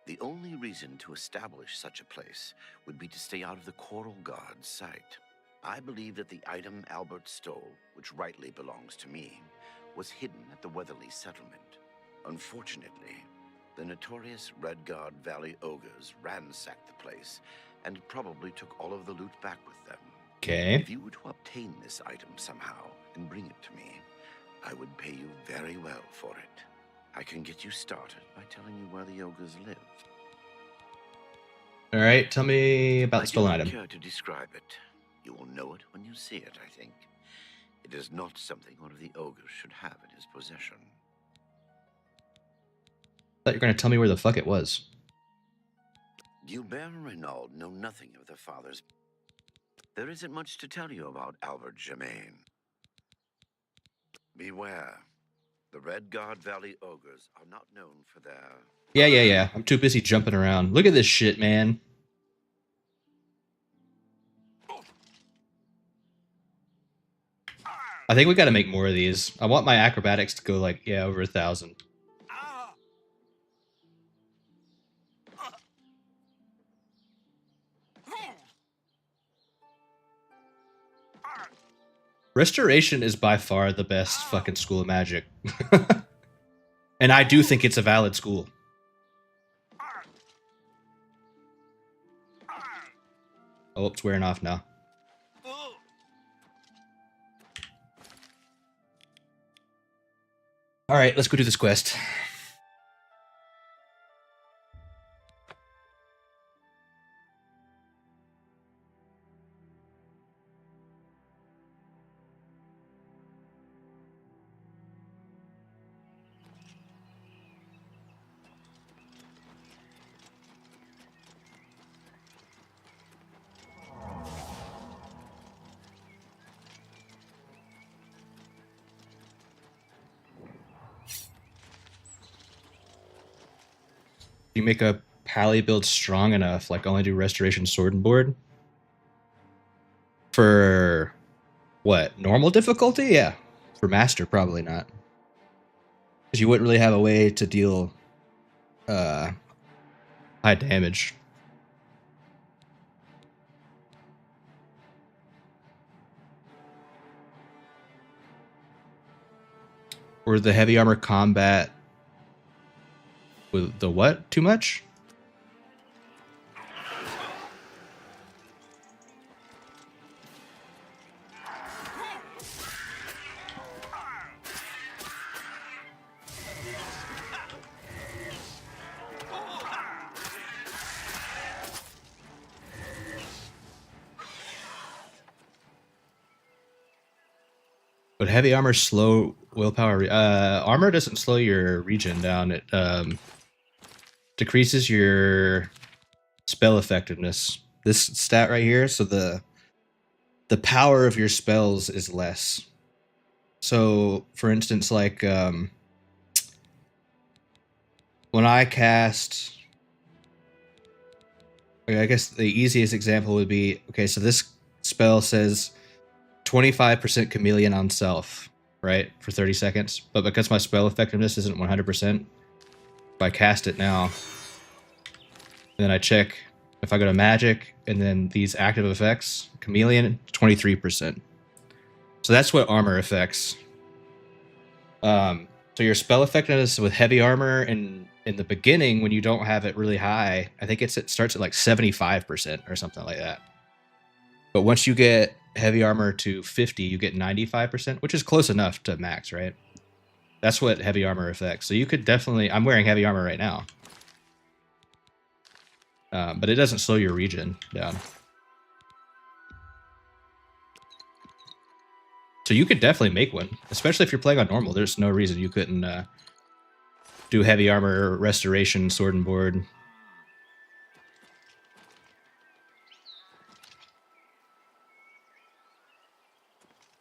S13: The only reason to establish such a place would be to stay out of the Coral Guard's sight. I believe that the item Albert stole, which rightly belongs to me, was hidden at the Weatherly settlement. Unfortunately, the notorious Red Guard Valley ogres ransacked the place and probably took all of the loot back with them.
S1: Okay.
S13: If you were to obtain this item somehow and bring it to me, I would pay you very well for it. I can get you started by telling you where the ogres live.
S1: All right, tell me about the stolen
S13: I
S1: item.
S13: don't care to describe it. You will know it when you see it, I think. It is not something one of the ogres should have in his possession.
S1: I thought you were going to tell me where the fuck it was.
S13: Gilbert and Renaud know nothing of their fathers. There isn't much to tell you about Albert Germain. Beware. The Red Guard Valley ogres are not known for their...
S1: Yeah. I'm too busy jumping around. Look at this shit, man. I think we got to make more of these. I want my acrobatics to go like, yeah, over 1,000. Restoration is by far the best fucking school of magic. And I do think it's a valid school. Oh, it's wearing off now. Alright, let's go do this quest. You make a pally build strong enough, like only do restoration sword and board? For what? Normal difficulty? Yeah. For master, probably not. Because you wouldn't really have a way to deal high damage. Or the heavy armor combat with the what? Too much? But heavy armor slow willpower. Armor doesn't slow your regen down. It decreases your spell effectiveness. This stat right here, so the power of your spells is less. So, for instance, like when I cast, I guess the easiest example would be, okay, so this spell says 25% chameleon on self, right, for 30 seconds. But because my spell effectiveness isn't 100%, if I cast it now, and then I check if I go to magic, and then these active effects, chameleon, 23%. So that's what armor affects. So your spell effectiveness with heavy armor and in the beginning, when you don't have it really high, I think it starts at like 75% or something like that. But once you get heavy armor to 50, you get 95%, which is close enough to max, right? That's what heavy armor affects. So you could definitely... I'm wearing heavy armor right now. But it doesn't slow your regen down. So you could definitely make one, especially if you're playing on normal. There's no reason you couldn't do heavy armor, restoration, sword and board.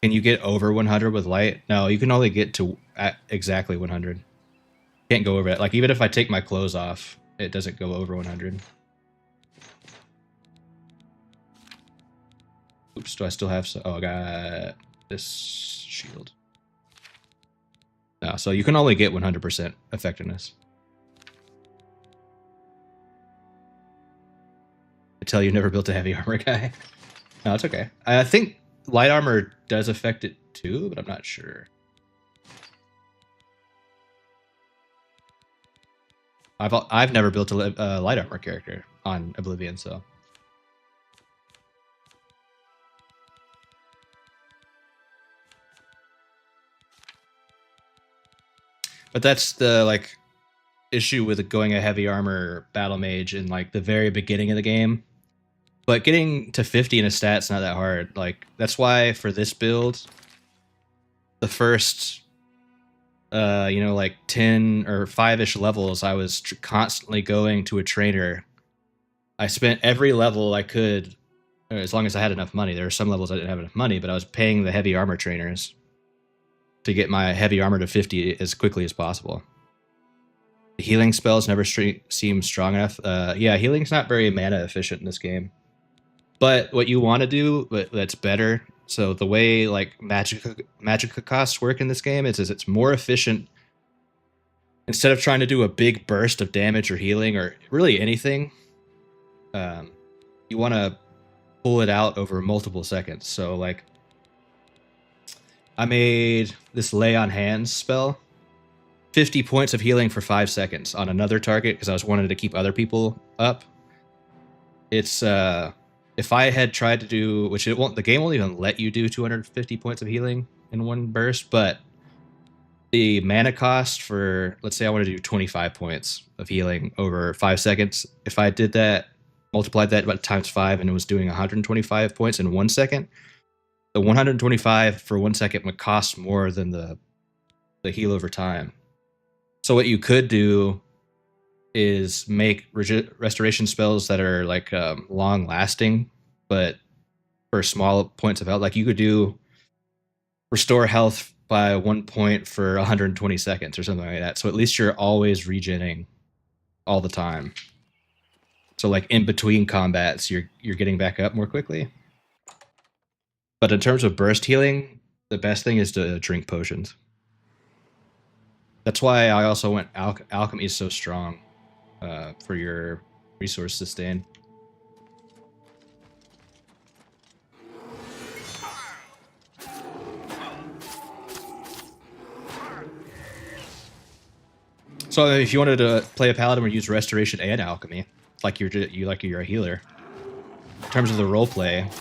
S1: Can you get over 100 with light? No, you can only get to exactly 100. Can't go over it. Like, even if I take my clothes off, it doesn't go over 100. Oops, do I still have... Oh, I got this shield. No, so you can only get 100% effectiveness. I tell you, never built a heavy armor guy. No, it's okay. I think light armor does affect it too, but I'm not sure. I've never built a light armor character on Oblivion, so... But that's the, like, issue with going a heavy armor battle mage in, like, the very beginning of the game. But getting to 50 in a stat's not that hard. Like, that's why for this build, the first, you know, like 10 or 5-ish levels, I was constantly going to a trainer. I spent every level I could, as long as I had enough money. There were some levels I didn't have enough money, but I was paying the heavy armor trainers to get my heavy armor to 50 as quickly as possible. The healing spells never seem strong enough. Yeah, healing's not very mana efficient in this game. But what you want to do that's better, so the way like magic costs work in this game is it's more efficient. Instead of trying to do a big burst of damage or healing or really anything, you want to pull it out over multiple seconds. So like, I made this lay on hands spell, 50 points of healing for 5 seconds on another target because I was wanting to keep other people up. It's if I had tried to do, which it won't, the game won't even let you do 250 points of healing in one burst, but the mana cost for, let's say I want to do 25 points of healing over 5 seconds. If I did that, multiplied that by times 5, and it was doing 125 points in 1 second, the 125 for 1 second would cost more than the heal over time. So what you could do is make restoration spells that are like long lasting, but for small points of health. Like you could do restore health by 1 point for 120 seconds or something like that. So at least you're always regenning all the time. So like in between combats, you're getting back up more quickly. But in terms of burst healing, the best thing is to drink potions. That's why I also went alchemy is so strong. For your resource sustain. So if you wanted to play a paladin, would use restoration and alchemy, like you're a healer. In terms of the roleplay,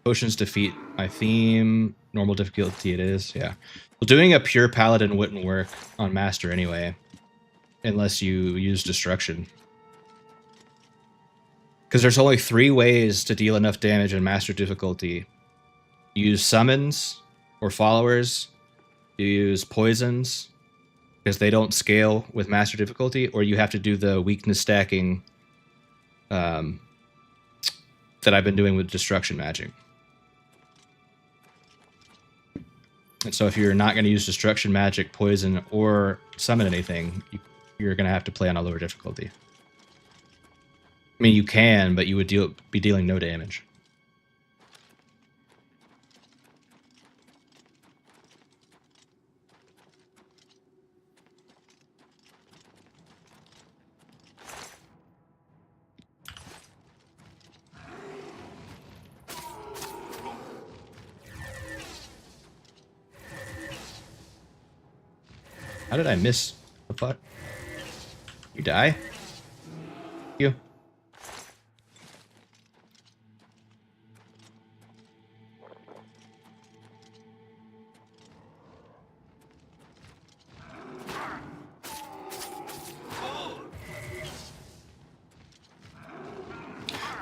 S1: potions defeat my theme. Normal difficulty it is, yeah. Well, doing a pure paladin wouldn't work on master anyway, unless you use destruction. Because there's only 3 ways to deal enough damage in master difficulty. You use summons or followers, you use poisons, because they don't scale with master difficulty, or you have to do the weakness stacking that I've been doing with destruction magic. And so if you're not going to use destruction magic, poison, or summon anything, you're going to have to play on a lower difficulty. I mean, you can, but you would be dealing no damage. How did I miss the fuck? You die? You.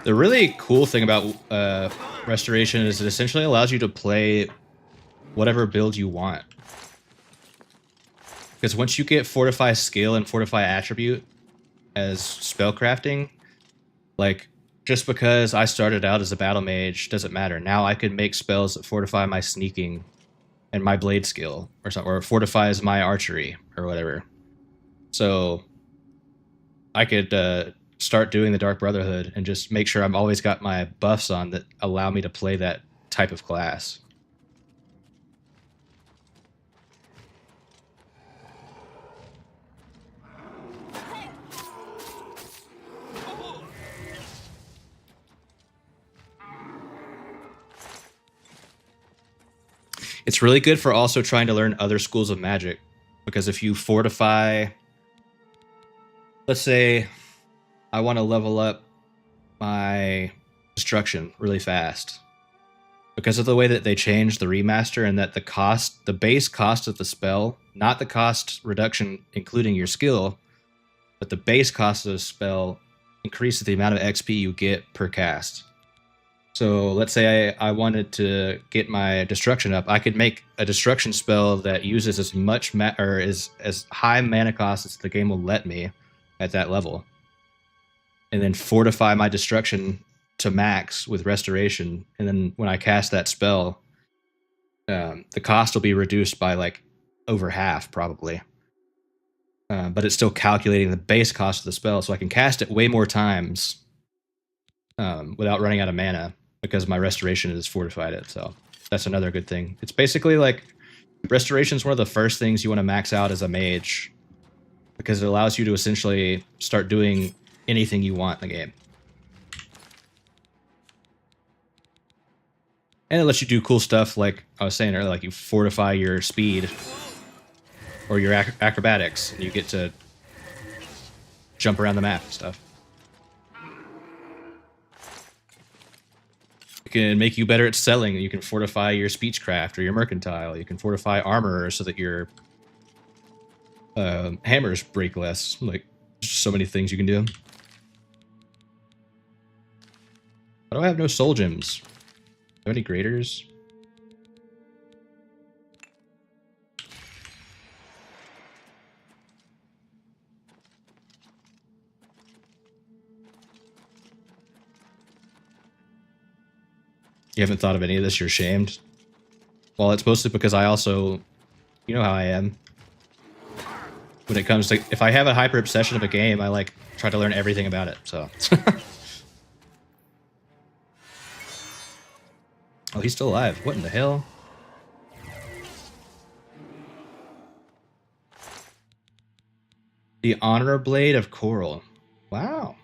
S1: The really cool thing about Restoration is it essentially allows you to play whatever build you want. Because once you get Fortify Skill and Fortify Attribute as spellcrafting, like, just because I started out as a battle mage doesn't matter. Now I could make spells that fortify my sneaking and my blade skill, or something, or it fortifies my archery, or whatever. So I could start doing the Dark Brotherhood and just make sure I've always got my buffs on that allow me to play that type of class. It's really good for also trying to learn other schools of magic, because if you fortify, let's say I want to level up my destruction really fast, because of the way that they changed the remaster and that the base cost of the spell, not the cost reduction including your skill, but the base cost of the spell increases the amount of XP you get per cast. So let's say I wanted to get my destruction up. I could make a destruction spell that uses as much or is as high mana cost as the game will let me at that level, and then fortify my destruction to max with restoration. And then when I cast that spell, the cost will be reduced by like over half probably. But it's still calculating the base cost of the spell, so I can cast it way more times without running out of mana, because my restoration has fortified it. So that's another good thing. It's basically like restoration is one of the first things you want to max out as a mage, because it allows you to essentially start doing anything you want in the game. And it lets you do cool stuff like I was saying earlier, like you fortify your speed or your acrobatics, and you get to jump around the map and stuff. It can make you better at selling. You can fortify your speechcraft or your mercantile. You can fortify armor so that your hammers break less. Like, just so many things you can do. Why do I have no soul gems? Do I have any graders? You haven't thought of any of this, you're ashamed? Well, it's mostly because I also, you know how I am. When it comes to, if I have a hyper obsession of a game, I like try to learn everything about it, so. Oh, he's still alive. What in the hell? The Honor Blade of Coral. Wow.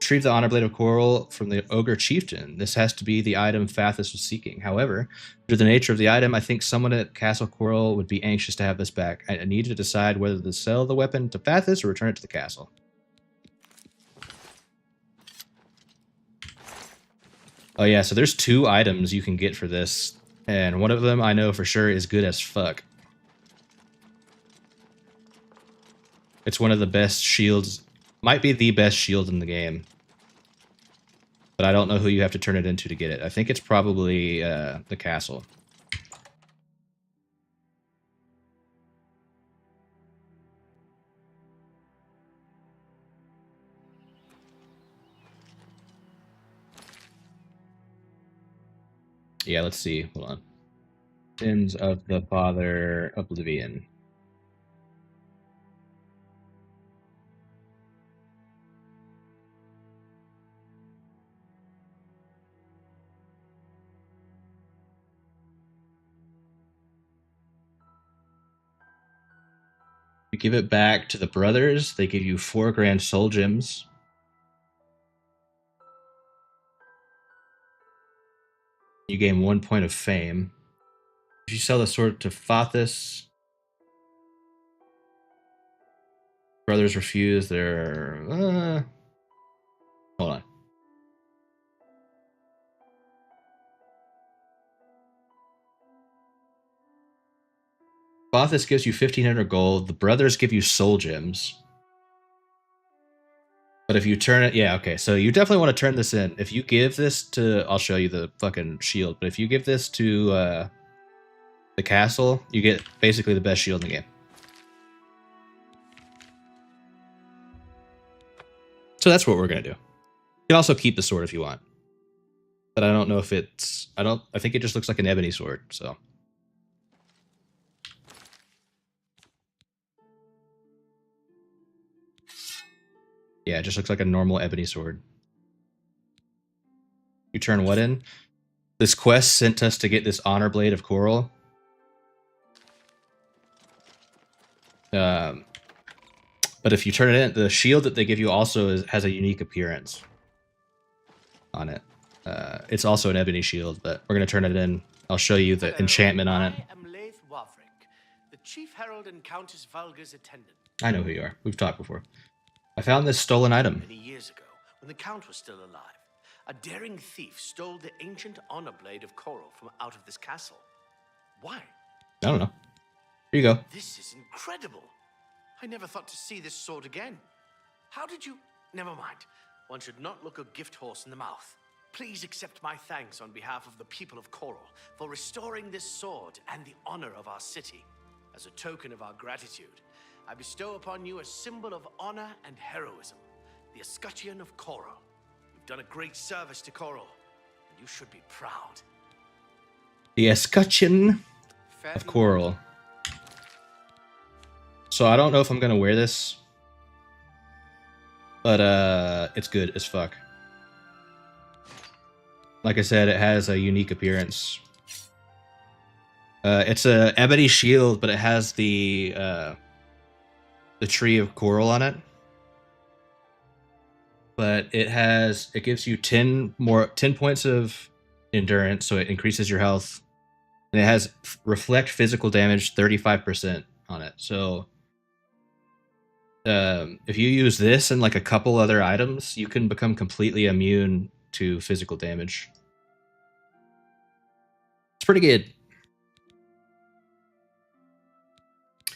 S1: Retrieve the Honor Blade of Coral from the Ogre Chieftain. This has to be the item Fathus was seeking. However, due to the nature of the item, I think someone at Castle Coral would be anxious to have this back. I need to decide whether to sell the weapon to Fathus or return it to the castle. Oh yeah, so there's 2 items you can get for this, and one of them I know for sure is good as fuck. It's one of the best shields, might be the best shield in the game. But I don't know who you have to turn it into to get it. I think it's probably the castle. Yeah, let's see. Hold on. Sins of the Father, Oblivion. You give it back to the brothers. They give you 4 grand soul gems. You gain 1 point of fame. If you sell the sword to Fathus, brothers refuse their... hold on. Fathus gives you 1,500 gold. The brothers give you soul gems. But if you turn it... yeah, okay. So you definitely want to turn this in. If you give this to... I'll show you the fucking shield. But if you give this to the castle, you get basically the best shield in the game. So that's what we're going to do. You can also keep the sword if you want. But I don't know if it's... I think it just looks like an ebony sword, so... yeah, it just looks like a normal ebony sword. You turn what in? This quest sent us to get this honor blade of coral. But if you turn it in, the shield that they give you also has a unique appearance on it. It's also an ebony shield, but we're going to turn it in. I'll show you the enchantment on it.
S6: I am Leith Wavrik, the chief herald and Countess Valga's attendant.
S1: I know who you are. We've talked before. I found this stolen item.
S6: Many years ago, when the Count was still alive, a daring thief stole the ancient honor blade of coral from out of this castle. Why?
S1: I don't know. Here you go.
S6: This is incredible. I never thought to see this sword again. How did you... never mind. One should not look a gift horse in the mouth. Please accept my thanks on behalf of the people of Coral for restoring this sword and the honor of our city. As a token of our gratitude, I bestow upon you a symbol of honor and heroism, the escutcheon of Coral. You've done a great service to Coral, and you should be proud.
S1: The escutcheon of Coral. So I don't know if I'm going to wear this, but it's good as fuck. Like I said, it has a unique appearance. It's a ebony shield, but it has the tree of coral on it. But it gives you 10 points of endurance, so it increases your health. And it has reflect physical damage 35% on it. So if you use this and like a couple other items, you can become completely immune to physical damage. It's pretty good.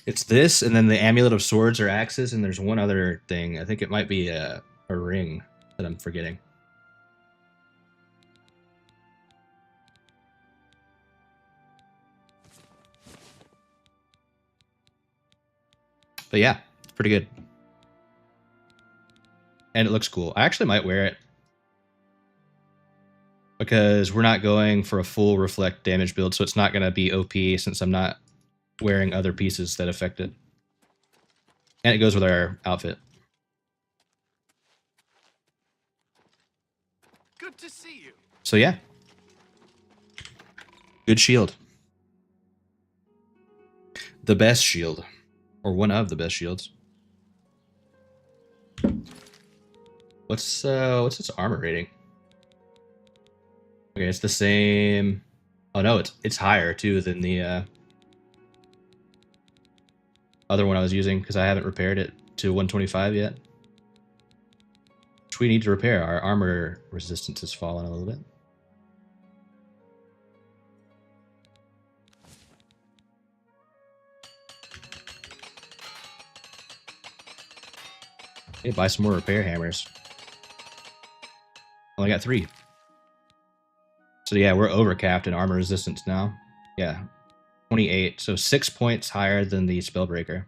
S1: It's this, and then the Amulet of Swords or Axes, and there's one other thing. I think it might be a ring that I'm forgetting. But yeah, it's pretty good. And it looks cool. I actually might wear it. Because we're not going for a full reflect damage build, so it's not going to be OP since I'm not wearing other pieces that affect it. And it goes with our outfit.
S6: Good to see you.
S1: So yeah. Good shield. The best shield. Or one of the best shields. What's its armor rating? Okay, it's the same. Oh no, it's higher too than the other one I was using because I haven't repaired it to 125 yet. Which we need to repair. Our armor resistance has fallen a little bit. Hey, buy some more repair hammers. Only got 3. So yeah, we're overcapped in armor resistance now. Yeah, 28. So 6 points higher than the Spellbreaker.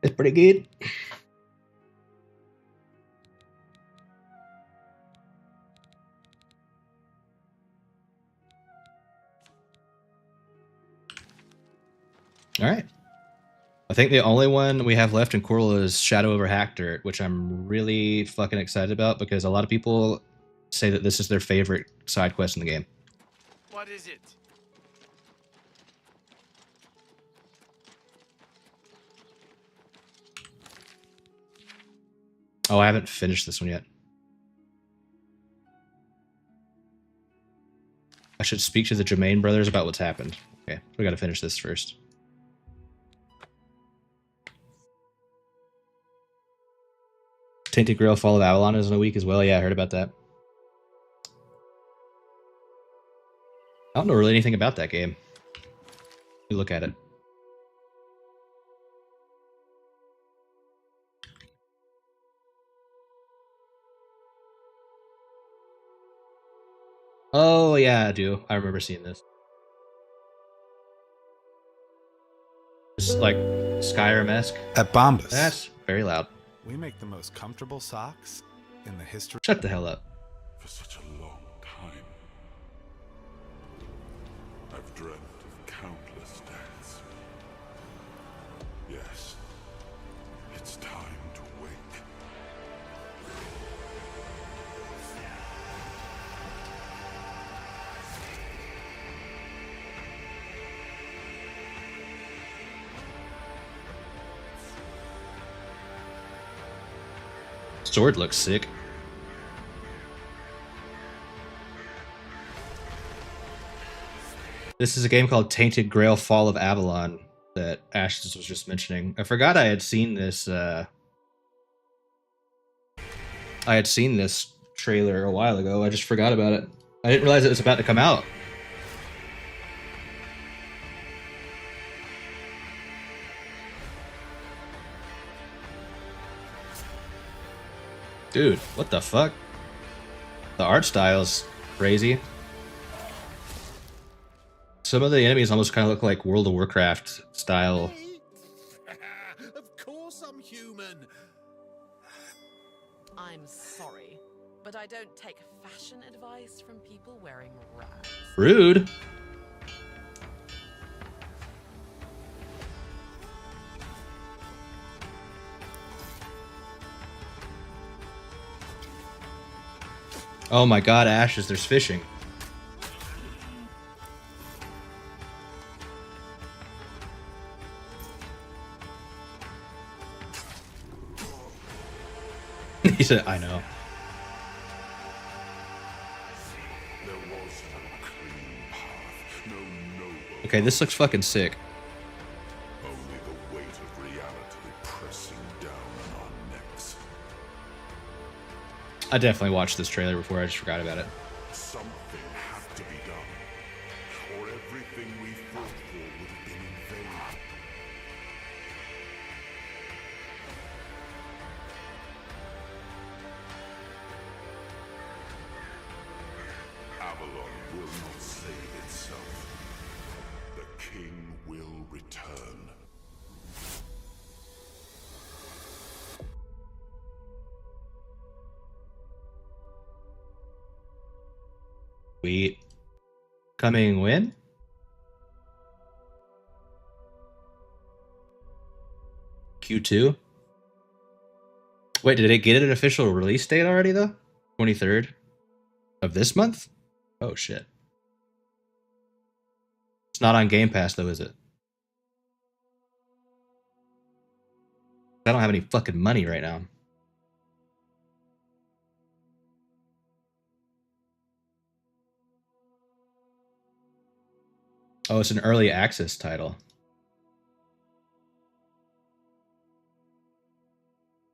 S1: It's pretty good. All right. I think the only one we have left in Coral is Shadow over Hackdirt, which I'm really fucking excited about because a lot of people say that this is their favorite side quest in the game.
S6: What is it?
S1: Oh, I haven't finished this one yet. I should speak to the Germain brothers about what's happened. Okay, we gotta finish this first. Tainted Grail Fall of Avalon is in a week as well. Yeah, I heard about that. I don't know really anything about that game. You look at it. Oh yeah, I do. I remember seeing this. It's like Skyrim-esque.
S14: At Bombus,
S1: That's very loud.
S14: we make the most comfortable socks in the history.
S1: Shut the hell up.
S5: For such a long time, I've dreamt of countless deaths. Yes, it's time to wake.
S1: Sword looks sick. This is a game called Tainted Grail Fall of Avalon that Ashes was just mentioning. I forgot I had seen this trailer a while ago. I just forgot about it. I didn't realize it was about to come out. Dude, what the fuck? The art style's crazy. Some of the enemies almost kind of look like World of Warcraft style.
S3: Of course I'm human.
S15: I'm sorry, but I don't take fashion advice from people wearing rags.
S1: Rude. Oh my god, Ashes, there's fishing. He said, I know.
S5: There was no clean path, no noble.
S1: Okay, this looks fucking sick.
S5: Only the weight of reality pressing down on our necks.
S1: I definitely watched this trailer before, I just forgot about it.
S5: Something had to be done, or everything we fought for would have been in vain. Avalon will not save itself. The king will return.
S1: Sweet. Coming when? Q2? Wait, did it get an official release date already though? 23rd of this month? Oh shit. It's not on Game Pass though, is it? I don't have any fucking money right now. Oh, it's an early access title.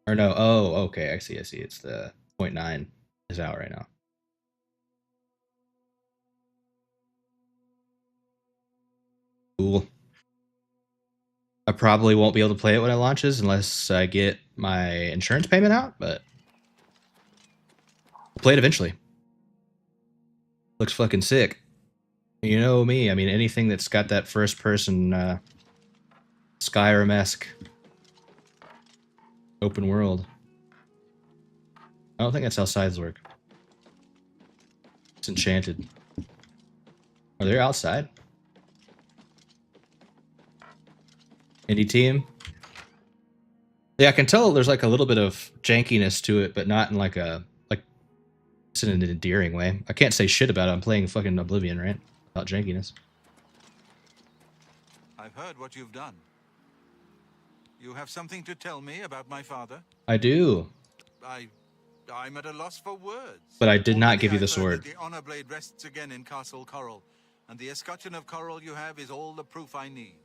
S1: Or no, oh, okay, I see. It's the 0.9 is out right now. Cool. I probably won't be able to play it when it launches unless I get my insurance payment out, but I'll play it eventually. Looks fucking sick. You know me, I mean, anything that's got that first-person Skyrim-esque open world. I don't think that's how sides work. It's enchanted. Are they outside? Indie team? Yeah, I can tell there's like a little bit of jankiness to it, but not in like a, like, it's in an endearing way. I can't say shit about it. I'm playing fucking Oblivion, right? About jankiness.
S4: I've heard what you've done. You have something to tell me about my father?
S1: I do.
S4: I I'm at a loss for words.
S1: But I did not give you the
S4: I've heard
S1: sword.
S4: that the honor blade rests again in Castle Coral, and the escutcheon of coral you have is all the proof I need.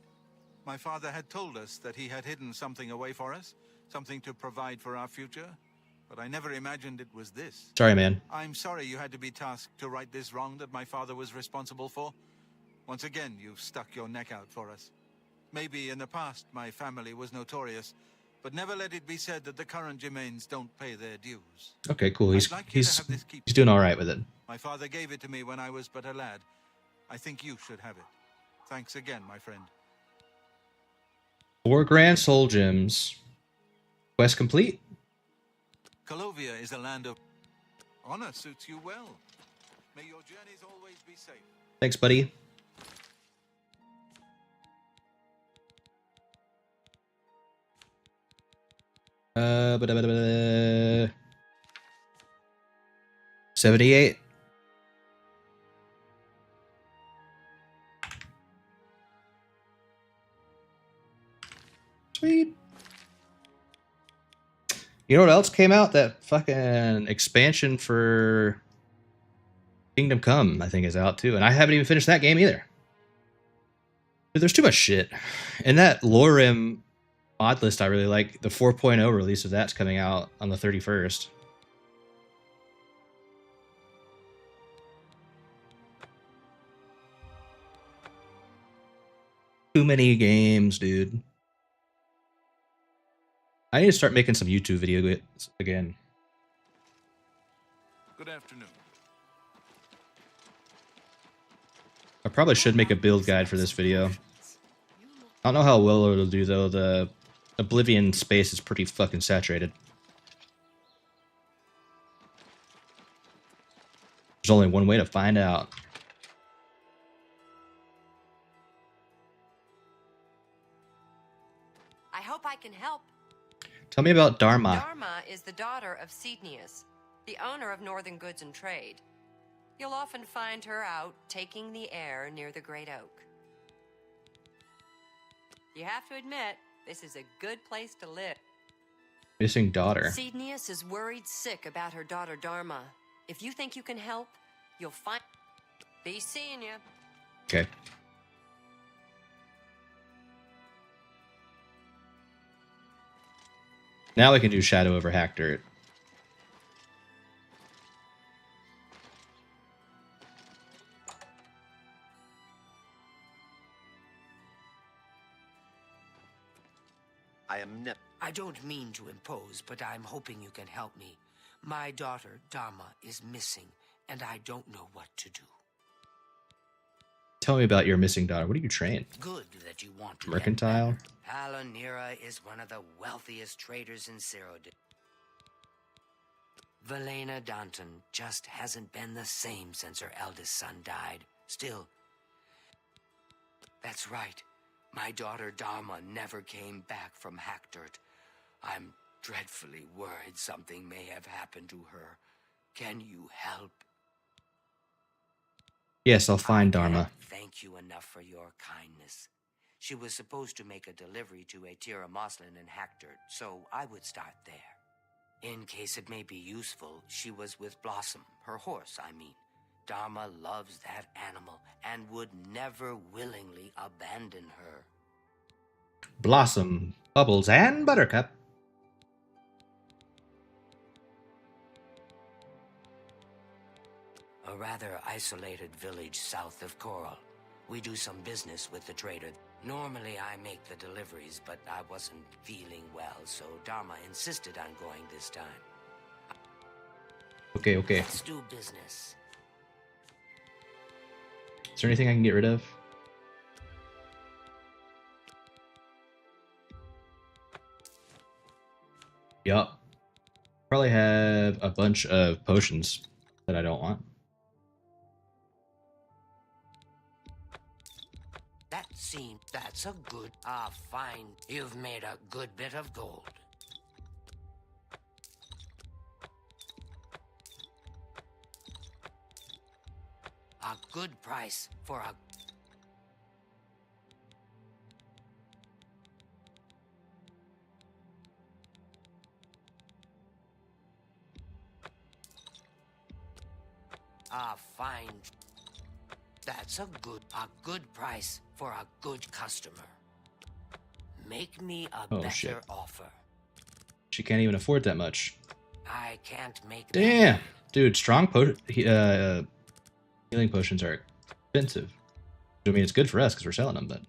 S4: My father had told us that he had hidden something away for us, something to provide for our future, but I never imagined it was this.
S1: Sorry, man.
S4: I'm sorry you had to be tasked to right this wrong that my father was responsible for. Once again, you've stuck your neck out for us. Maybe in the past my family was notorious, but never let it be said that the current Germains don't pay their dues.
S1: Okay, cool. He's
S4: I'd like you to
S1: he's
S4: have this keep.
S1: he's doing all right with it.
S4: My father gave it to me when I was but a lad. I think you should have it. Thanks again, my friend.
S1: 4 grand soul gems. Quest complete.
S4: Colovia is a land of honor. Suits you well. May your journeys always be safe.
S1: Thanks, buddy. Ba-da-ba-da-ba-da. 78. Sweet. You know what else came out? That fucking expansion for Kingdom Come, I think, is out too. And I haven't even finished that game either. Dude, there's too much shit. And that Lorem mod list I really like. The 4.0 release of that's coming out on the 31st. Too many games, dude. I need to start making some YouTube videos again.
S5: Good afternoon.
S1: I probably should make a build guide for this video. I don't know how well it'll do though. The Oblivion space is pretty fucking saturated. There's only one way to find out.
S7: I hope I can help.
S1: Tell me about Dharma.
S7: Dharma is the daughter of Cednius, the owner of Northern Goods and Trade. You'll often find her out taking the air near the Great Oak. You have to admit, this is a good place to live.
S1: Missing daughter.
S7: Cednius is worried sick about her daughter Dharma. If you think you can help, you'll find... Be seeing you.
S1: Okay. Now we can do Shadow over Hackdirt.
S11: I don't mean to impose, but I'm hoping you can help me. My daughter, Dharma, is missing, and I don't know what to do.
S1: Tell me about your missing daughter. What do you train?
S11: Good that you want to
S1: Mercantile?
S11: Alanira is one of the wealthiest traders in Cyrodiil. Valena Danton just hasn't been the same since her eldest son died. Still, that's right. My daughter Dharma never came back from Hackdirt. I'm dreadfully worried something may have happened to her. Can you help?
S1: Yes, I'll find Dharma.
S11: Thank you enough for your kindness. She was supposed to make a delivery to Atira Moslin in Hackdirt, so I would start there. In case it may be useful, she was with Blossom, her horse, I mean. Dharma loves that animal and would never willingly abandon her.
S1: Blossom, Bubbles, and Buttercup.
S11: A rather isolated village south of Coral. We do some business with the trader. Normally I make the deliveries, but I wasn't feeling well, so Dharma insisted on going this time.
S1: Okay.
S11: Let's do business.
S1: Is there anything I can get rid of? Yup. Probably have a bunch of potions that I don't want.
S11: That's a good... fine. You've made a good bit of gold. A good price for a... Fine. That's a good price for a good customer. Make me a
S1: Oh,
S11: better
S1: shit.
S11: offer.
S1: She can't even afford that much.
S11: I can't make
S1: Damn, dude, strong healing potions are expensive. I mean, it's good for us because we're selling them, but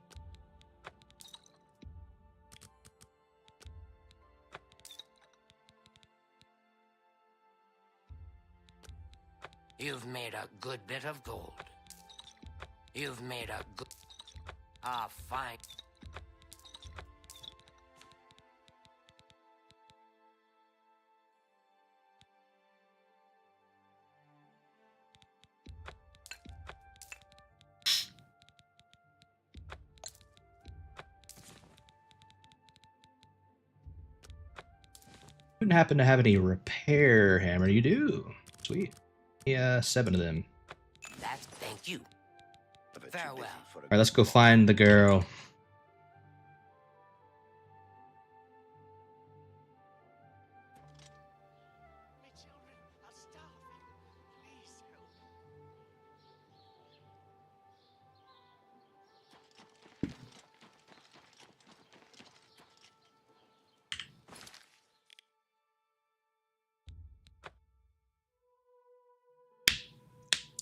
S11: You've made a good bit of gold. You've made a good... fine.
S1: wouldn't happen to have any repair hammer. You do. Sweet. Yeah, 7 of them.
S11: Thank you. Farewell.
S1: All right, let's go find the girl.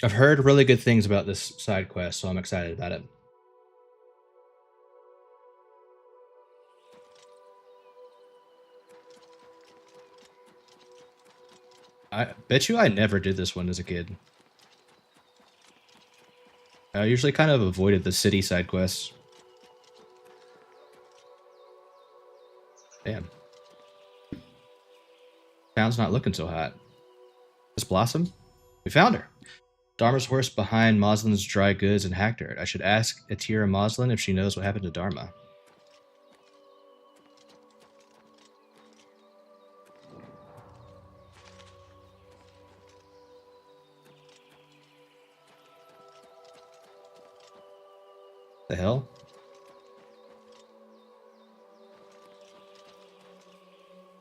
S1: I've heard really good things about this side quest, so I'm excited about it. I bet you I never did this one as a kid. I usually kind of avoided the city side quests. Damn. Town's not looking so hot. Miss Blossom? We found her. Dharma's horse behind Moslin's dry goods and Hackdirt. I should ask Atira Moslin if she knows what happened to Dharma. The hell?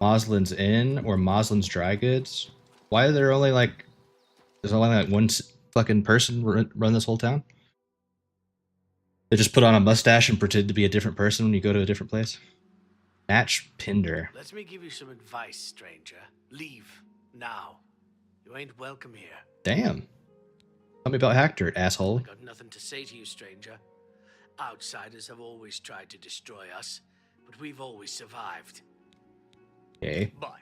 S1: Moslin's Inn or Moslin's Dry Goods? Why are there only like... There's only like one fucking person run this whole town? They just put on a mustache and pretend to be a different person when you go to a different place? Natch Pinder.
S6: Let me give you some advice, stranger. Leave. Now. You ain't welcome here.
S1: Damn. Tell me about Hackdirt, asshole.
S6: I got nothing to say to you, stranger. Outsiders have always tried to destroy us, but we've always survived.
S1: Okay.
S6: Bye.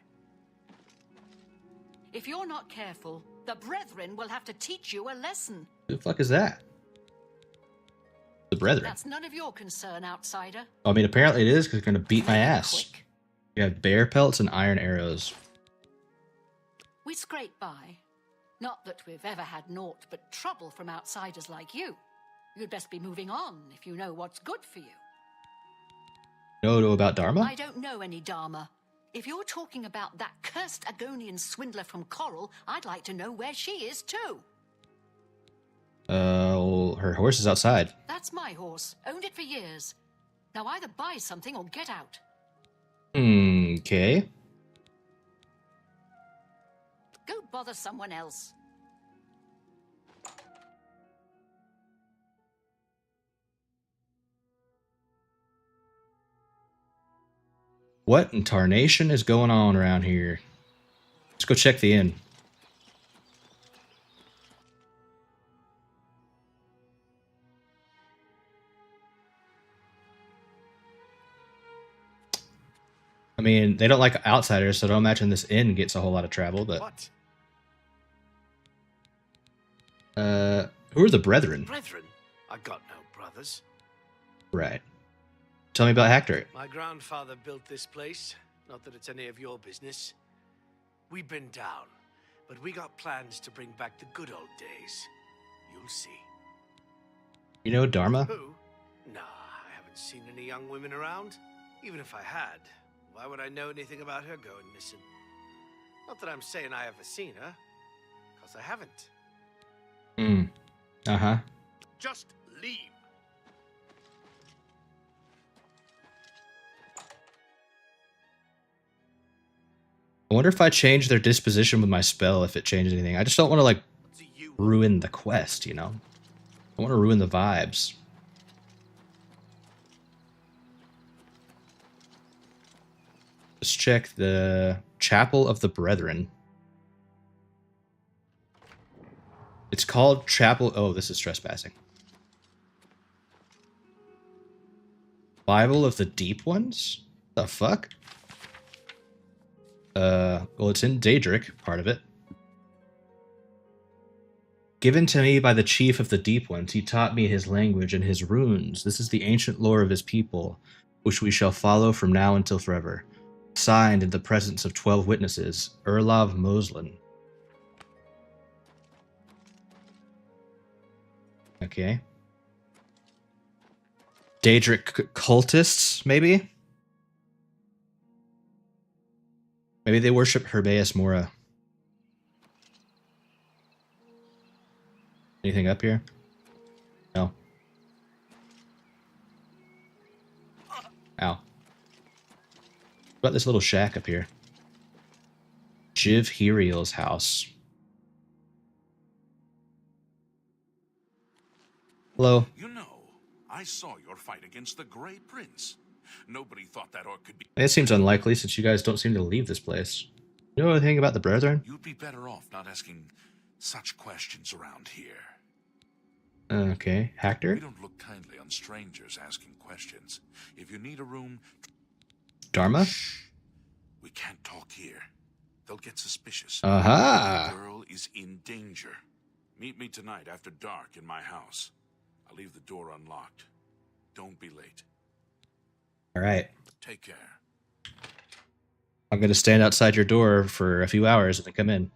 S8: If you're not careful, the Brethren will have to teach you a lesson.
S1: Who the fuck is that? The Brethren.
S8: That's none of your concern, outsider.
S1: I mean, apparently it is because they're going to beat my ass. You have bear pelts and iron arrows.
S8: We scrape by. Not that we've ever had naught but trouble from outsiders like you. You'd best be moving on if you know what's good for you.
S1: Know about Dharma?
S8: I don't know any Dharma. If you're talking about that cursed Agonian swindler from Coral, I'd like to know where she is too.
S1: Well, her horse is outside.
S8: That's my horse. Owned it for years. Now either buy something or get out.
S1: Okay.
S8: Go bother someone else.
S1: What in tarnation is going on around here? Let's go check the inn. I mean, they don't like outsiders, so I don't imagine this inn gets a whole lot of travel, but...
S6: What?
S1: Who are the Brethren?
S6: Brethren? I got no brothers.
S1: Right. Tell me about Hackdirt.
S6: My grandfather built this place. Not that it's any of your business. We've been down, but we got plans to bring back the good old days. You'll see.
S1: You know Dharma?
S6: Who? Nah, I haven't seen any young women around. Even if I had, why would I know anything about her going missing? Not that I'm saying I ever seen her, because I haven't.
S1: Uh-huh.
S6: Just leave.
S1: I wonder if I change their disposition with my spell, if it changes anything. I just don't want to, like, ruin the quest, you know? I want to ruin the vibes. Let's check the Chapel of the Brethren. It's called Chapel... Oh, this is trespassing. Bible of the Deep Ones? The fuck? Well, it's in Daedric, part of it. Given to me by the chief of the Deep Ones, he taught me his language and his runes. This is the ancient lore of his people, which we shall follow from now until forever. Signed in the presence of 12 witnesses, Erlov Moslin. Okay. Daedric cultists, maybe? Maybe they worship Herbaeus Mora. Anything up here? No. Ow. What about this little shack up here? Jiv Heriel's house. Hello.
S5: You know, I saw your fight against the Grey Prince. Nobody thought that orc could be...
S1: It seems unlikely since you guys don't seem to leave this place. You know anything about the Brethren?
S5: You'd be better off not asking such questions around here.
S1: Okay. Hector?
S5: We don't look kindly on strangers asking questions. If you need a room...
S1: Dharma?
S5: Shh. We can't talk here. They'll get suspicious.
S1: Aha!
S5: The girl is in danger. Meet me tonight after dark in my house. I'll leave the door unlocked. Don't be late.
S1: Alright.
S5: Take care.
S1: I'm gonna stand outside your door for a few hours and then come in.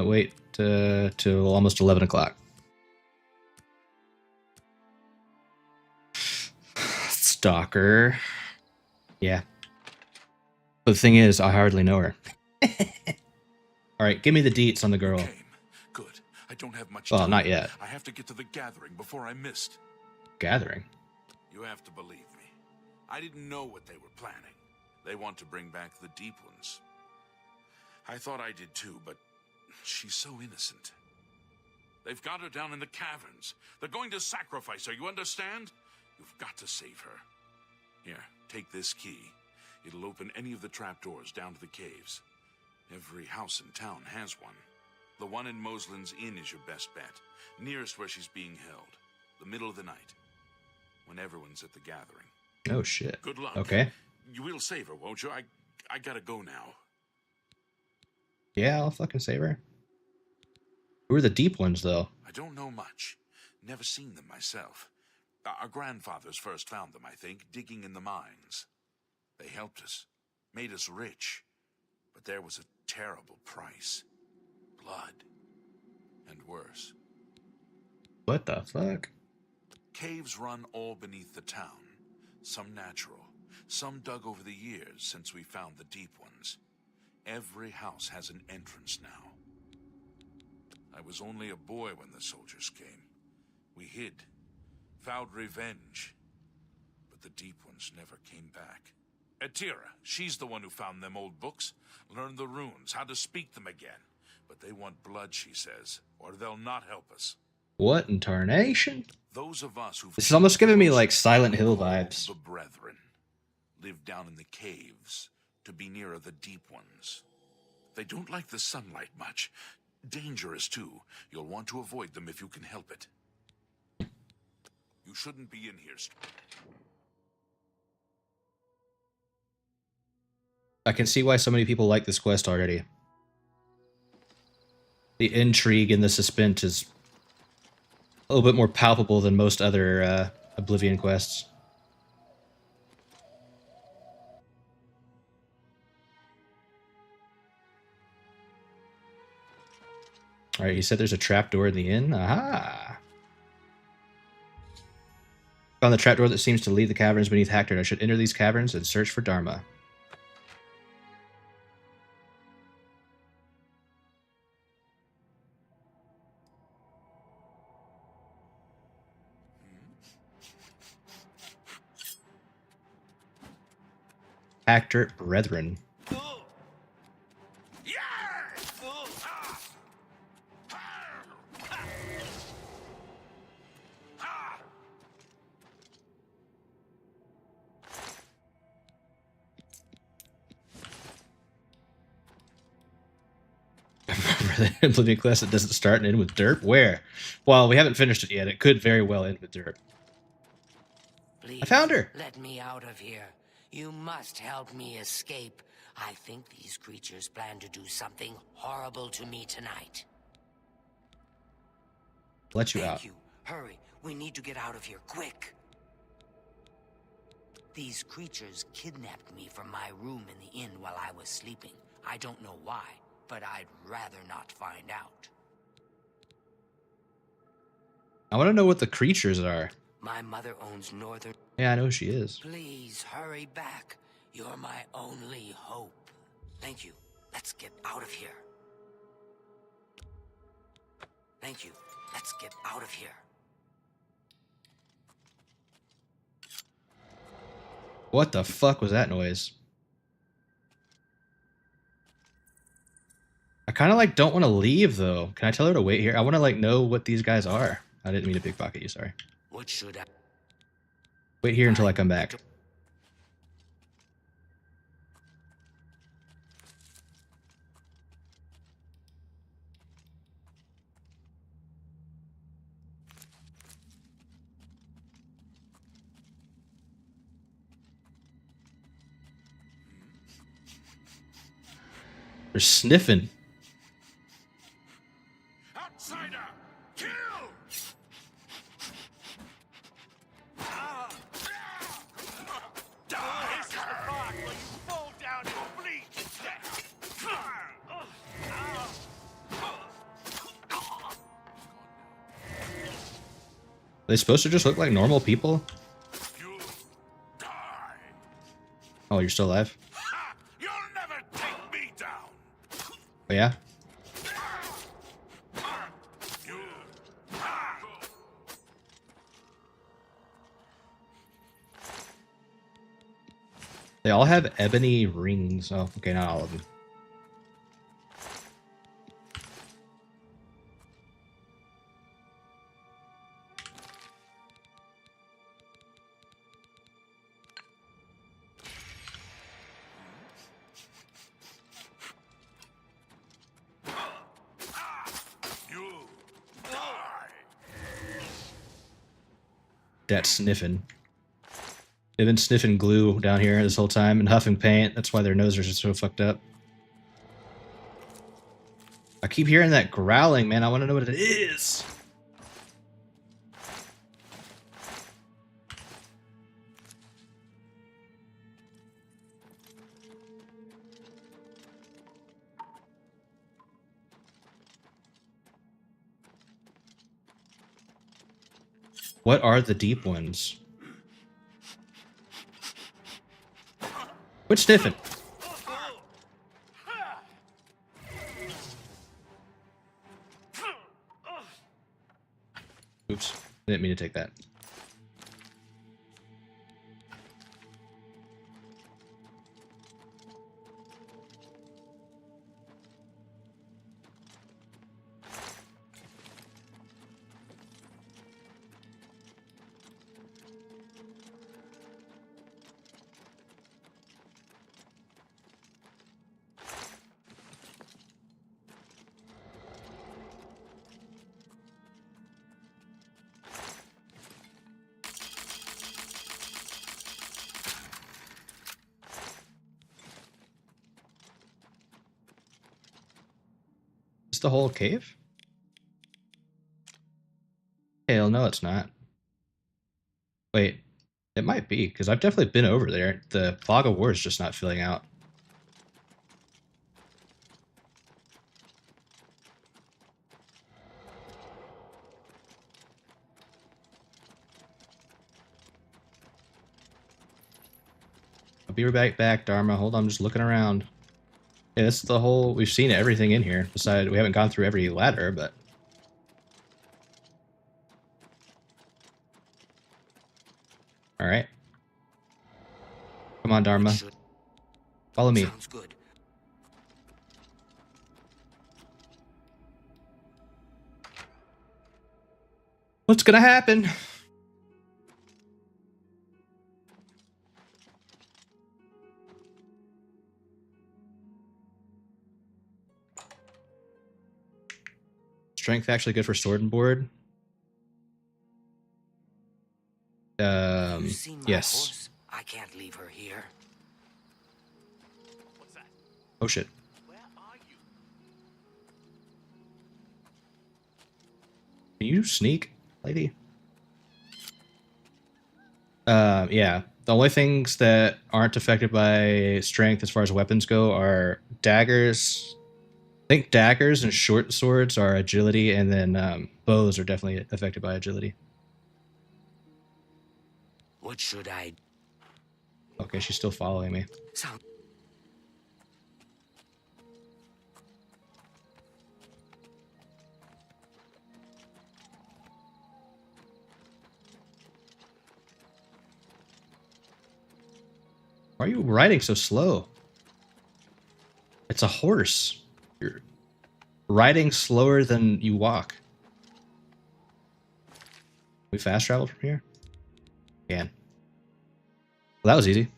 S1: Wait till almost 11 o'clock. Stalker. Yeah. But the thing is, I hardly know her. Alright, give me the deets on the girl.
S5: Good. I don't have much
S1: Well,
S5: time.
S1: not yet.
S5: I have to get to the gathering before I missed.
S1: Gathering?
S5: You have to believe me. I didn't know what they were planning. They want to bring back the Deep Ones. I thought I did too, but she's so innocent. They've got her down in the caverns. They're going to sacrifice her, you understand? You've got to save her. Here, take this key. It'll open any of the trapdoors down to the caves. Every house in town has one. The one in Moslin's Inn is your best bet. Nearest where she's being held. The middle of the night. When everyone's at the gathering.
S1: Oh, shit.
S5: Good luck.
S1: Okay.
S5: You will save her, won't you? I gotta go now.
S1: Yeah, I'll fucking save her. Who are the Deep Ones, though?
S5: I don't know much. Never seen them myself. Our grandfathers first found them, I think, digging in the mines. They helped us. Made us rich. But there was a terrible price. Blood. And worse.
S1: What the fuck?
S5: Caves run all beneath the town. Some natural. Some dug over the years since we found the Deep Ones. Every house has an entrance now. I was only a boy when the soldiers came. We hid. Vowed revenge. But the Deep Ones never came back. Atira, she's the one who found them old books. Learned the runes, how to speak them again. But they want blood, she says, or they'll not help us.
S1: What in tarnation?
S5: Those of us who've...
S1: This is almost giving me like Silent Hill vibes.
S5: The Brethren live down in the caves to be nearer the Deep Ones. They don't like the sunlight much. Dangerous too. You'll want to avoid them if you can help it. You shouldn't be in here.
S1: I can see why so many people like this quest already. The intrigue and the suspense is a little bit more palpable than most other Oblivion quests. Alright, you said there's a trapdoor in the inn? Aha! Found the trapdoor that seems to lead the caverns beneath Hector. I should enter these caverns and search for Dharma. Hack Dirt Brethren. The Oblivion class that doesn't start and end with derp? Where? Well, we haven't finished it yet. It could very well end with derp.
S11: Please,
S1: I found her.
S11: Let me out of here. You must help me escape. I think these creatures plan to do something horrible to me tonight.
S1: Let you
S11: Thank
S1: out.
S11: you. Hurry. We need to get out of here, quick. These creatures kidnapped me from my room in the inn while I was sleeping. I don't know why, but I'd rather not find out.
S1: I want to know what the creatures are.
S11: My mother owns Northern...
S1: Yeah, I know who she is.
S11: Please, hurry back. You're my only hope. Thank you. Let's get out of here. Thank you. Let's get out of here.
S1: What the fuck was that noise? I kind of like don't want to leave though. Can I tell her to wait here? I want to like know what these guys are. I didn't mean to big pocket you, sorry.
S11: What should I...
S1: Wait here until I come back. They're sniffing.
S5: Outsider! Kill!
S6: This is the part where you fall down and bleed to death.
S1: Are they supposed to just look like normal people? Oh, you're still alive?
S5: You'll never take me down!
S1: Oh, yeah? They all have ebony rings. Oh, okay, not all of them. That's sniffing. They've been sniffing glue down here this whole time and huffing paint. That's why their noses are so fucked up. I keep hearing that growling, man. I want to know what it is. What are the deep ones? Quit sniffing. Oops. I didn't mean to take that. Is the whole cave? Hell no, it's not. Wait, it might be, because I've definitely been over there. The fog of war is just not filling out. I'll be right back, Dharma. Hold on, I'm just looking around. Yeah, it's the whole... We've seen everything in here. Besides, we haven't gone through every ladder, but... Alright. Come on, Dharma. Follow me.
S11: Sounds good.
S1: What's gonna happen? Strength actually good for sword and board.
S11: You've seen my
S1: Yes.
S11: horse? I can't leave her here.
S6: What's that?
S1: Oh shit.
S6: Where are you?
S1: Can you sneak, lady? Yeah. The only things that aren't affected by strength as far as weapons go are daggers. I think daggers and short swords are agility, and then bows are definitely affected by agility.
S11: What should I...
S1: Okay, she's still following me.
S11: Sound...
S1: Why are you riding so slow? It's a horse. You're riding slower than you walk. We fast traveled from here? Can. Well, that was easy.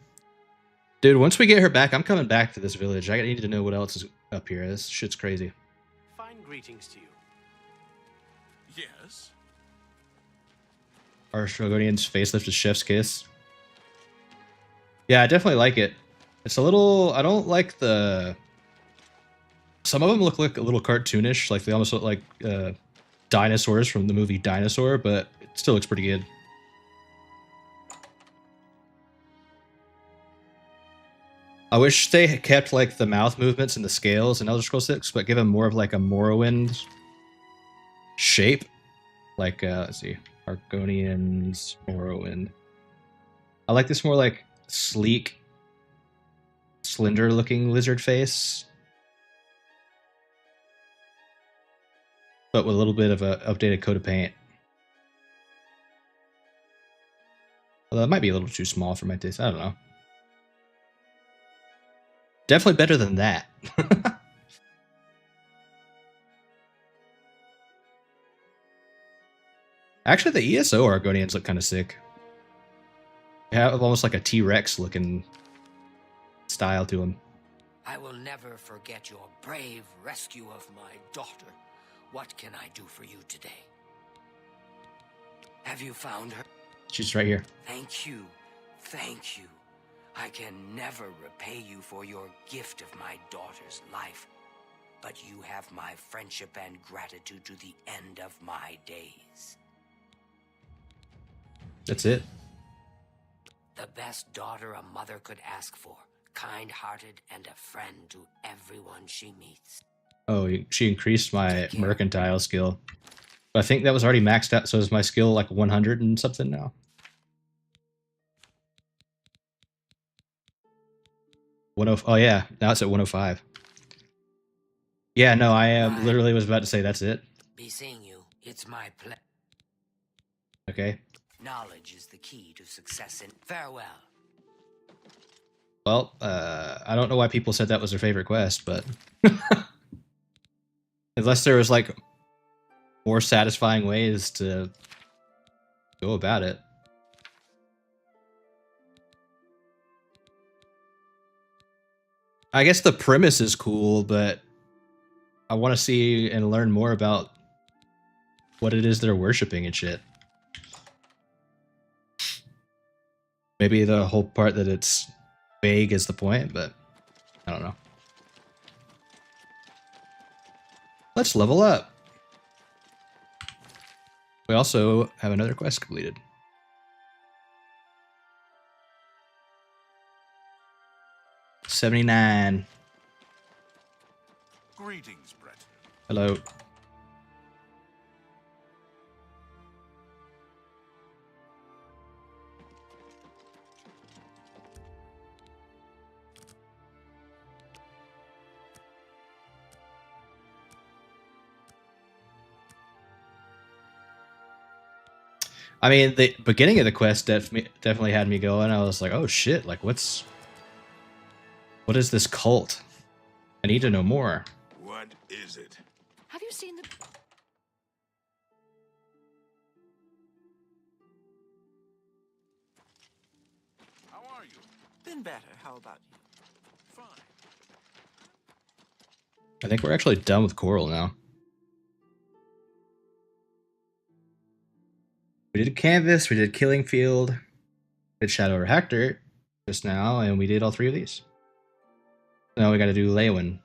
S1: Dude, once we get her back, I'm coming back to this village. I need to know what else is up here. This shit's crazy.
S6: Fine greetings to you.
S5: Yes?
S1: Our Shogunion's facelift is chef's kiss. Yeah, I definitely like it. It's a little... I don't like the... Some of them look like a little cartoonish. Like they almost look like dinosaurs from the movie Dinosaur, but it still looks pretty good. I wish they had kept like the mouth movements and the scales in Elder Scrolls 6, but give them more of like a Morrowind shape. Like, let's see, Argonians, Morrowind. I like this more like sleek, slender looking lizard face, but with a little bit of a updated coat of paint. Although it might be a little too small for my taste. I don't know. Definitely better than that. Actually, the ESO Argonians look kind of sick. They have almost like a T-Rex looking style to them.
S11: I will never forget your brave rescue of my daughter. What can I do for you today? Have you found her?
S1: She's right here.
S11: Thank you. Thank you. I can never repay you for your gift of my daughter's life, but you have my friendship and gratitude to the end of my days.
S1: That's it.
S11: The best daughter a mother could ask for, kind-hearted and a friend to everyone she meets.
S1: Oh, she increased my mercantile skill. But I think that was already maxed out, so is my skill like 100 and something now? Oh yeah, now it's at 105. Yeah, no, I literally was about to say that's it.
S11: Be seeing you. It's my pleasure.
S1: Okay.
S11: Knowledge is the key to success in farewell.
S1: Well, I don't know why people said that was their favorite quest, but unless there was like more satisfying ways to go about it. I guess the premise is cool, but I want to see and learn more about what it is they're worshiping and shit. Maybe the whole part that it's vague is the point, but I don't know. Let's level up. We also have another quest completed. $79.
S5: Greetings, Brett.
S1: Hello. I mean, the beginning of the quest definitely had me going. I was like, "Oh shit! Like, what's What is this cult? I need to know more.
S9: What is it?
S8: Have you seen the...
S5: How are you?
S2: Been better. How about you?
S5: Fine.
S1: I think we're actually done with Coral now. We did Canvas, we did Killing Field, we did Shadow over Hector just now, and we did all 3 of these. Now we gotta do Leywin.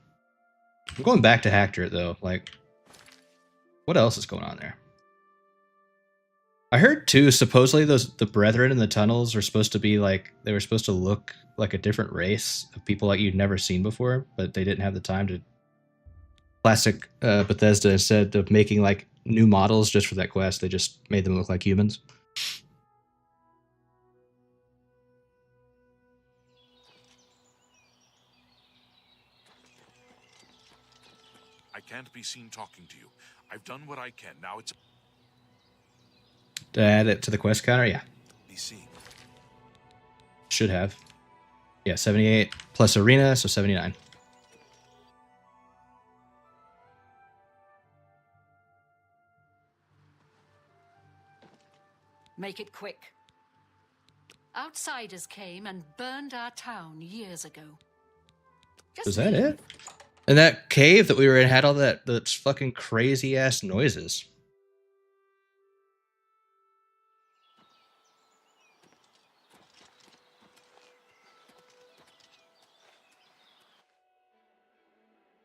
S1: I'm going back to Hector though, like, what else is going on there? I heard too, supposedly the Brethren in the tunnels are supposed to be like, they were supposed to look like a different race of people like you'd never seen before, but they didn't have the time to. Classic Bethesda, instead of making like new models just for that quest, they just made them look like humans.
S5: I can't be seen talking to you. I've done what I can. Now it's...
S1: To add it to the quest counter, yeah.
S5: Be seen.
S1: Should have. Yeah, 78 plus arena, so 79.
S8: Make it quick. Outsiders came and burned our town years ago.
S1: Was that it? And that cave that we were in had all those fucking crazy ass noises.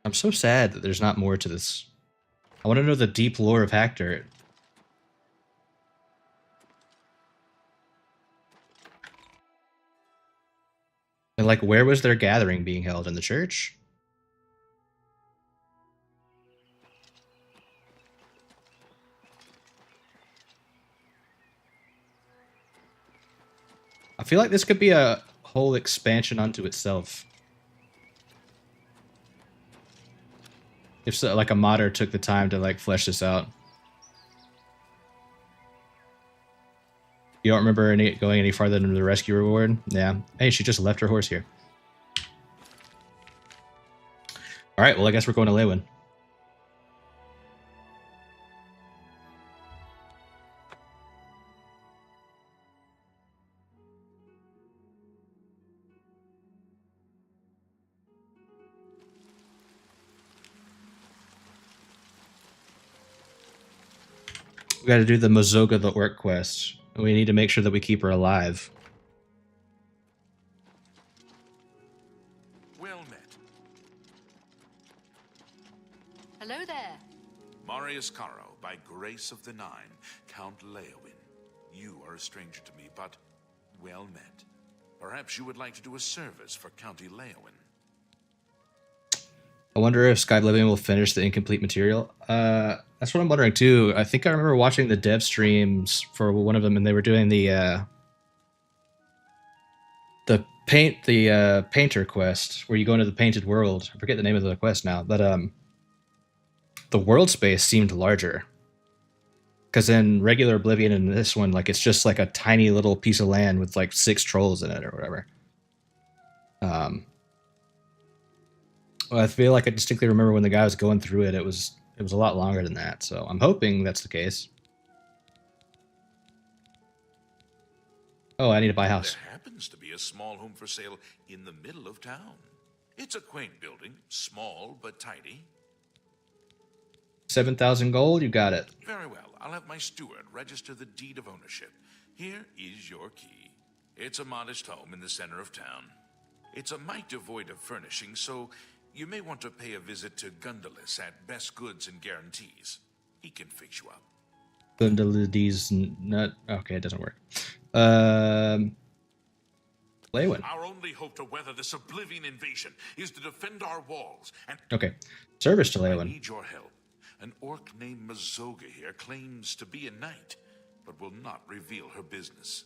S1: I'm so sad that there's not more to this. I want to know the deep lore of Hector. And like, where was their gathering being held? In the church? I feel like this could be a whole expansion unto itself. If so, like a modder took the time to like flesh this out. You don't remember going any farther than the rescue reward? Yeah. Hey, she just left her horse here. Alright, well I guess we're going to Leywin. We gotta do the Mozoga the Orc quest. We need to make sure that we keep her alive.
S5: Well met.
S8: Hello there.
S5: Marius Caro, by grace of the Nine, Count Leowin. You are a stranger to me, but well met. Perhaps you would like to do a service for County Leowin.
S1: I wonder if Sky Oblivion will finish the incomplete material. That's what I'm wondering too. I think I remember watching the dev streams for one of them, and they were doing the painter quest, where you go into the painted world. I forget the name of the quest now, but the world space seemed larger. Because in regular Oblivion and this one, like, it's just like a tiny little piece of land with like 6 trolls in it or whatever. Well, I feel like I distinctly remember when the guy was going through it, it was a lot longer than that, so I'm hoping that's the case. Oh, I need to buy a house.
S5: There happens to be a small home for sale in the middle of town. It's a quaint building, small but tidy.
S1: 7,000 gold, you got it.
S5: Very well, I'll have my steward register the deed of ownership. Here is your key. It's a modest home in the center of town. It's a mite devoid of furnishing, so you may want to pay a visit to Gundalis at Best Goods and Guarantees. He can fix you up.
S1: Gundalis not okay, it doesn't work. Leywin.
S5: Our only hope to weather this Oblivion invasion is to defend our walls and...
S1: Okay. Service to
S5: I
S1: Leywin.
S5: need your help. An orc named Mozoga here claims to be a knight, but will not reveal her business.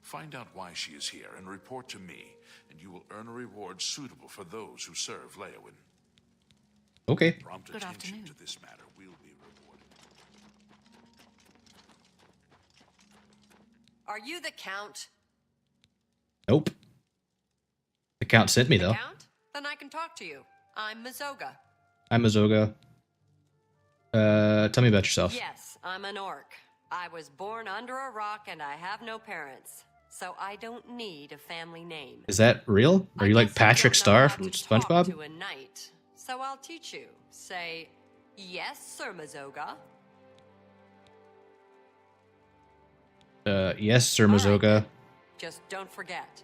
S5: Find out why she is here and report to me, and you will earn a reward suitable for those who serve Leowin.
S1: Okay.
S5: Prompt
S8: Good
S5: attention
S8: afternoon.
S5: to this matter will be rewarded.
S7: Are you the Count?
S1: Nope. The count sent me though.
S7: Count? Then I can talk to you. I'm Mazoga.
S1: I'm Mazoga. Tell me about yourself.
S7: Yes, I'm an orc. I was born under a rock and I have no parents. So I don't need a family name.
S1: Is that real? Are you like Patrick Star from SpongeBob?
S7: To a knight. So I'll teach you. Say, yes, Sir Mazoga.
S1: Yes, Sir Mazoga.
S7: Just don't forget.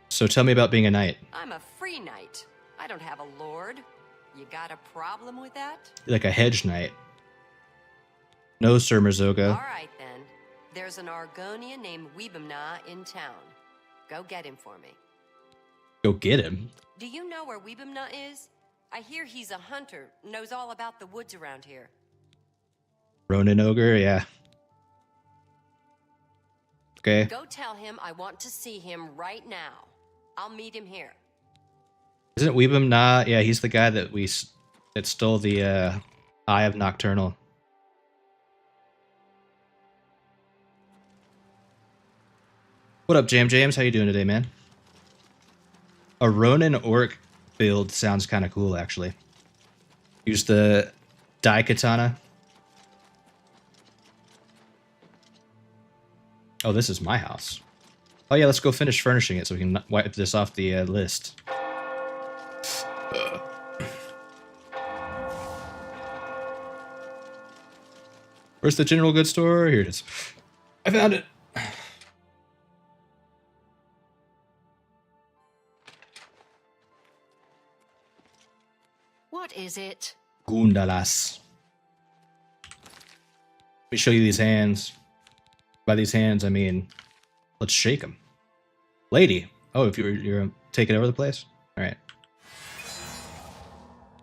S1: So tell me about being a knight.
S7: I'm a free knight. I don't have a lord. You got a problem with that?
S1: Like a hedge knight. No, Sir Mazoga.
S7: All right, then. There's an Argonian named Weebamna in town. Go get him for me.
S1: Go get him?
S7: Do you know where Weebamna is? I hear he's a hunter, knows all about the woods around here.
S1: Ronin Ogre, yeah. Okay.
S7: Go tell him I want to see him right now. I'll meet him here.
S1: Isn't Weebamna? Yeah, he's the guy that stole the Eye of Nocturnal. What up, James? How you doing today, man? A Ronin Orc build sounds kind of cool, actually. Use the Daikatana. Oh, this is my house. Oh yeah, let's go finish furnishing it so we can wipe this off the list. Where's the general goods store? Here it is. I found it.
S8: What is it?
S1: Gundalas. Let me show you these hands. By these hands, I mean, let's shake them. Lady. Oh, if you're taking over the place? All right.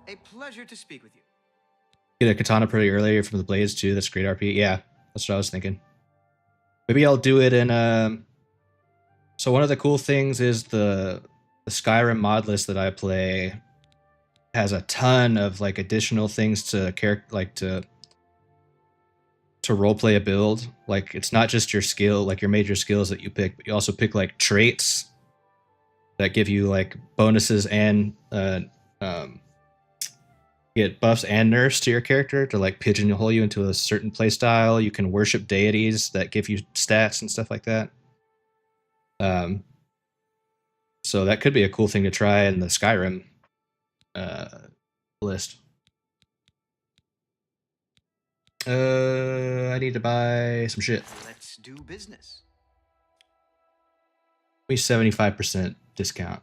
S3: A pleasure to speak with you.
S1: Get a katana pretty early from the blades too. That's great RP. Yeah, that's what I was thinking. Maybe I'll do it in So one of the cool things is the Skyrim mod list that I play has a ton of like additional things to to roleplay a build. Like it's not just your skill, like your major skills that you pick, but you also pick like traits that give you like bonuses and get buffs and nerfs to your character to like pigeonhole you into a certain playstyle. You can worship deities that give you stats and stuff like that. So that could be a cool thing to try in the Skyrim list. I need to buy some shit.
S3: Let's do business.
S1: 75% discount.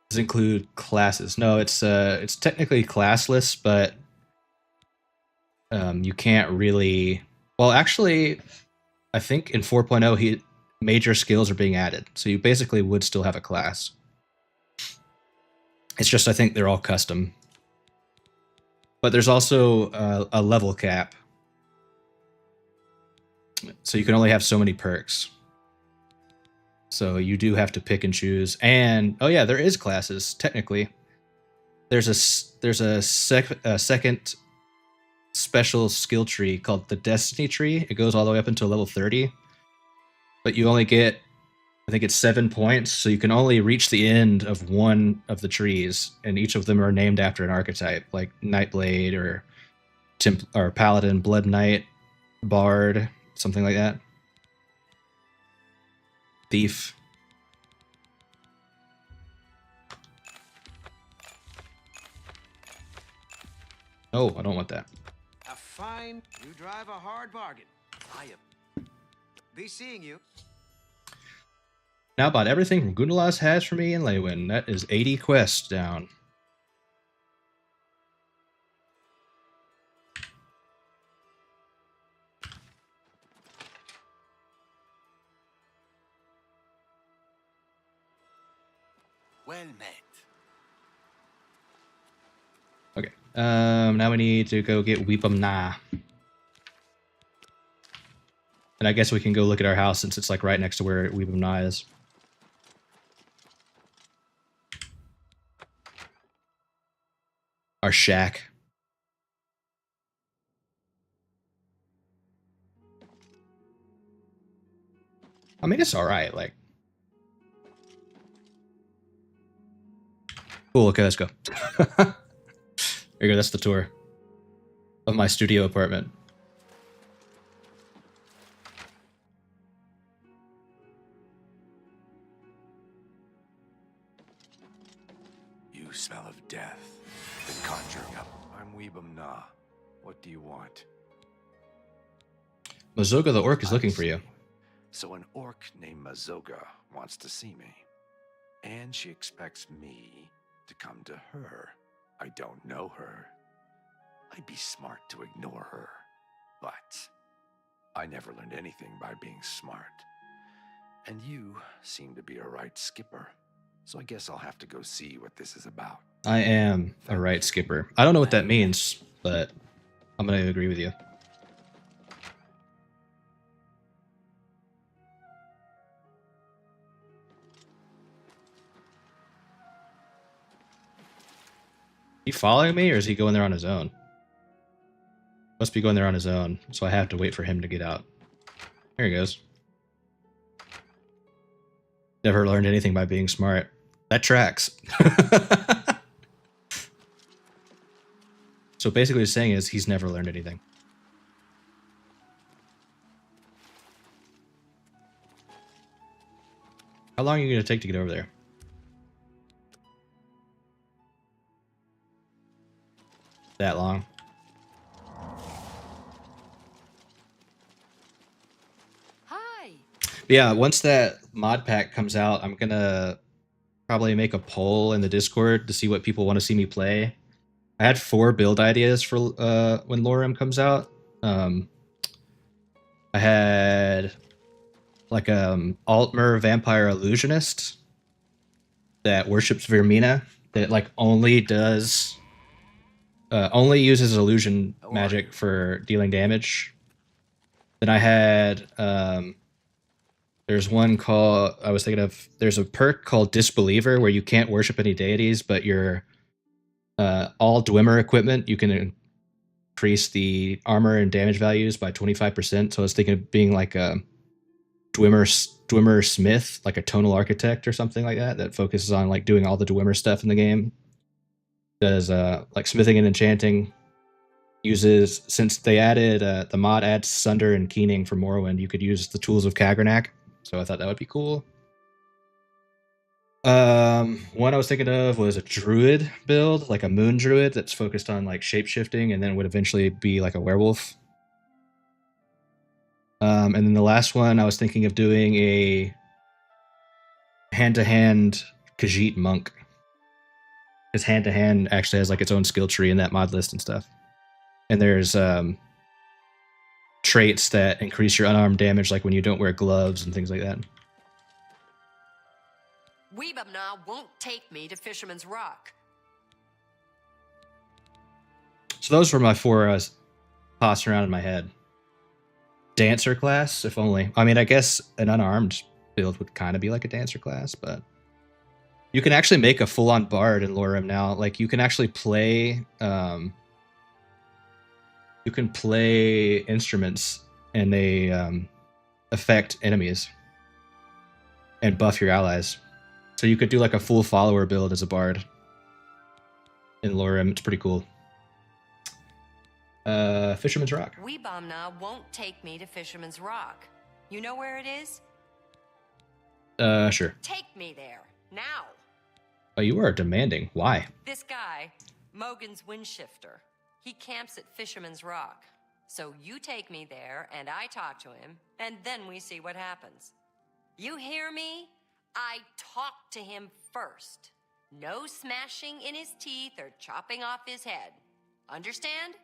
S1: Does it include classes? No, it's technically classless, but you can't really. Well, actually, I think in 4.0 major skills are being added, so you basically would still have a class. It's just I think they're all custom. But there's also a level cap. So you can only have so many perks. So you do have to pick and choose. And oh yeah, there is classes technically. There's a second special skill tree called the Destiny tree. It goes all the way up until level 30. But you only get, I think it's 7 points, so you can only reach the end of one of the trees, and each of them are named after an archetype, like Nightblade or Paladin, Blood Knight, Bard, something like that. Thief. Oh, I don't want that.
S3: A fine, you drive a hard bargain. I am. Be seeing you.
S1: Now bought everything from Gundalas has for me in Leywin. That is 80 quests down.
S3: Well met.
S1: Okay. Now we need to go get Weebamna. And I guess we can go look at our house since it's like right next to where Weebamna is. Our shack. I mean, it's alright, like. Cool, okay, let's go. Here you go, that's the tour of my studio apartment.
S16: You smell of death. The conjuring up. I'm Weebum Na. What do you want?
S1: Mazoga the orc is looking for you.
S16: So an orc named Mazoga wants to see me. And she expects me to come to her. I don't know her. I'd be smart to ignore her. But I never learned anything by being smart. And you seem to be a right skipper. So I guess I'll have to go see what this is about.
S1: I am a right skipper. I don't know what that means, but I'm gonna agree with you. He following me, or is he going there on his own? Must be going there on his own, so I have to wait for him to get out. There he goes. Never learned anything by being smart. That tracks. So basically what he's saying is he's never learned anything. How long are you going to take to get over there? That long.
S7: Hi.
S1: Yeah, once that mod pack comes out, I'm gonna probably make a poll in the Discord to see what people want to see me play. I had 4 build ideas for when Lorem comes out. I had like Altmer Vampire Illusionist that worships Vermina that like only uses illusion magic for dealing damage. Then I had there's one called there's a perk called Disbeliever where you can't worship any deities, but your all Dwemer equipment you can increase the armor and damage values by 25%. So I was thinking of being like a Dwemer Smith, like a tonal architect or something like that focuses on like doing all the Dwemer stuff in the game. Does like smithing and enchanting. Uses, since they added the mod adds Sunder and Keening for Morrowind, you could use the tools of Kagernak. So I thought that would be cool. One I was thinking of was a druid build, like a moon druid that's focused on like shape-shifting and then would eventually be like a werewolf. And then the last one I was thinking of doing a hand-to-hand Khajiit monk. Because hand-to-hand actually has like its own skill tree in that mod list and stuff. And there's traits that increase your unarmed damage, like when you don't wear gloves and things like that.
S7: Weebumna won't take me to Fisherman's Rock.
S1: So those were my 4 I was tossing around in my head. Dancer class, if only. I mean, I guess an unarmed build would kind of be like a dancer class, but you can actually make a full-on bard in Lorem now. Like, you can actually play instruments and they affect enemies and buff your allies. So you could do like a full follower build as a bard in Lorem. It's pretty cool. Fisherman's Rock.
S7: Weebumna won't take me to Fisherman's Rock. You know where it is?
S1: Sure.
S7: Take me there, now.
S1: Oh, you are demanding. Why?
S7: This guy, Mogan's Windshifter, he camps at Fisherman's Rock. So you take me there, and I talk to him, and then we see what happens. You hear me? I talk to him first. No smashing in his teeth or chopping off his head. Understand?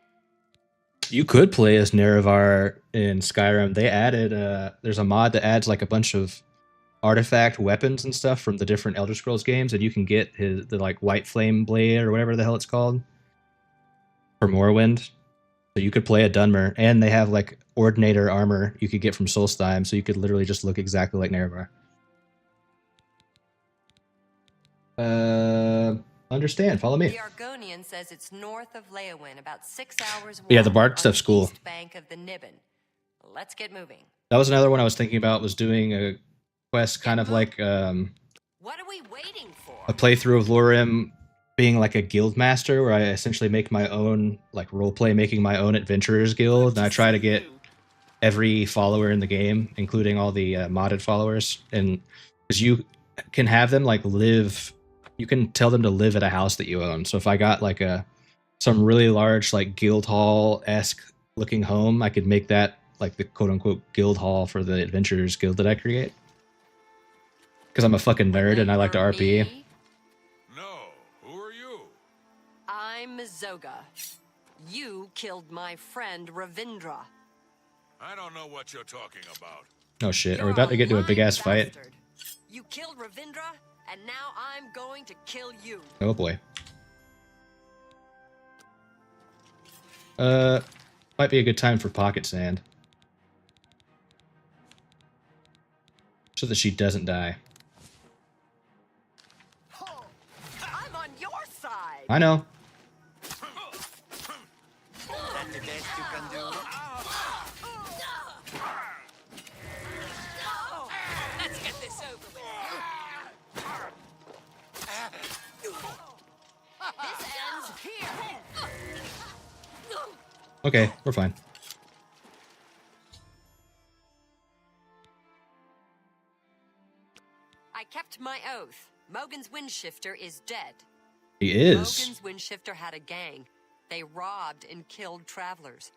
S1: You could play as Nerevar in Skyrim. They added, there's a mod that adds like a bunch of artifact weapons and stuff from the different Elder Scrolls games, and you can get the like White Flame Blade or whatever the hell it's called for Morrowind. So you could play a Dunmer, and they have like Ordinator armor you could get from Solstheim, so you could literally just look exactly like Nerevar. Understand. Follow me.
S7: The Argonian says it's north of Leowyn, about 6 hours
S1: Yeah, the Bard
S7: on
S1: stuff's
S7: the
S1: cool.
S7: east bank of the Niben. Let's get moving.
S1: That was another one I was thinking about, was doing quest, kind of like
S7: What are we waiting for?
S1: a playthrough of Lorem being like a guild master, where I essentially make my own like roleplay, making my own adventurers guild, and I try to get every follower in the game, including all the modded followers, and because you can have them like live, you can tell them to live at a house that you own. So if I got like some really large like guild hall-esque looking home, I could make that like the quote-unquote guild hall for the adventurers guild that I create. Because I'm a fucking nerd and I like to RP.
S7: I'm Zoga. You killed my friend Ravindra.
S5: I don't know what you're talking about.
S1: Oh shit, are we about to get into a big ass fight?
S7: You killed Ravindra, and now I'm going to kill you.
S1: Oh boy. Might be a good time for pocket sand. So that she doesn't die.
S7: I'm on your side.
S1: I know.
S3: That's the best you can do.
S7: Let's get this over with. This ends here.
S1: Okay, we're fine.
S7: I kept my oath. Mogan's Windshifter is dead.
S1: He is.
S7: Mogan's Windshifter had a gang. They robbed and killed travelers.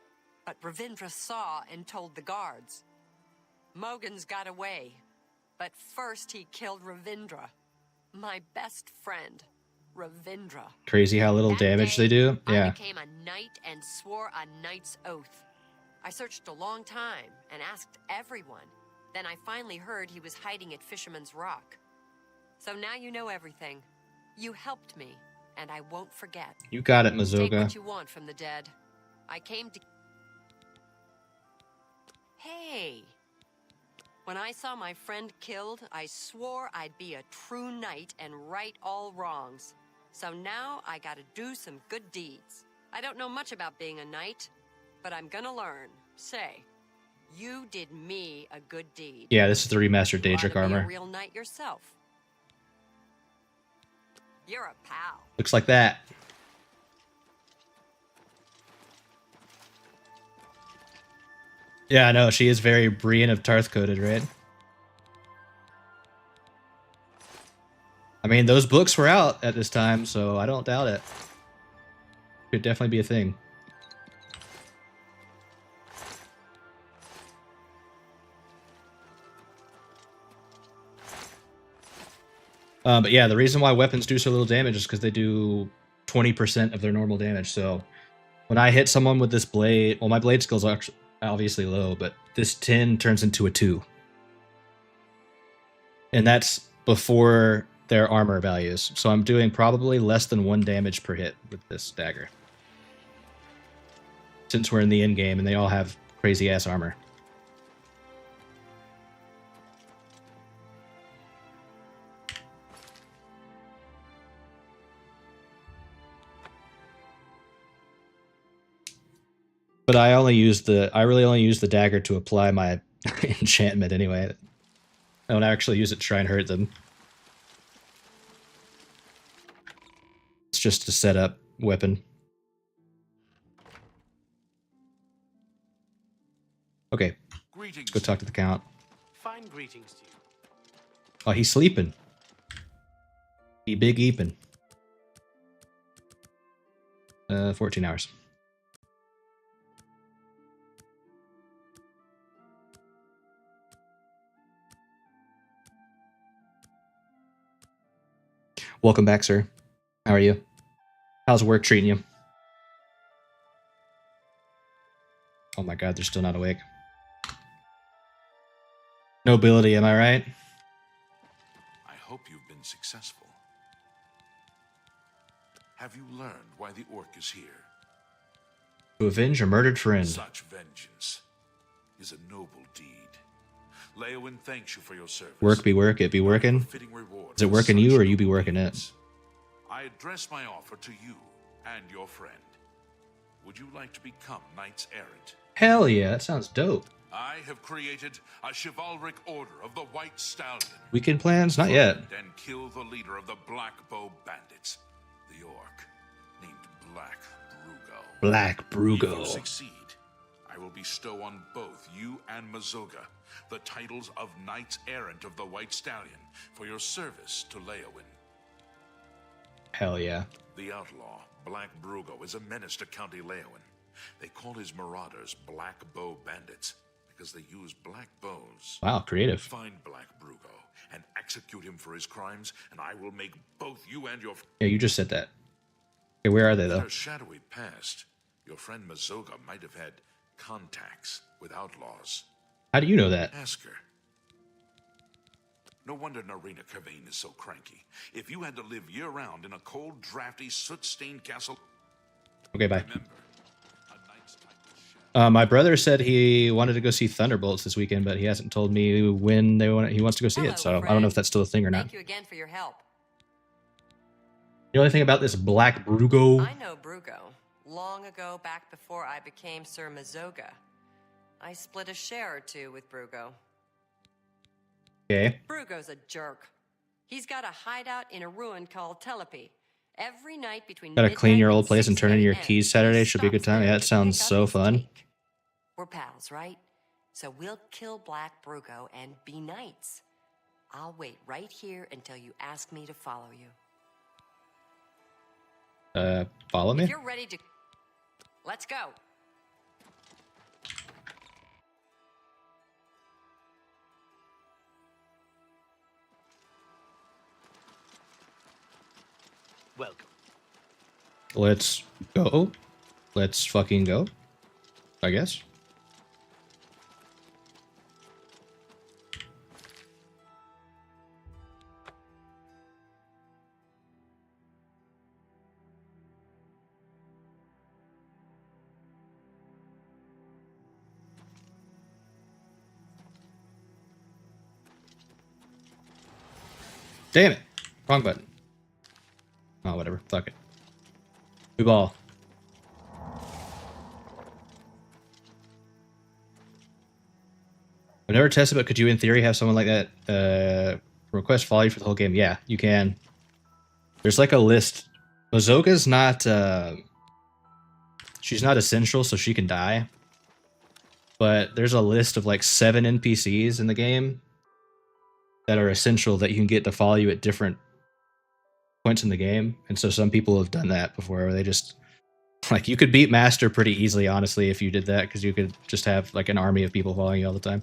S7: But Ravindra saw and told the guards. Mogan's got away. But first he killed Ravindra. My best friend, Ravindra.
S1: Crazy how little damage they do.
S7: I
S1: Yeah.
S7: became a knight and swore a knight's oath. I searched a long time and asked everyone. Then I finally heard he was hiding at Fisherman's Rock. So now you know everything. You helped me, and I won't forget.
S1: You got it,
S7: Take
S1: Mazoga.
S7: what you want from the dead. I came to... Hey! When I saw my friend killed, I swore I'd be a true knight and right all wrongs. So now I gotta do some good deeds. I don't know much about being a knight, but I'm gonna learn. Say, you did me a good deed.
S1: Yeah, this is the remastered
S7: You ought to
S1: Daedric
S7: be a
S1: armor.
S7: real knight yourself. You're a pal.
S1: Looks like that. Yeah, I know. She is very Brienne of Tarth coded, right? I mean, those books were out at this time, so I don't doubt it. Could definitely be a thing. But yeah, the reason why weapons do so little damage is because they do 20% of their normal damage. So when I hit someone with this blade, well, my blade skills are obviously low, but this 10 turns into a 2. And that's before their armor values. So I'm doing probably less than 1 damage per hit with this dagger. Since we're in the end game and they all have crazy ass armor. But I really only use the dagger to apply my enchantment anyway. I don't actually use it to try and hurt them. It's just a setup weapon. Okay, let's go talk to the Count.
S6: Fine greetings to you.
S1: Oh, he's sleeping. He big eeping. 14 hours. Welcome back, sir. How are you? How's work treating you? Oh my god, they're still not awake. Nobility, am I right?
S5: I hope you've been successful. Have you learned why the orc is here?
S1: To avenge a murdered friend.
S5: Such vengeance is a noble deed. Leowyn thanks you for your service.
S1: Work be work, it be working.
S5: Fitting reward
S1: Is it
S5: for
S1: working
S5: such
S1: you or you be working it?
S5: I address my offer to you and your friend. Would you like to become knights errant?
S1: Hell yeah, that sounds dope.
S5: I have created a chivalric order of the White Stallion.
S1: Weekend plans? Not yet.
S5: And kill the leader of the Black Bow Bandits, the orc named Black Brugo.
S1: Black
S5: If you
S1: Brugo.
S5: succeed, I will bestow on both you and Mazoga the titles of Knights Errant of the White Stallion for your service to Leowin.
S1: Hell yeah.
S5: The outlaw, Black Brugo, is a menace to County Leowin. They call his marauders Black Bow Bandits because they use black bows.
S1: Wow, creative.
S5: Find Black Brugo and execute him for his crimes, and I will make both you and your...
S1: Yeah, you just said that. Okay, where are they,
S5: In
S1: though?
S5: her shadowy past, your friend Mazoga might have had contacts with outlaws.
S1: How do you know that?
S5: Ask her. No wonder Narina Cavane is so cranky. If you had to live year-round in a cold, drafty, soot-stained castle...
S1: Okay, bye.
S5: Remember,
S1: My brother said he wanted to go see Thunderbolts this weekend, but he hasn't told me when he wants to go see it. So I don't know if that's still a thing or not.
S7: Thank you again for your help.
S1: The only thing about this Black Brugo.
S7: I know Brugo. Long ago, back before I became Sir Mazoga. I split a share or two with Brugo.
S1: Okay.
S7: Brugo's a jerk. He's got a hideout in a ruin called Telepi. Every night between
S1: Gotta clean your
S7: midnight
S1: old
S7: and
S1: place and
S7: 6
S1: turn in your
S7: a.m.,
S1: keys Saturday.
S7: he
S1: Should be a good
S7: stops
S1: time.
S7: there
S1: Yeah, that
S7: to
S1: sounds
S7: pick up
S1: so
S7: his
S1: fun.
S7: take. We're pals, right? So we'll kill Black Brugo and be knights. I'll wait right here until you ask me to follow you.
S1: Follow me?
S7: If you're ready to... Let's go.
S6: Welcome.
S1: Let's go. Let's fucking go. I guess. Damn it. Wrong button. Oh, whatever. Fuck it. Blue ball. I've never tested, but could you, in theory, have someone like that request follow you for the whole game? Yeah, you can. There's like a list. Mazoga's not... she's not essential, so she can die. But there's a list of like 7 NPCs in the game that are essential that you can get to follow you at different points in the game. And so some people have done that before, where they just... Like, you could beat Master pretty easily, honestly, if you did that, because you could just have like an army of people following you all the time.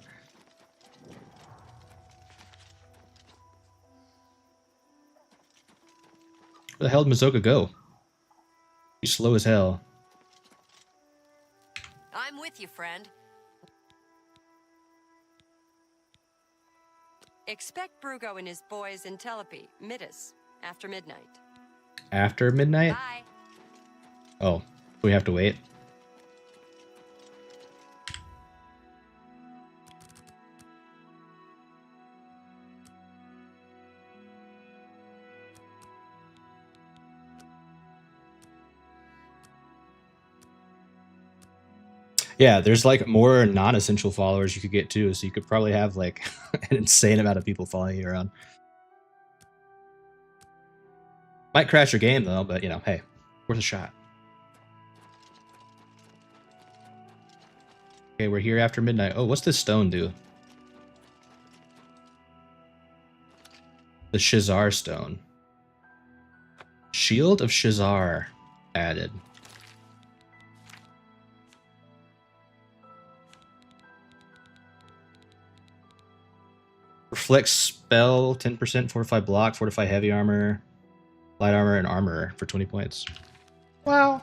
S1: Where the hell did Mazoga go? He's slow as hell.
S7: I'm with you, friend. Expect Brugo and his boys in Telepi, Midis, after midnight.
S1: After midnight?
S7: Bye.
S1: Oh, we have to wait. Yeah, there's like more non-essential followers you could get too, so you could probably have like an insane amount of people following you around. Might crash your game though, but you know, hey, worth a shot. Okay, we're here after midnight. Oh, what's this stone do? The Shazar stone. Shield of Shazar added. Reflects spell, 10%, fortify block, fortify heavy armor, light armor, and armor for 20 points. Wow.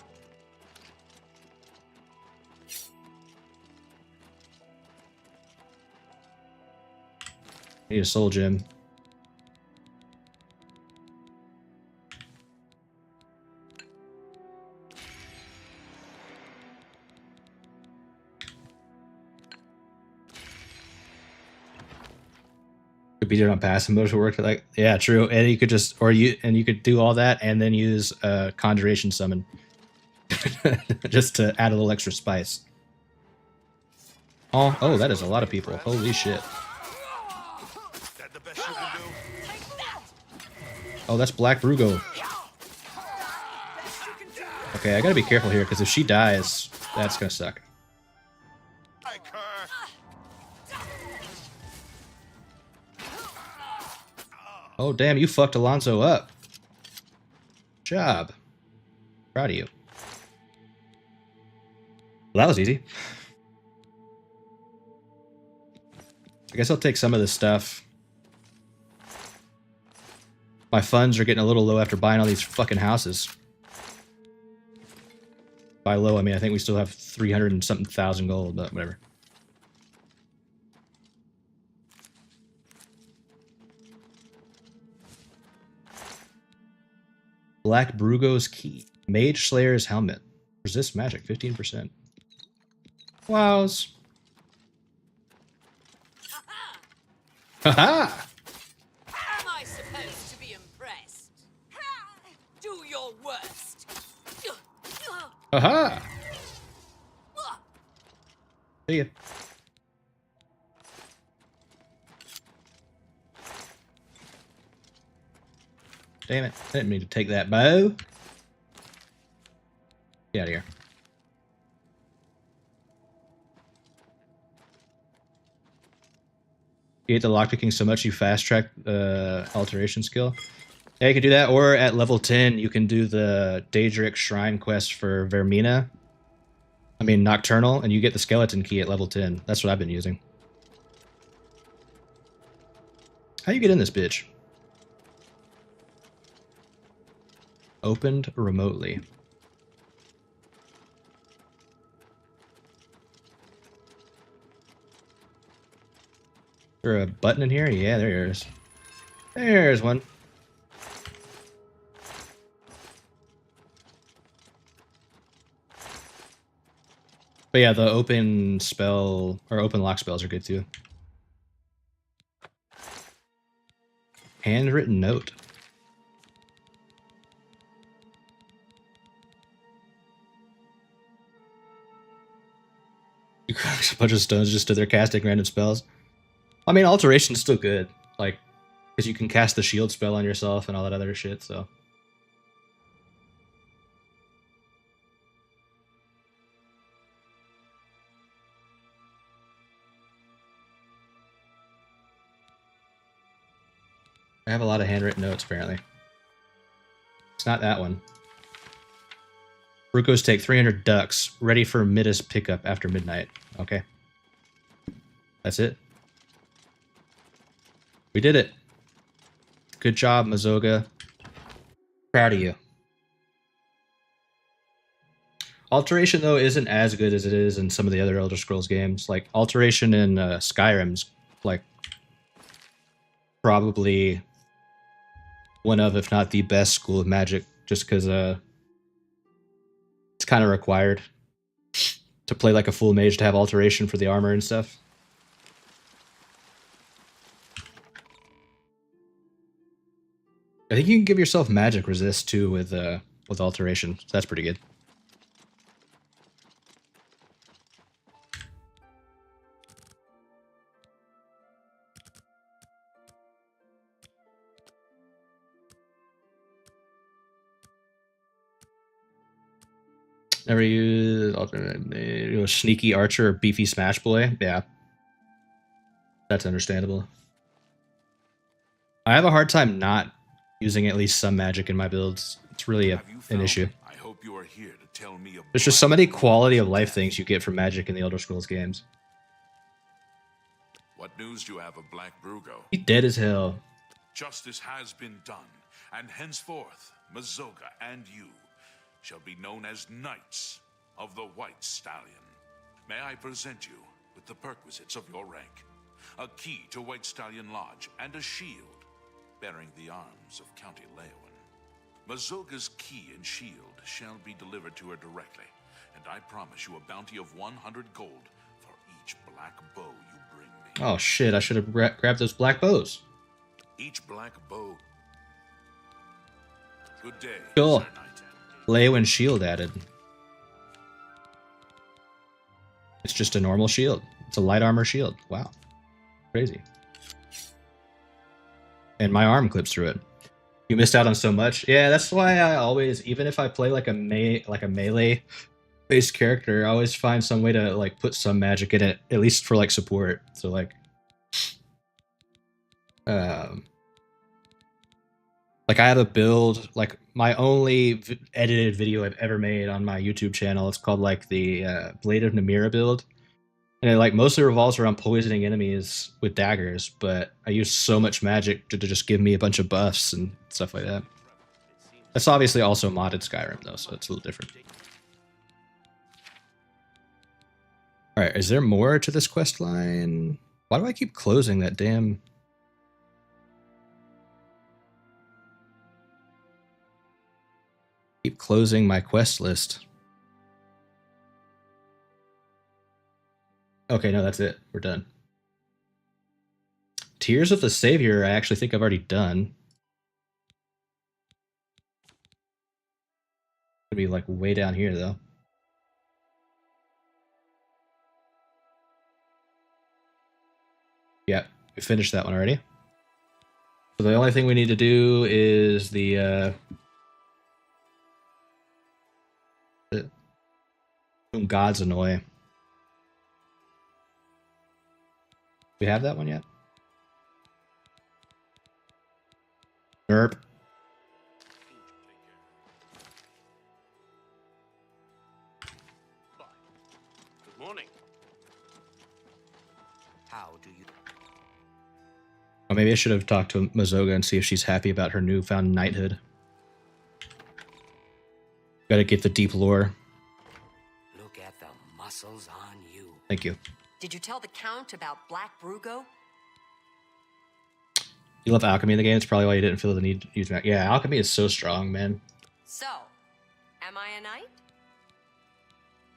S1: Need a soul gem. Could beat it on passive mode to work like, yeah, true. And you could just, or you could do all that and then use conjuration summon just to add a little extra spice. Oh, that is a lot of people. Holy shit. Oh, that's Black Brugo. Okay, I gotta be careful here, because if she dies, that's gonna suck. Oh, damn, you fucked Alonso up. Good job. Proud of you. Well, that was easy. I guess I'll take some of this stuff. My funds are getting a little low after buying all these fucking houses. By low, I mean I think we still have 300 and something thousand gold, but whatever. Black Brugo's Key. Mage Slayer's Helmet. Resist magic, 15%. Wows. Haha!
S17: Am I supposed to be impressed? Do your worst.
S1: Haha! See ya. Damn it. I didn't mean to take that bow. Get out of here. You hate the lockpicking so much you fast track the alteration skill. Yeah, you can do that, or at level 10 you can do the Daedric Shrine quest for Vermina. I mean Nocturnal, and you get the skeleton key at level 10. That's what I've been using. How you get in this bitch? Opened remotely. Is there a button in here? Yeah, there is. There's one. But yeah, the open spell or open lock spells are good too. Handwritten note. You crack a bunch of stones just to their casting random spells. I mean, alteration's still good, like, because you can cast the shield spell on yourself and all that other shit, so. I have a lot of handwritten notes, apparently. It's not that one. Brucos take 300 ducks, ready for Midas pickup after midnight. Okay. That's it. We did it. Good job, Mazoga. Proud of you. Alteration, though, isn't as good as it is in some of the other Elder Scrolls games. Like, Alteration in Skyrim's, like, probably one of, if not the best school of magic, just because it's kind of required to play like a full mage to have alteration for the armor and stuff. I think you can give yourself magic resist too with alteration. So that's pretty good. Never use alternate, sneaky archer or beefy smash boy. Yeah, that's understandable. I have a hard time not using at least some magic in my builds. It's really an issue.
S5: I hope you are here to tell me
S1: There's just so many quality of life things you get from magic in the Elder Scrolls games.
S5: What news do you have of Black Brugo?
S1: He dead as hell.
S5: Justice has been done, and henceforth, Mazoga and you shall be known as Knights of the White Stallion. May I present you with the perquisites of your rank, a key to White Stallion Lodge, and a shield bearing the arms of County Leowin. Mazoga's key and shield shall be delivered to her directly, and I promise you a bounty of 100 gold for each black bow you bring me.
S1: Oh shit, I should have grabbed those black bows.
S5: Each black bow. Good day.
S1: Cool.
S5: Sir Knight.
S1: Leowin shield added. It's just a normal shield. It's a light armor shield. Wow. Crazy. And my arm clips through it. You missed out on so much. Yeah, that's why I always, even if I play like a melee based character, I always find some way to like put some magic in it, at least for like support. So like I have a build, like my only edited video I've ever made on my YouTube channel. It's called like the Blade of Namira build. And it like mostly revolves around poisoning enemies with daggers, but I use so much magic to just give me a bunch of buffs and stuff like that. That's obviously also modded Skyrim though, so it's a little different. Alright, is there more to this quest line? Why do I keep closing that damn... Keep closing my quest list. Okay, no, that's it. We're done. Tears of the Savior, I actually think I've already done. It'll be like way down here though. Yeah, we finished that one already. So the only thing we need to do is the God's Annoy. We have that one yet? Nerp.
S6: Good morning.
S11: How do you...
S1: Or maybe I should have talked to Mazoga and see if she's happy about her newfound knighthood. Gotta get the deep lore.
S11: Look at the muscles on you.
S1: Thank you.
S7: Did you tell the Count about Black Brugo?
S1: You love alchemy in the game, it's probably why you didn't feel the need to use magic. Yeah, alchemy is so strong, man.
S7: So, am I a knight?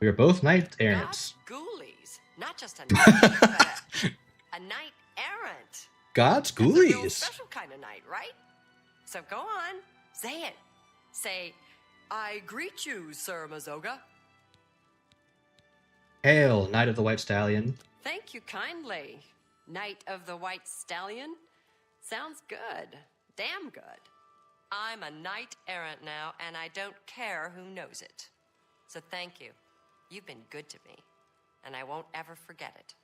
S1: We are both knight errants.
S7: Ghoulies. Not just a knight, but a knight errant.
S1: God's
S7: That's a real
S1: ghoulies.
S7: special kind of knight, right? So go on, say it. Say, I greet you, Sir Mazoga.
S1: Hail, Knight of the White Stallion.
S7: Thank you kindly, Knight of the White Stallion. Sounds good. Damn good. I'm a knight errant now, and I don't care who knows it. So thank you. You've been good to me, and I won't ever forget it.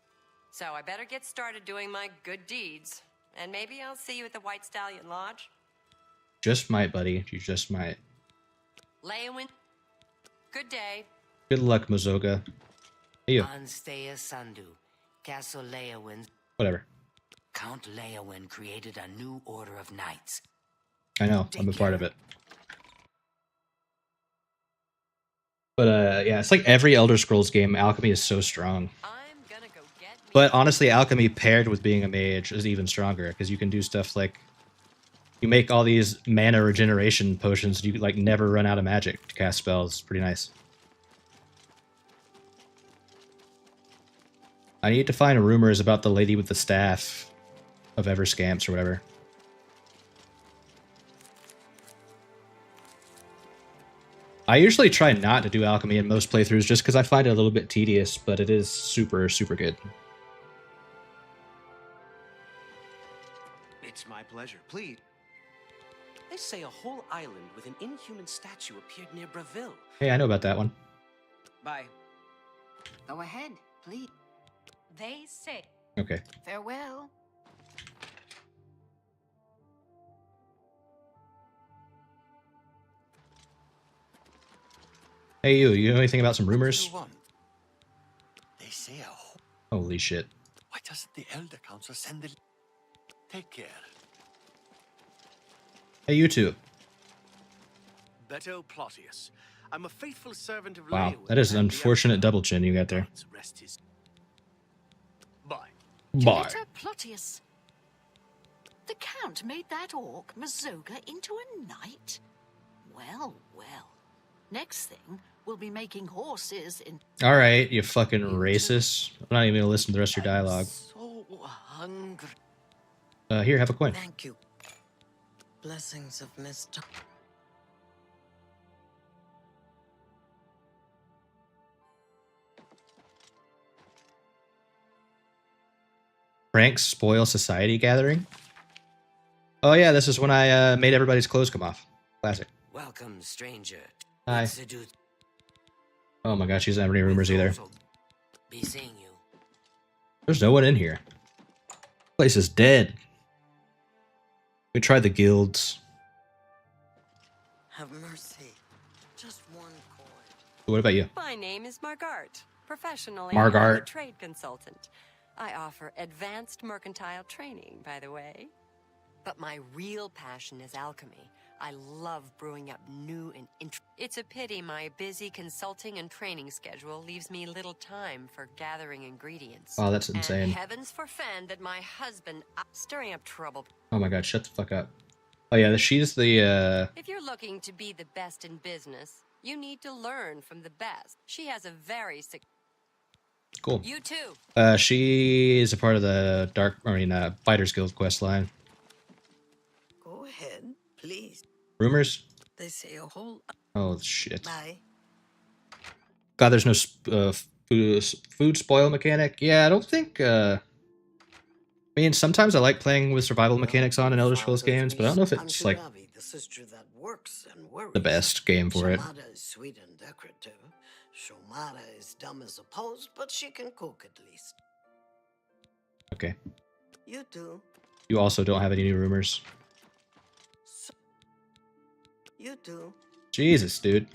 S7: So I better get started doing my good deeds, and maybe I'll see you at the White Stallion Lodge.
S1: Just might, buddy. You just might.
S7: Leowin, good day.
S1: Good luck, Mazoga. Hey, you.
S11: Anstea Sandu, Castle Leowin.
S1: Whatever.
S11: Count Leowin created a new order of knights.
S1: I know. I'm a part of it. But yeah, it's like every Elder Scrolls game, alchemy is so strong. But honestly, alchemy paired with being a mage is even stronger, because you can do stuff like you make all these mana regeneration potions, and you like never run out of magic to cast spells. It's pretty nice. I need to find rumors about the lady with the staff of Everscamps or whatever. I usually try not to do alchemy in most playthroughs just because I find it a little bit tedious, but it is super, super good.
S3: It's my pleasure. Please. They say a whole island with an inhuman statue appeared near Breville.
S1: Hey, I know about that one.
S3: Bye.
S8: Go ahead, please.
S12: They say.
S1: Okay.
S8: Farewell.
S1: Hey, you know anything about some rumors?
S18: They say a whole...
S1: Holy shit.
S18: Why doesn't the Elder Council send the... Take care.
S1: Hey, you two.
S6: Beto Plotius. I'm a faithful servant of
S1: Wow,
S6: Leowin
S1: that is an
S6: and the
S1: unfortunate double chin you got there.
S6: Rest his... Bye.
S1: Bye.
S8: Beto Plotius. The Count made that orc, Mazoga, into a knight? Well, well. Next thing, we'll be making horses in...
S1: Alright, you fucking racist. I'm not even gonna listen to the rest of your dialogue.
S2: So hungry.
S1: Here, have a coin.
S2: Thank you. Blessings of Mr.
S1: Pranks spoil society gathering. Oh yeah, this is when I made everybody's clothes come off. Classic.
S11: Welcome, stranger.
S1: Hi.
S11: Seduce.
S1: Oh my gosh, she doesn't have any rumors either.
S11: Be seeing you.
S1: There's no one in here. Place is dead. We tried the guilds.
S17: Have mercy. Just one coin.
S1: What about you?
S7: My name is Margart. Professionally,
S1: Margart.
S7: I'm a trade consultant. I offer advanced mercantile training, by the way. But my real passion is alchemy. I love brewing up new and It's a pity my busy consulting and training schedule leaves me little time for gathering ingredients.
S1: Oh, that's insane.
S7: And heavens forfend that my husband stirring up trouble.
S1: Oh my god, shut the fuck up. Oh yeah, she's the
S7: If you're looking to be the best in business, you need to learn from the best. She has a very
S1: cool.
S7: You too.
S1: She is a part of the Fighters Guild quest line.
S17: Go ahead, please.
S1: Rumors?
S17: They say a whole.
S1: Oh shit.
S17: Bye.
S1: God, there's no food spoil mechanic. Yeah, I don't think. I mean, sometimes I like playing with survival mechanics on in Elder Scrolls games, but I don't know if it's like
S17: The sister that works and worries.
S1: the best game for it.
S17: Shomada is sweet and decorative. Shomada is dumb as a post, but she can cook at least.
S1: Okay.
S17: You do.
S1: You also don't have any new rumors.
S17: You do.
S1: Jesus, dude.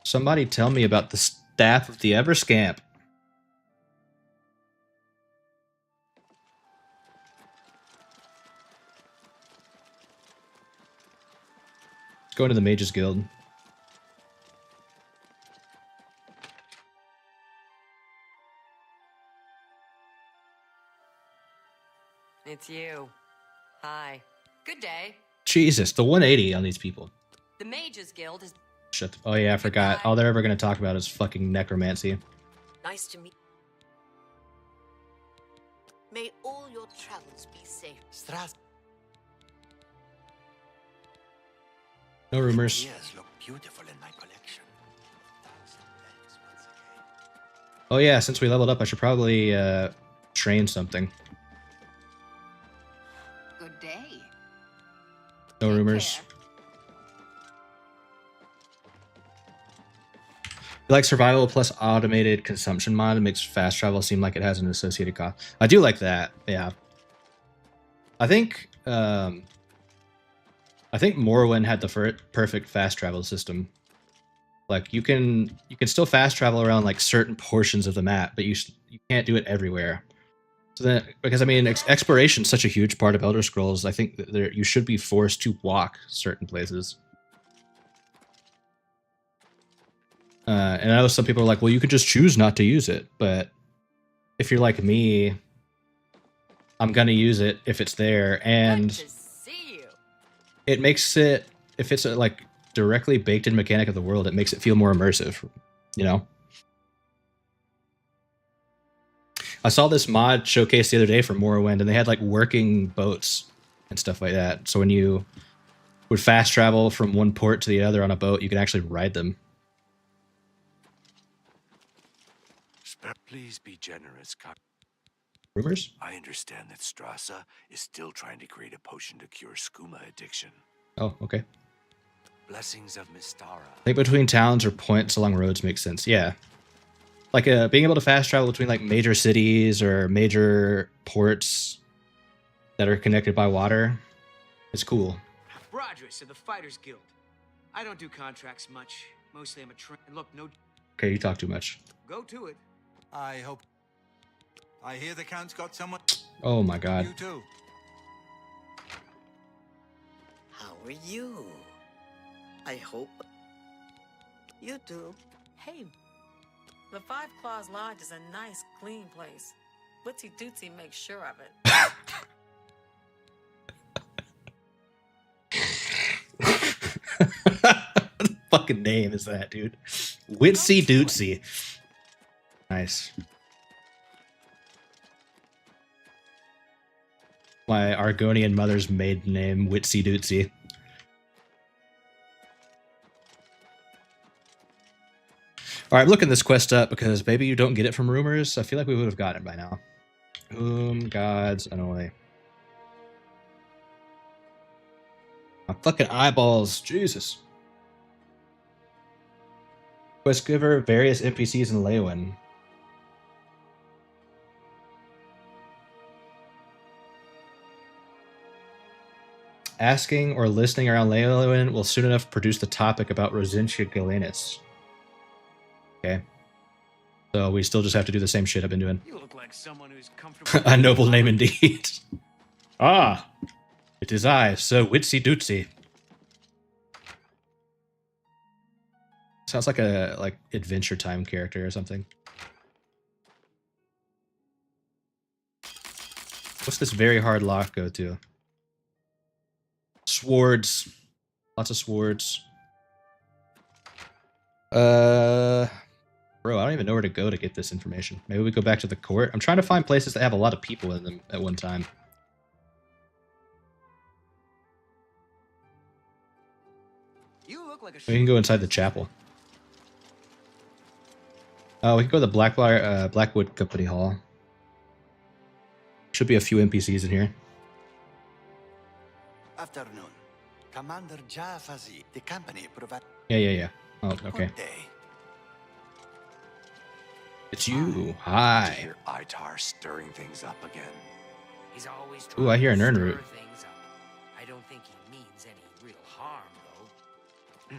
S1: Somebody tell me about the staff of the Everscamp. Going to the Mages Guild.
S7: It's you. Hi. Good day.
S1: Jesus, the 180 on these people.
S7: The Mages Guild is
S1: Shut. Oh yeah, I forgot. All they're ever going to talk about is fucking necromancy.
S17: Nice to meet. May all your travels be safe. Stras.
S1: No rumors.
S18: Yes, look beautiful in my collection.
S1: Oh yeah, since we leveled up, I should probably train something.
S8: Good day.
S1: No rumors. You like survival plus automated consumption mod? It makes fast travel seem like it has an associated cost. I do like that. Yeah. I think Morrowind had the perfect fast travel system. Like you can still fast travel around like certain portions of the map, but you can't do it everywhere. So then, because I mean, exploration is such a huge part of Elder Scrolls, I think that you should be forced to walk certain places. And I know some people are like, well, you could just choose not to use it, but if you're like me, I'm gonna use it if it's there, and it makes it, if it's like directly baked in mechanic of the world, it makes it feel more immersive, you know? I saw this mod showcase the other day for Morrowind, and they had like working boats and stuff like that. So when you would fast travel from one port to the other on a boat, you could actually ride them.
S16: Please be generous,
S1: Rumors?
S16: I understand that Strasza is still trying to create a potion to cure skooma addiction.
S1: Oh, okay.
S16: Blessings of Mistara.
S1: I think between towns or points along roads makes sense. Yeah. Like being able to fast travel between like major cities or major ports that are connected by water is cool.
S3: Brodrus of the Fighters Guild. I don't do contracts much. Mostly I'm a train. Look, no.
S1: Okay, you talk too much.
S3: Go to it.
S4: I hope. I hear the Count's got someone.
S1: Oh my god.
S4: You too.
S17: How are you? I hope. You do.
S10: Hey, the Five Claws Lodge is a nice, clean place. Wootsy Dootsy makes sure of it.
S1: What the fucking name is that, dude? Witsy Dootsy. Nice. My Argonian mother's maiden name, Witsy Dootsy. Alright, I'm looking this quest up because maybe you don't get it from rumors. I feel like we would have gotten it by now. Gods annoy. My fucking eyeballs, Jesus. Quest giver various NPCs in Leywin. Asking or listening around Leywin will soon enough produce the topic about Rosentia Galenus. Okay. So we still just have to do the same shit I've been doing.
S6: You look like someone who's comfortable.
S1: A noble name indeed. Ah, it is I, Sir Witsy Dootsy. Sounds like a Adventure Time character or something. What's this very hard lock go to? Swords. Lots of swords. Bro, I don't even know where to go to get this information. Maybe we go back to the court. I'm trying to find places that have a lot of people in them at one time.
S3: You look like a
S1: We can go inside the chapel. Oh, we can go to the Blackwood Company Hall. Should be a few NPCs in here.
S18: Afternoon. Commander Jafazi, the company provide.
S1: Yeah. Oh, okay.
S18: Good day.
S1: It's you.
S16: I
S1: Hi.
S16: hear Itar stirring things up again.
S11: He's always
S1: Ooh, I hear an
S11: trying to
S1: Nernroot.
S11: stir things up. I don't think he means any real harm, though.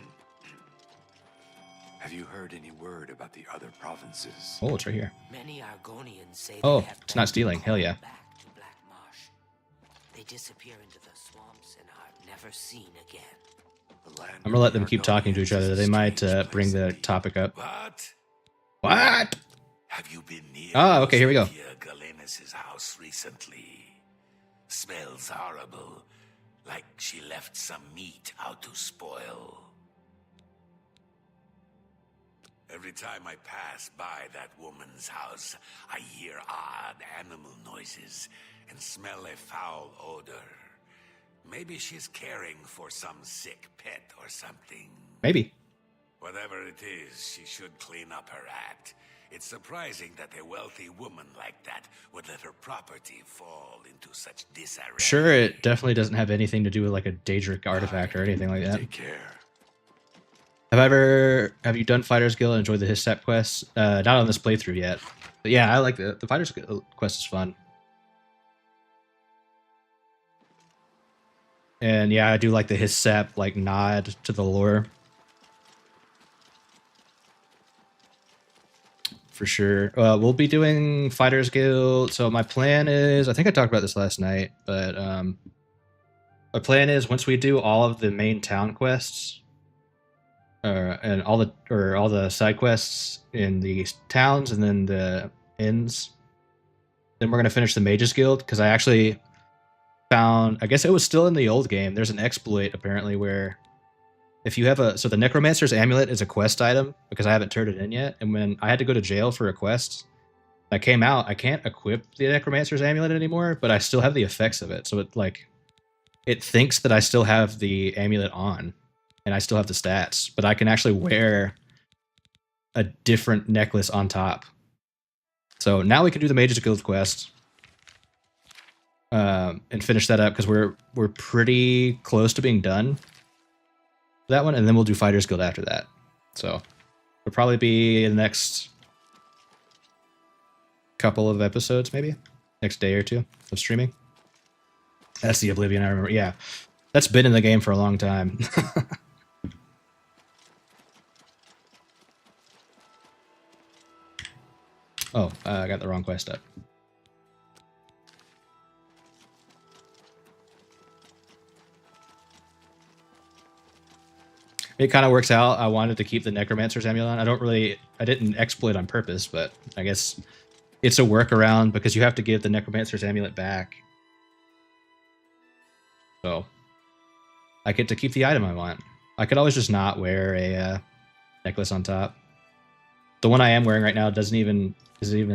S16: Have you heard any word about the other provinces?
S1: Oh, it's right here.
S11: Many Argonians say
S1: Oh,
S11: they have
S1: it's not stealing. Hell yeah.
S11: back to Black Marsh. They disappear into the swamps and are never seen again.
S1: I'm gonna let them keep talking to each other. They might bring the topic up. What?
S5: Have you been near
S1: Okay, here we go.
S5: Galenus' house recently? Smells horrible, like she left some meat out to spoil. Every time I pass by that woman's house, I hear odd animal noises and smell a foul odor. Maybe she's caring for some sick pet or something.
S1: Maybe.
S5: Whatever it is, she should clean up her act. It's surprising that a wealthy woman like that would let her property fall into such disarray.
S1: Sure, it definitely doesn't have anything to do with like a Daedric artifact or anything like that.
S16: Take care.
S1: Have you done Fighters Guild and enjoyed the Hissap quests? Not on this playthrough yet. But yeah, I like the Fighters Guild quest is fun. And yeah, I do like the Hissap like nod to the lore. For sure. We'll be doing Fighters Guild. So my plan is, I think I talked about this last night, but my plan is once we do all of the main town quests, and all the side quests in the towns and then the inns, then we're gonna finish the Mages Guild, because I actually found, I guess it was still in the old game, there's an exploit apparently where if you have so the Necromancer's Amulet is a quest item, because I haven't turned it in yet, and when I had to go to jail for a quest, I came out, I can't equip the Necromancer's Amulet anymore, but I still have the effects of it, so it thinks that I still have the amulet on, and I still have the stats, but I can actually wear a different necklace on top. So now we can do the Mages Guild quest, and finish that up, because we're pretty close to being done with that one, and then we'll do Fighters Guild after that. So it'll probably be the next couple of episodes, maybe next day or two of streaming. That's the Oblivion I remember. Yeah, that's been in the game for a long time. Oh, I got the wrong quest up. It kind of works out. I wanted to keep the Necromancer's Amulet on. I didn't exploit on purpose, but I guess it's a workaround because you have to give the Necromancer's Amulet back. So I get to keep the item I want. I could always just not wear a necklace on top. The one I am wearing right now isn't even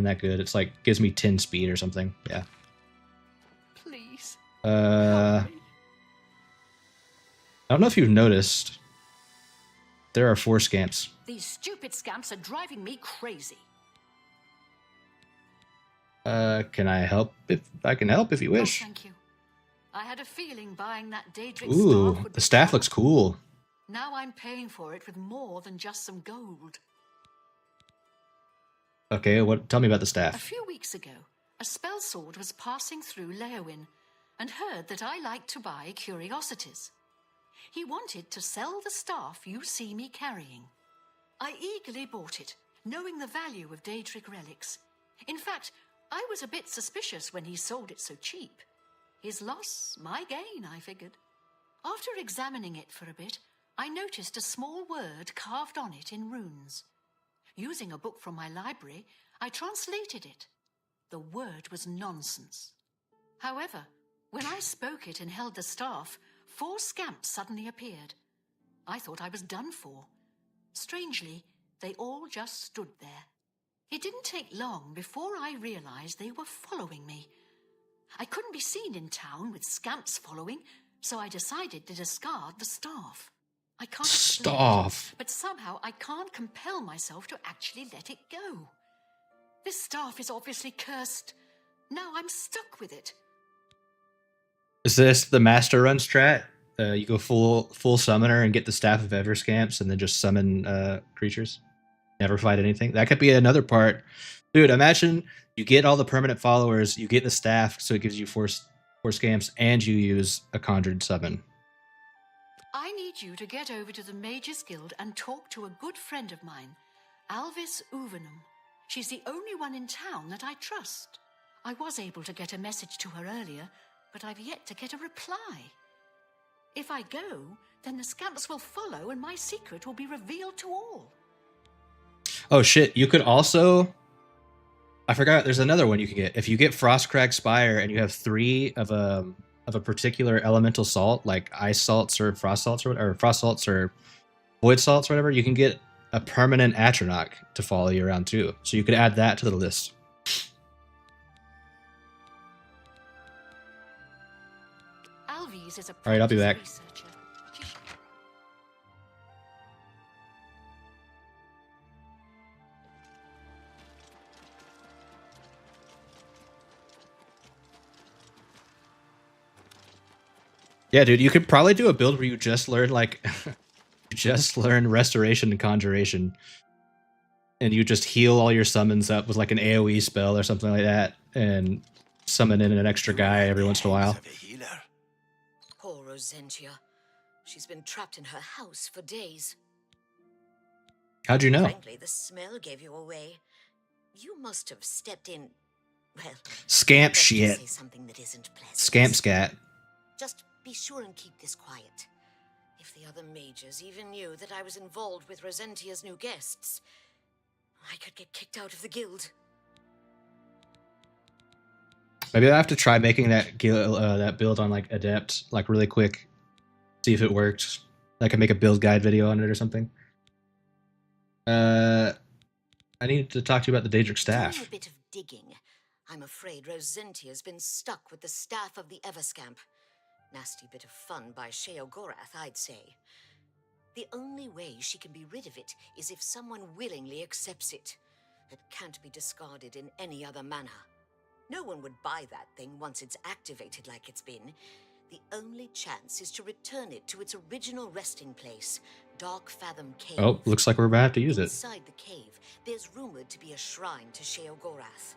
S1: that good. It's like gives me 10 speed or something. Yeah.
S8: Please.
S1: I don't know if you've noticed. There are 4 scamps.
S8: These stupid scamps are driving me crazy.
S1: Can I help? If I can help, if you wish.
S8: Oh, thank you. I had a feeling buying that Daedric
S1: Ooh,
S8: staff would
S1: the
S8: be
S1: staff
S8: fun.
S1: looks cool.
S8: Now I'm paying for it with more than just some gold.
S1: Okay, what? Tell me about the
S8: A
S1: staff.
S8: few weeks ago, a spell sword was passing through Leowin and heard that I like to buy curiosities. He wanted to sell the staff you see me carrying. I eagerly bought it, knowing the value of Daedric relics. In fact, I was a bit suspicious when he sold it so cheap. His loss, my gain, I figured. After examining it for a bit, I noticed a small word carved on it in runes. Using a book from my library, I translated it. The word was nonsense. However, when I spoke it and held the staff, 4 scamps suddenly appeared. I thought I was done for. Strangely, they all just stood there. It didn't take long before I realized they were following me. I couldn't be seen in town with scamps following, so I decided to discard the staff. I can't explain
S1: Staff.
S8: it, but somehow I can't compel myself to actually let it go. This staff is obviously cursed. Now I'm stuck with it.
S1: Is this the master run strat? You go full summoner and get the staff of Everscamps and then just summon creatures. Never fight anything. That could be another part. Dude, imagine you get all the permanent followers, you get the staff, so it gives you four scamps, and you use a conjured summon.
S8: I need you to get over to the Mages Guild and talk to a good friend of mine, Alvis Uvenum. She's the only one in town that I trust. I was able to get a message to her earlier, but I've yet to get a reply. If I go, then the scamps will follow and my secret will be revealed to all.
S1: Oh shit, you could also... I forgot, there's another one you can get. If you get Frostcrag Spire and you have 3 of a particular elemental salt, like ice salts or frost salts or frost salts or void salts or whatever, you can get a permanent Atronach to follow you around too. So you could add that to the list.
S8: Alvis is a
S1: All right, I'll be back.
S8: researcher.
S1: Yeah, dude, you could probably do a build where you just learn like just learn restoration and conjuration. And you just heal all your summons up with like an AoE spell or something like that and summon in an extra guy every once in a while.
S17: Poor Rosentia. She's been trapped in her house for days.
S1: How'd you know?
S17: Frankly, the smell gave you away. You must have stepped in... Well...
S1: Scamp
S17: let's just
S1: shit.
S17: say something that isn't pleasant.
S1: Scamp scat.
S17: Just be sure and keep this quiet. If the other mages even knew that I was involved with Rosentia's new guests, I could get kicked out of the guild.
S1: Maybe I have to try making that that build on like Adept like really quick. See if it worked. I can make a build guide video on it or something. I need to talk to you about the Daedric staff.
S17: Doing a bit of digging, I'm afraid Rosentia's been stuck with the staff of the Everscamp. Nasty bit of fun by Sheogorath, I'd say. The only way she can be rid of it is if someone willingly accepts it. It can't be discarded in any other manner. No one would buy that thing once it's activated like it's been. The only chance is to return it to its original resting place, Dark Fathom Cave.
S1: Oh, looks like we're about to have to use it.
S17: Inside the cave, there's rumored to be a shrine to Sheogorath.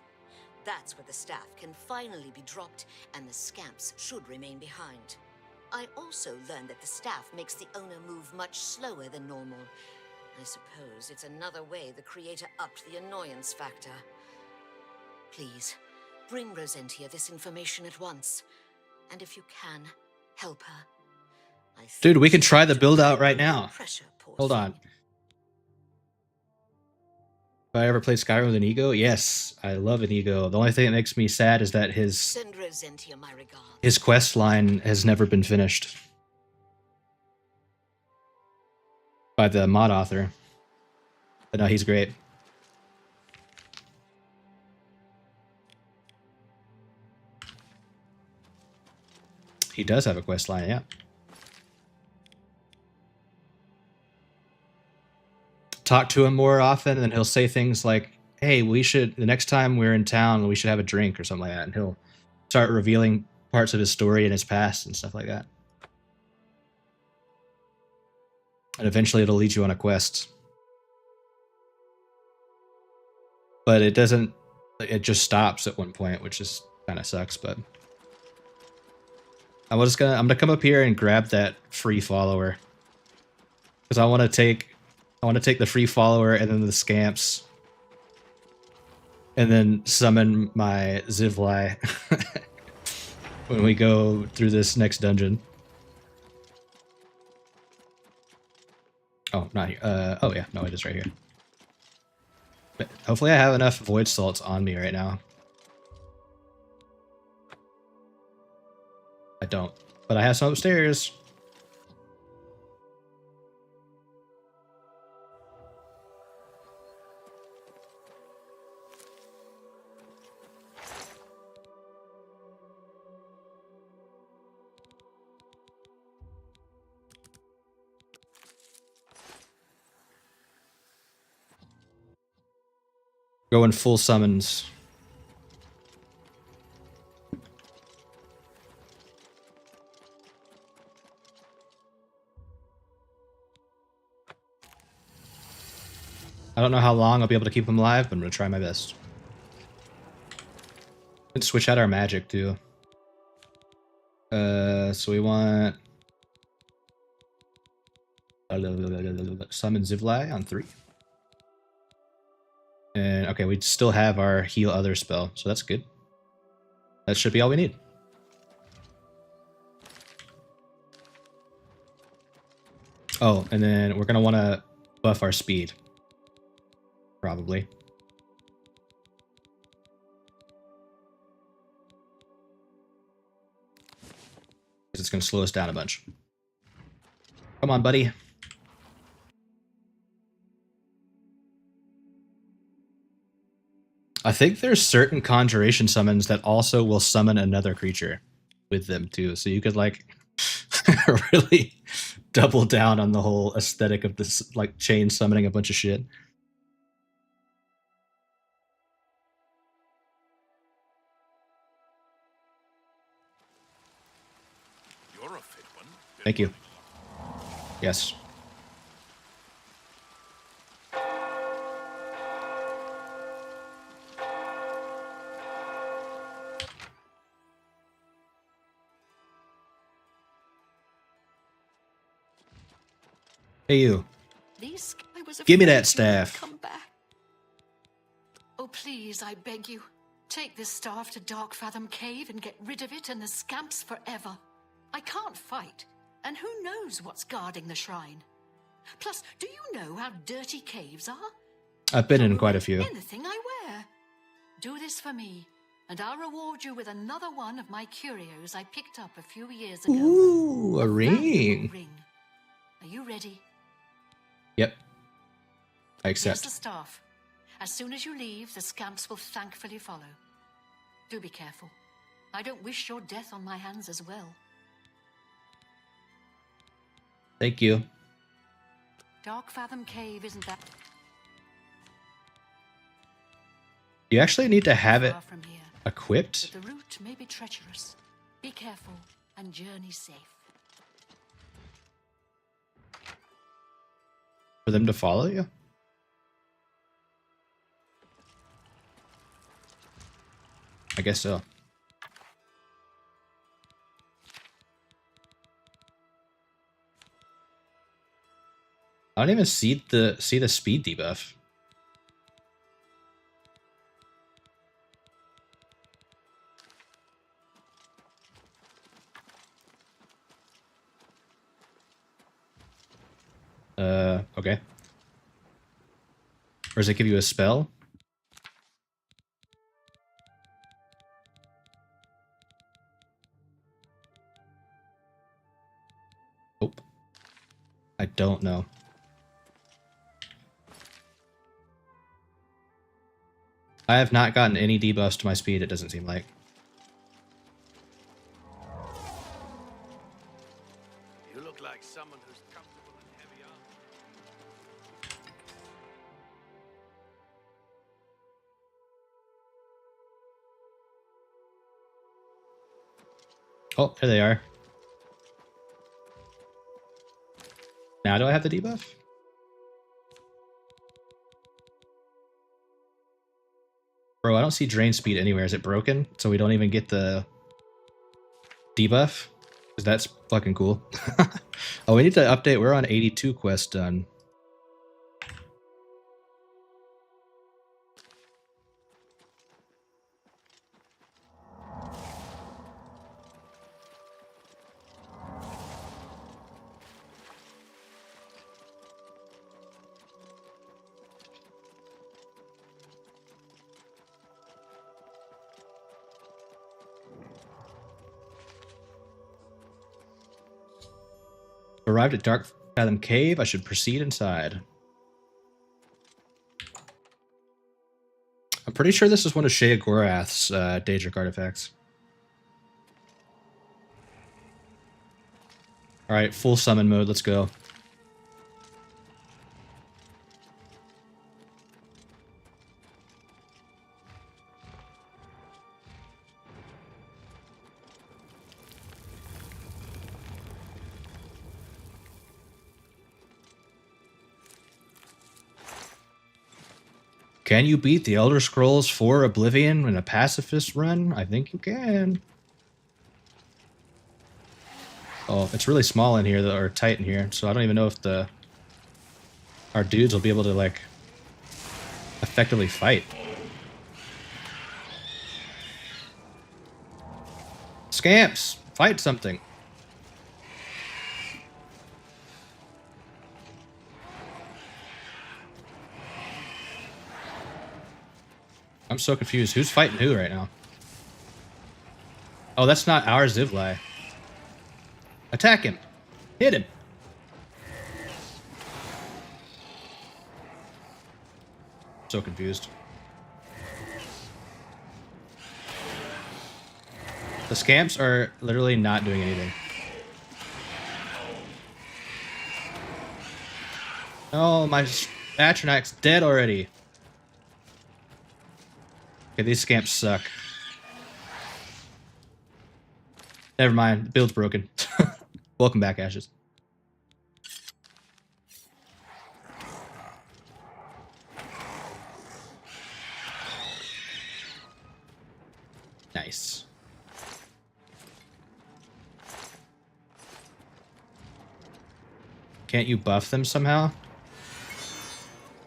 S17: That's where the staff can finally be dropped, and the scamps should remain behind. I also learned that the staff makes the owner move much slower than normal. I suppose it's another way the creator upped the annoyance factor. Please, bring Rosentia this information at once. And if you can, help her.
S1: Dude, we can try the build out right now. Hold on. Have I ever played Skyrim with an ego? Yes, I love an ego. The only thing that makes me sad is that his quest line has never been finished by the mod author. But no, he's great. He does have a quest line, yeah. Talk to him more often and he'll say things like, hey, we should, the next time we're in town, we should have a drink or something like that. And he'll start revealing parts of his story and his past and stuff like that. And eventually it'll lead you on a quest. But it doesn't, it just stops at one point, which is kind of sucks, but I'm gonna come up here and grab that free follower. Because I want to take the free follower and then the scamps. And then summon my Zivlai when we go through this next dungeon. Oh, not here. Oh yeah, no, it is right here. But hopefully I have enough void salts on me right now. I don't, but I have some upstairs. Going full summons. I don't know how long I'll be able to keep them alive, but I'm going to try my best. Let's switch out our magic, too. So we want... Summon Zivlai on 3. And, okay, we still have our heal other spell, so that's good. That should be all we need. Oh, and then we're going to want to buff our speed. Probably. Because it's going to slow us down a bunch. Come on, buddy. I think there's certain conjuration summons that also will summon another creature with them too. So you could like really double down on the whole aesthetic of this, like chain summoning a bunch of shit.
S5: You're a fit one.
S1: Thank you. Yes. Hey you. Give me that staff.
S8: Come back. Oh, please, I beg you. Take this staff to Darkfathom Cave and get rid of it and the scamps forever. I can't fight, and who knows what's guarding the shrine. Plus, do you know how dirty caves are?
S1: I've been in quite a few.
S8: Anything I wear. Do this for me, and I'll reward you with another one of my curios I picked up a few years ago.
S1: Ooh, a ring.
S8: Are you ready?
S1: Yep. I
S8: Here's
S1: accept.
S8: the staff. As soon as you leave, the scamps will thankfully follow. Do be careful. I don't wish your death on my hands as well.
S1: Thank you.
S8: Darkfathom Cave isn't that
S1: You actually need to have it
S8: far from here,
S1: equipped.
S8: but the route may be treacherous. Be careful and journey safe.
S1: For them to follow you? I guess so. I don't even see the speed debuff. Okay. Or does it give you a spell? Oh. I don't know. I have not gotten any debuffs to my speed, it doesn't seem like.
S6: You look like someone who's comfortable in heavy armor.
S1: Oh, there they are. Now do I have the debuff? Bro, I don't see drain speed anywhere. Is it broken? So we don't even get the debuff? Because that's fucking cool. Oh, we need to update. We're on 82 quests done. Arrived at Dark Fathom Cave. I should proceed inside. I'm pretty sure this is one of Sheogorath's Daedric artifacts. Alright, full summon mode. Let's go. Can you beat the Elder Scrolls 4 Oblivion in a pacifist run? I think you can. Oh, it's really small in here, or tight in here, so I don't even know if our dudes will be able to, like, effectively fight. Scamps! Fight something! I'm so confused. Who's fighting who right now? Oh, that's not our Zivlai. Attack him! Hit him! So confused. The scamps are literally not doing anything. Oh, my Atronach's dead already. Okay, these scamps suck. Never mind, the build's broken. Welcome back, Ashes. Nice. Can't you buff them somehow?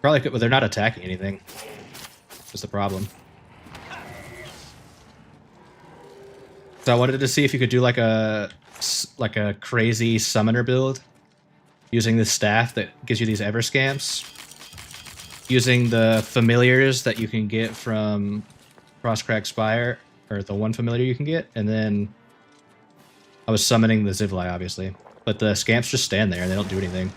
S1: Probably could, but they're not attacking anything. That's the problem. So I wanted to see if you could do like a crazy summoner build using this staff that gives you these Everscamps, using the familiars that you can get from Crosscrack Spire, or the one familiar you can get, and then I was summoning the Zivlai, obviously, but the scamps just stand there and they don't do anything.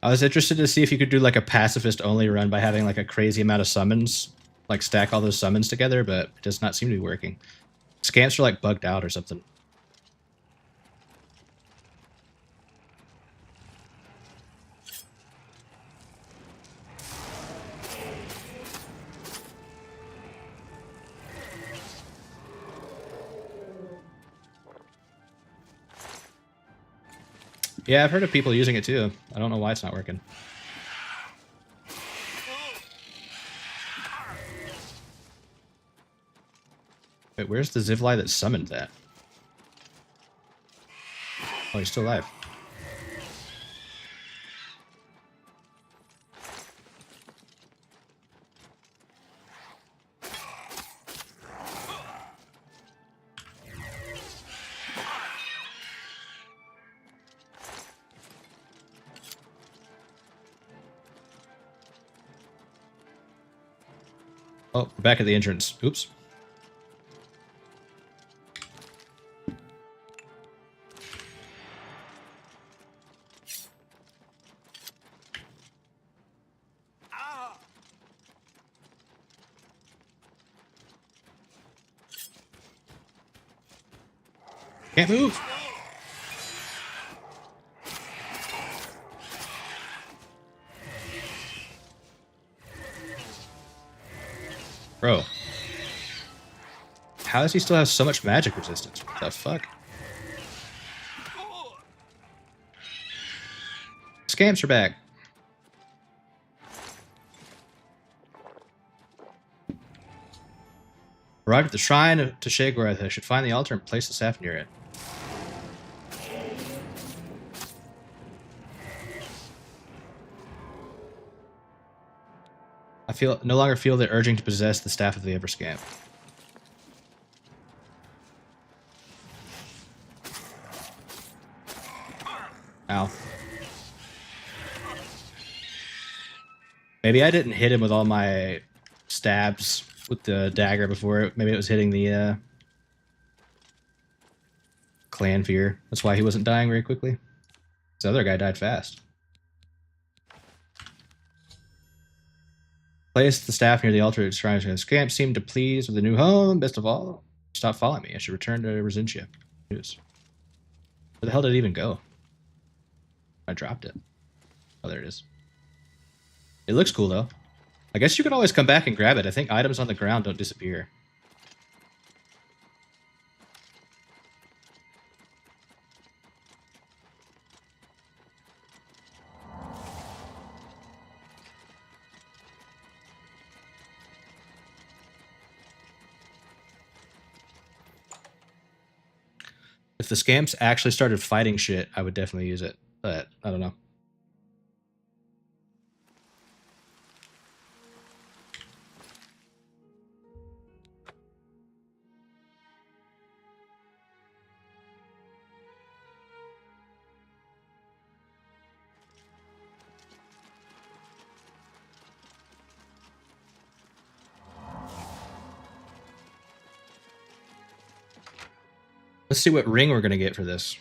S1: I was interested to see if you could do like a pacifist only run by having like a crazy amount of summons, like stack all those summons together, but it does not seem to be working. Scamps are like bugged out or something. Yeah, I've heard of people using it too. I don't know why it's not working. Wait, where's the Zivlai that summoned that? Oh, he's still alive. Oh, we're back at the entrance. Oops. Can't move. Bro. How does he still have so much magic resistance? What the fuck? Scamps are back. Arrived at the shrine to Sheogorath. I should find the altar and place the staff near it. I no longer feel the urging to possess the staff of the Everscamp. Ow. Maybe I didn't hit him with all my stabs with the dagger before. Maybe it was hitting the clan fear. That's why he wasn't dying very quickly. This other guy died fast. Place the staff near the altar at shrine. The scamp seemed to please with the new home. Best of all, stop following me. I should return to Resentia. Where the hell did it even go? I dropped it. Oh, there it is. It looks cool, though. I guess you can always come back and grab it. I think items on the ground don't disappear. If the scamps actually started fighting shit, I would definitely use it. But I don't know. Let's see what ring we're going to get for this.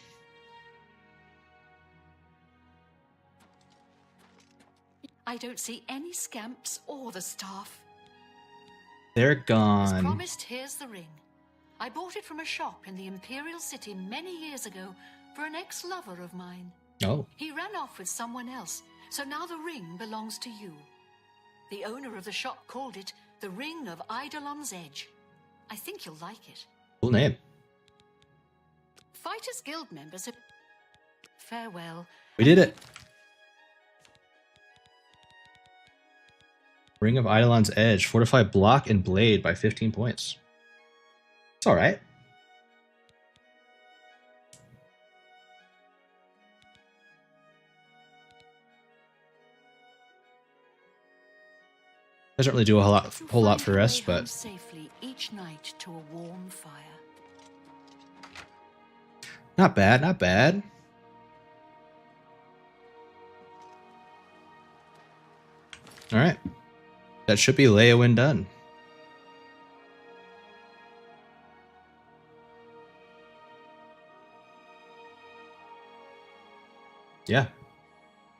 S8: I don't see any scamps or the staff.
S1: They're
S8: As
S1: gone.
S8: promised, here's the ring. I bought it from a shop in the Imperial City many years ago for an ex-lover of mine.
S1: Oh.
S8: He ran off with someone else, so now the ring belongs to you. The owner of the shop called it the Ring of Eidolon's Edge. I think you'll like it.
S1: Cool name.
S8: Fighters Guild members have... Farewell.
S1: We did it. Ring of Eidolon's Edge. Fortify block and blade by 15 points. It's alright. Doesn't really do a whole lot for us, but
S8: Safely each night to a warm fire.
S1: not bad, not bad. Alright. That should be Leowin done. Yeah.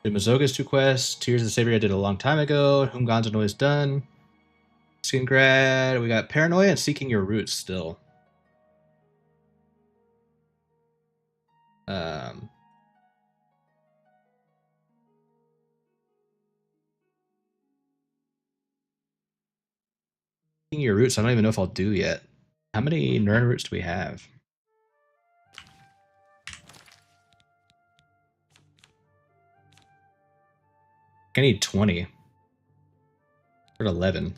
S1: Did Mazoga's 2 quests. Tears of the Savior I did a long time ago. Whom Gonzo Noise done. Skingrad. We got Paranoia and Seeking Your Roots still. Seeking Your Roots, I don't even know if I'll do yet. How many Nern roots do we have? I need 20. We're at 11.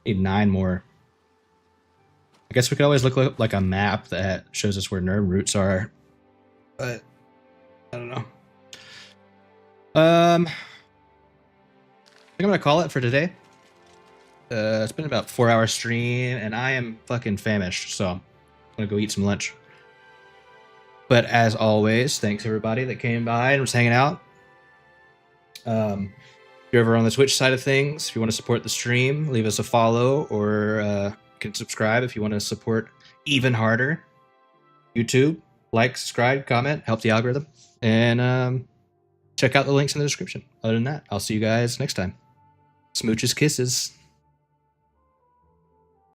S1: Need 9 more. I guess we could always look like a map that shows us where Nern roots are. But I don't know. I think I'm gonna call it for today. It's been about 4-hour stream, and I am fucking famished, so I'm gonna go eat some lunch. But as always, thanks everybody that came by and was hanging out. If you're ever on the Twitch side of things, if you want to support the stream, leave us a follow, or you can subscribe if you want to support even harder. YouTube, like, subscribe, comment, help the algorithm, and check out the links in the description. Other than that, I'll see you guys next time. Smooches, kisses.